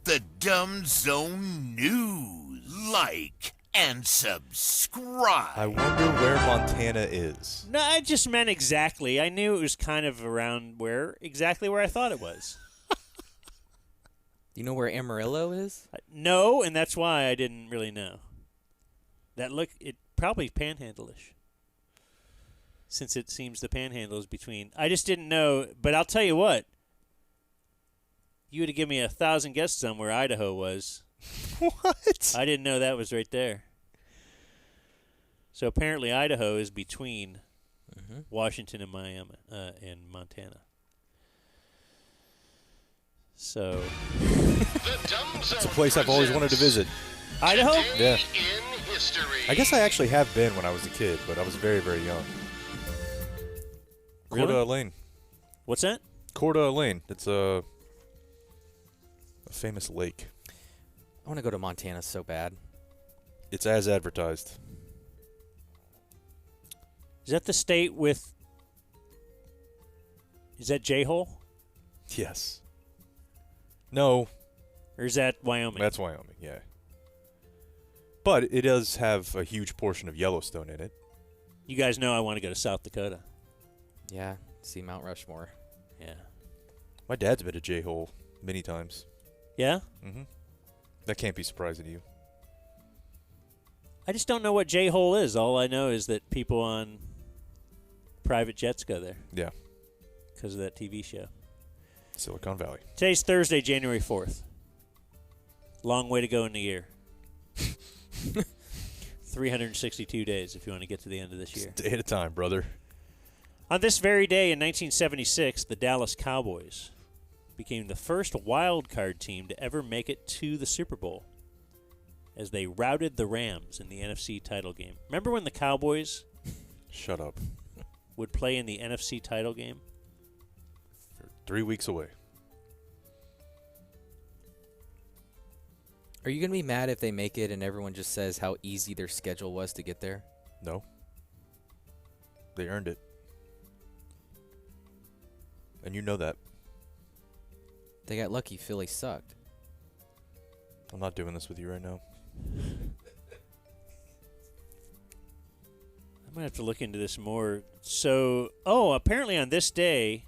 The Dumb Zone News. Like and subscribe. I wonder where Montana is. No, I just meant exactly. I knew it was kind of around exactly where I thought it was. You know where Amarillo is? No, and that's why I didn't really know. It probably panhandle-ish. Since it seems the panhandle is between. I just didn't know, but I'll tell you what. You would have given me 1,000 guesses on where Idaho was. What? I didn't know that was right there. So apparently Idaho is between Washington and Miami and Montana. So It's a place I've always wanted to visit. Idaho? Yeah. I guess I actually have been when I was a kid, but I was very, very young. Really? Coeur d'Alene. What's that? Coeur d'Alene. It's a famous lake. I want to go to Montana so bad. It's as advertised. Is that the state with... Is that J-Hole? Yes. No. Or is that Wyoming? That's Wyoming, yeah. But it does have a huge portion of Yellowstone in it. You guys know I want to go to South Dakota. Yeah, see Mount Rushmore. Yeah. My dad's been to J-Hole many times. Yeah? Mm-hmm. That can't be surprising to you. I just don't know what J-Hole is. All I know is that people on private jets go there. Yeah. Because of that TV show. Silicon Valley. Today's Thursday, January 4th. Long way to go in the year. 362 days if you want to get to the end of this year. Day at a time, brother. On this very day in 1976, the Dallas Cowboys became the first wild card team to ever make it to the Super Bowl as they routed the Rams in the NFC title game. Remember when the Cowboys Shut up. would play in the NFC title game? 3 weeks away. Are you going to be mad if they make it and everyone just says how easy their schedule was to get there? No. They earned it. And you know that. They got lucky. Philly sucked. I'm not doing this with you right now. I'm going to have to look into this more. So, apparently on this day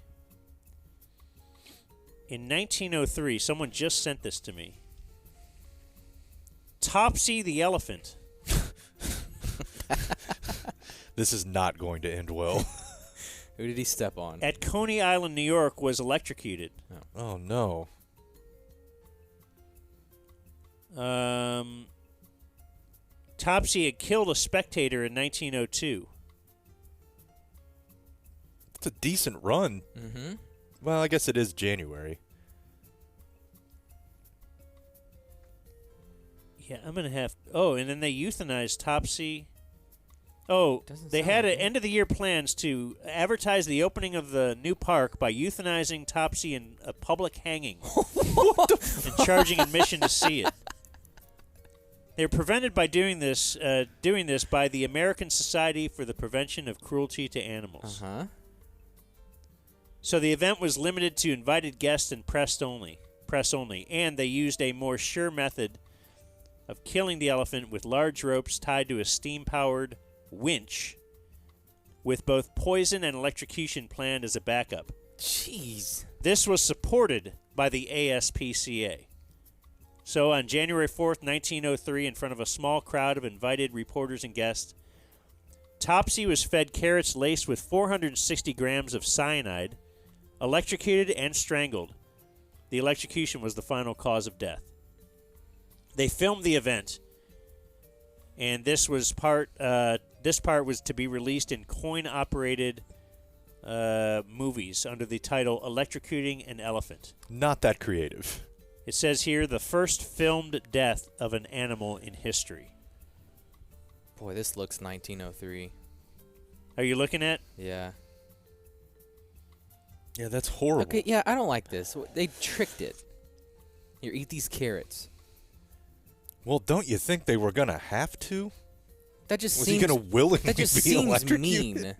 in 1903, someone just sent this to me. Topsy the elephant. This is not going to end well. Who did he step on? At Coney Island, New York, was electrocuted. Oh, no. Topsy had killed a spectator in 1902. It's a decent run. Mm-hmm. Well, I guess it is January. Yeah, I'm going to have... Oh, and then they euthanized Topsy. Oh, they had end of the year plans to advertise the opening of the new park by euthanizing Topsy in a public hanging. And charging admission to see it. They were prevented by doing this by the American Society for the Prevention of Cruelty to Animals. Uh-huh. So the event was limited to invited guests and press only, and they used a more sure method of killing the elephant with large ropes tied to a steam-powered winch with both poison and electrocution planned as a backup. Jeez. This was supported by the ASPCA. So on January 4th, 1903, in front of a small crowd of invited reporters and guests, Topsy was fed carrots laced with 460 grams of cyanide, electrocuted and strangled. The electrocution was the final cause of death. They filmed the event, and this was part was to be released in coin-operated movies under the title "Electrocuting an Elephant." Not that creative. It says here the first filmed death of an animal in history. Boy, this looks 1903. Are you looking at? Yeah. Yeah, that's horrible. Okay, yeah, I don't like this. They tricked it. Here, eat these carrots. Well, don't you think they were going to have to? That just Was seems... he going to willingly That just be seems electrocuted? mean.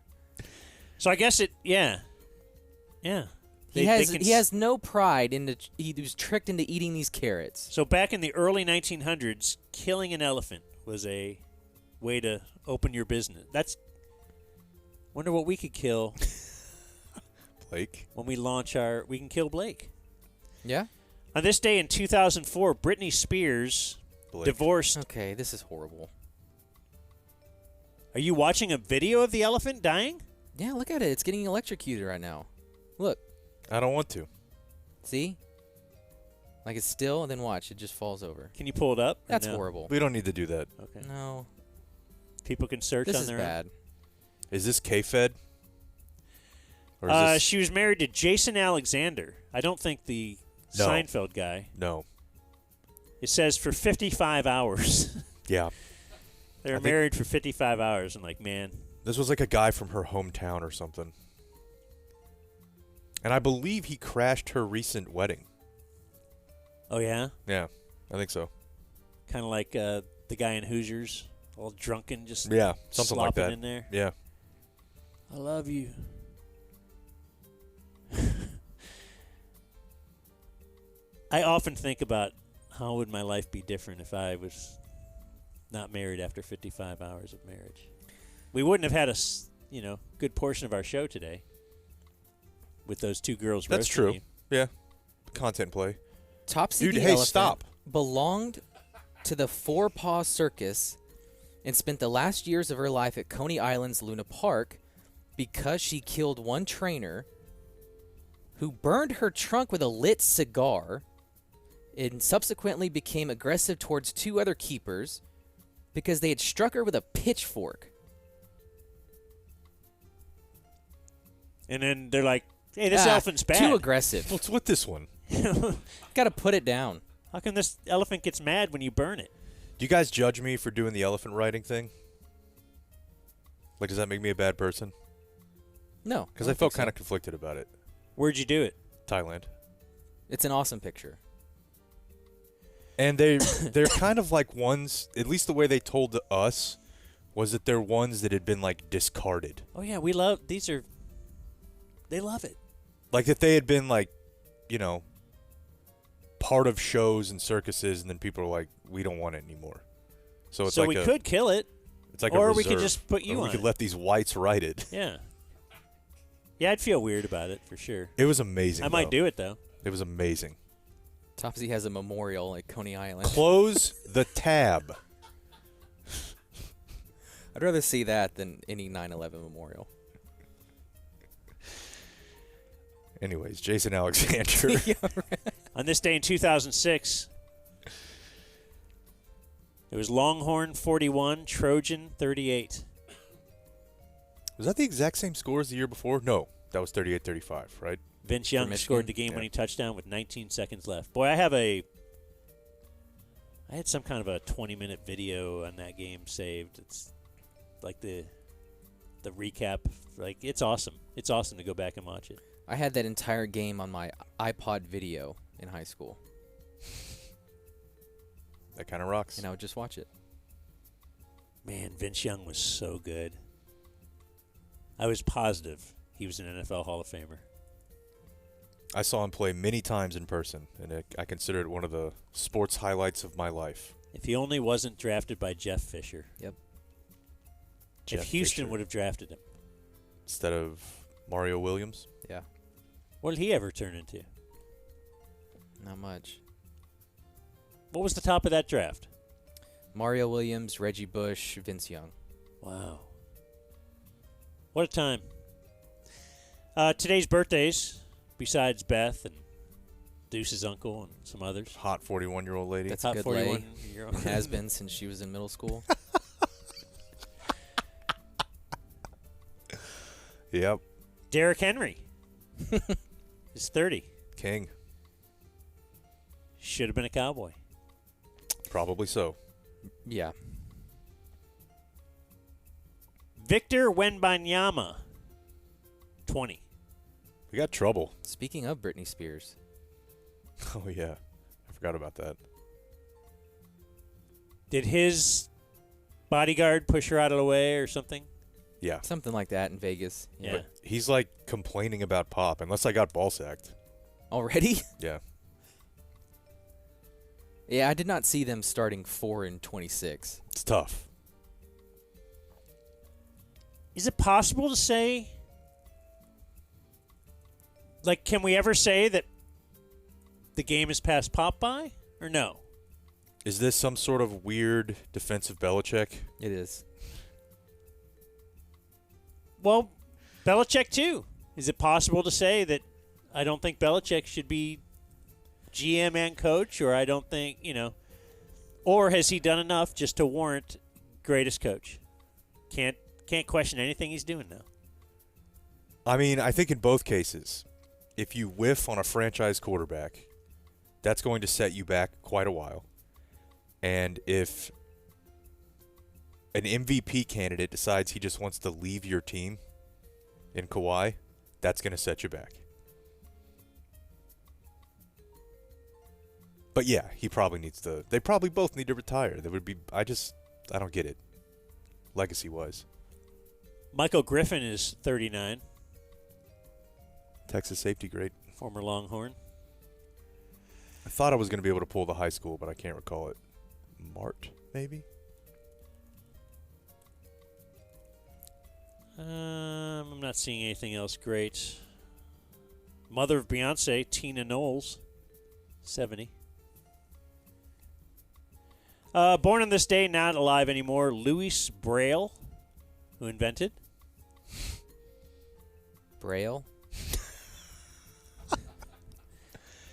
So I guess it, yeah. He has no pride in he was tricked into eating these carrots. So back in the early 1900s, killing an elephant was a way to open your business. Wonder what we could kill. Blake. When we launch we can kill Blake. Yeah. On this day in 2004, Britney Spears divorced. Okay, this is horrible. Are you watching a video of the elephant dying? Yeah, look at it. It's getting electrocuted right now. Look. I don't want to. See? Like it's still, and then watch, it just falls over. Can you pull it up? or That's no? horrible. We don't need to do that. Okay. No. People can search This on is their bad. Is this K-Fed? Or is this... She was married to Jason Alexander. I don't think the No. Seinfeld guy. No. It says for 55 hours. Yeah. They were I think- married for 55 hours. I'm like, man. This was like a guy from her hometown or something. And I believe he crashed her recent wedding. Oh, yeah? Yeah, I think so. Kind of like the guy in Hoosiers, all drunken, just Yeah, something like slopping that. in there. Yeah. I love you. I often think about how would my life be different if I was not married after 55 hours of marriage. We wouldn't have had a good portion of our show today with those two girls That's roasting true. you. Yeah. Content play. Topsy Dude, the hey, elephant stop. belonged to the Four Paws Circus and spent the last years of her life at Coney Island's Luna Park because she killed one trainer who burned her trunk with a lit cigar and subsequently became aggressive towards two other keepers because they had struck her with a pitchfork. And then they're like, hey, this elephant's bad. Too aggressive. What's with this one? Got to put it down. How come this elephant gets mad when you burn it? Do you guys judge me for doing the elephant riding thing? Like, does that make me a bad person? No. Because I felt kind of conflicted about it. Where'd you do it? Thailand. It's an awesome picture. And they're kind of like ones, at least the way they told to us, was that they're ones that had been, like, discarded. Oh, yeah, they love it. Like, that they had been, like, part of shows and circuses, and then people are like, we don't want it anymore. So it's we could kill it. It's like or a we could reserve. just put you Or on we could it. let these whites ride it. Yeah. Yeah, I'd feel weird about it for sure. It was amazing. I might though. do it, though. It was amazing. Topsy has a memorial at Coney Island. Close the tab. I'd rather see that than any 9/11 memorial. Anyways, Jason Alexander. On this day in 2006, it was Longhorn 41, Trojan 38. Was that the exact same score as the year before? No, that was 38-35, right? Vince Young scored the game-winning touchdown with 19 seconds left. Boy, I had some kind of a 20-minute video on that game saved. It's like the recap. Like, it's awesome. It's awesome to go back and watch it. I had that entire game on my iPod video in high school. That kind of rocks. And I would just watch it. Man, Vince Young was so good. I was positive he was an NFL Hall of Famer. I saw him play many times in person, and I consider it one of the sports highlights of my life. If he only wasn't drafted by Jeff Fisher. Yep. If Houston would have drafted him. Instead of Mario Williams? Yeah. What did he ever turn into? Not much. What was the top of that draft? Mario Williams, Reggie Bush, Vince Young. Wow. What a time. Today's birthdays, besides Beth and Deuce's uncle and some others. Hot 41-year-old lady. That's Hot a good lay. 41-year-old. Has been since she was in middle school. Yep. Derrick Henry is 30. King. Should have been a Cowboy. Probably so. Yeah. Victor Wembanyama, 20. We got trouble. Speaking of Britney Spears. Oh, yeah. I forgot about that. Did his bodyguard push her out of the way or something? Yeah. Something like that in Vegas. Yeah. But he's like complaining about Pop, unless I got ball sacked. Already? Yeah. Yeah, I did not see them starting 4-26. It's tough. Is it possible to say, like, can we ever say that the game has passed Pop by, or no? Is this some sort of weird defensive Belichick? It is. Well, Belichick, too. Is it possible to say that I don't think Belichick should be GM and coach, or I don't think, or has he done enough just to warrant greatest coach? Can't question anything he's doing now. I mean, I think in both cases, if you whiff on a franchise quarterback, that's going to set you back quite a while. And if an MVP candidate decides he just wants to leave your team in Kawhi, that's going to set you back. But yeah, he probably needs to. They probably both need to retire. That would be. I don't get it. Legacy-wise, Michael Griffin is 39. Texas safety great. Former Longhorn. I thought I was going to be able to pull the high school, but I can't recall it. Mart, maybe? I'm not seeing anything else great. Mother of Beyonce, Tina Knowles, 70. Born on this day, not alive anymore, Louis Braille, who invented? Braille?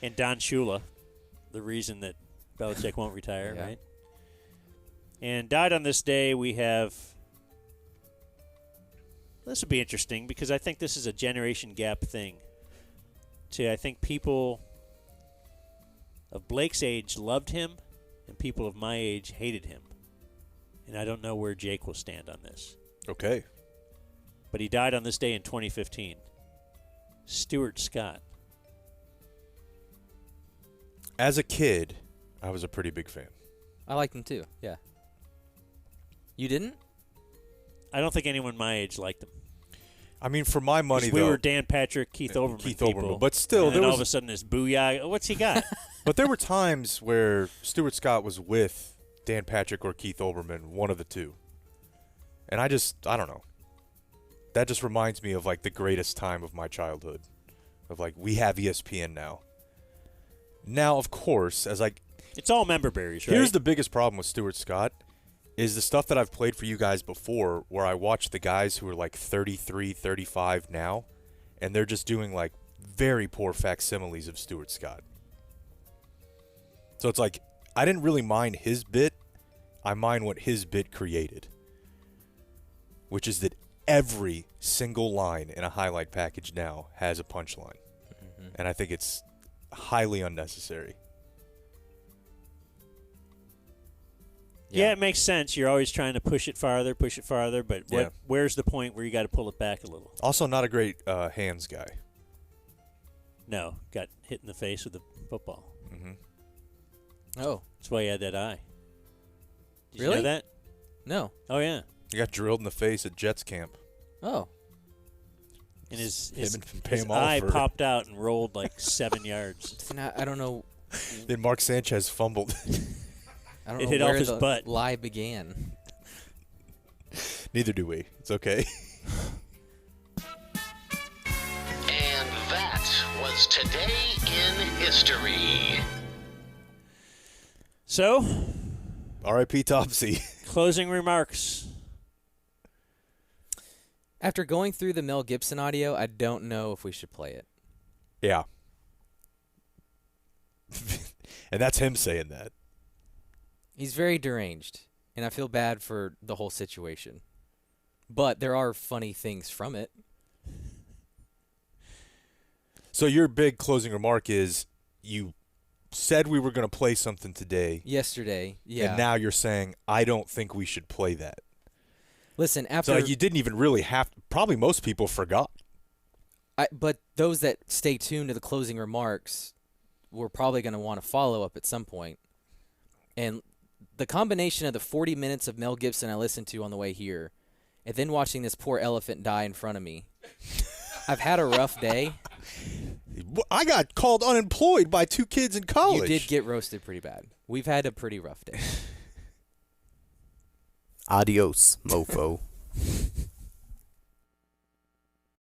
And Don Shula, the reason that Belichick won't retire, Yeah. right? And died on this day, we have... This would be interesting because I think this is a generation gap thing. I think people of Blake's age loved him, and people of my age hated him. And I don't know where Jake will stand on this. Okay. But he died on this day in 2015. Stuart Scott. As a kid, I was a pretty big fan. I liked him too, yeah. You didn't? I don't think anyone my age liked him. I mean, for my money, we though, were Dan Patrick, Keith Olbermann people. But still, and then there all was of a sudden this booyah. What's he got? But there were times where Stuart Scott was with Dan Patrick or Keith Olbermann, one of the two. And I don't know. That just reminds me of, like, the greatest time of my childhood. Of, like, we have ESPN now. Now, of course, it's all member berries, right? Here's the biggest problem with Stuart Scott is the stuff that I've played for you guys before where I watch the guys who are like 33, 35 now, and they're just doing like very poor facsimiles of Stuart Scott. So it's like, I didn't really mind his bit. I mind what his bit created, which is that every single line in a highlight package now has a punchline. Mm-hmm. And I think it's highly unnecessary. Yeah, it makes sense. You're always trying to push it farther, but Yeah. where's the point where you got to pull it back a little? Also, not a great hands guy. No, got hit in the face with a football. Mm-hmm. Oh. That's why he had that eye. Did Really? you know that? No. Oh, yeah. He got drilled in the face at Jets camp. Oh. And his pay him off eye for- popped out and rolled like 7 yards. I don't know. Then Mark Sanchez fumbled. I don't It know hit where off his the butt. lie began. Neither do we. It's okay. And that was Today in History. So, R.I.P. Topsy. Closing remarks. After going through the Mel Gibson audio, I don't know if we should play it. Yeah. And that's him saying that. He's very deranged, and I feel bad for the whole situation. But there are funny things from it. So your big closing remark is you said we were going to play something today. Yesterday, yeah. And now you're saying, I don't think we should play that. Listen, after... So you didn't even really have... Probably most people forgot. But those that stay tuned to the closing remarks were probably going to want to follow up at some point. And the combination of the 40 minutes of Mel Gibson I listened to on the way here and then watching this poor elephant die in front of me, I've had a rough day. I got called unemployed by 2 kids in college. You did get roasted pretty bad. We've had a pretty rough day. Adios, mofo.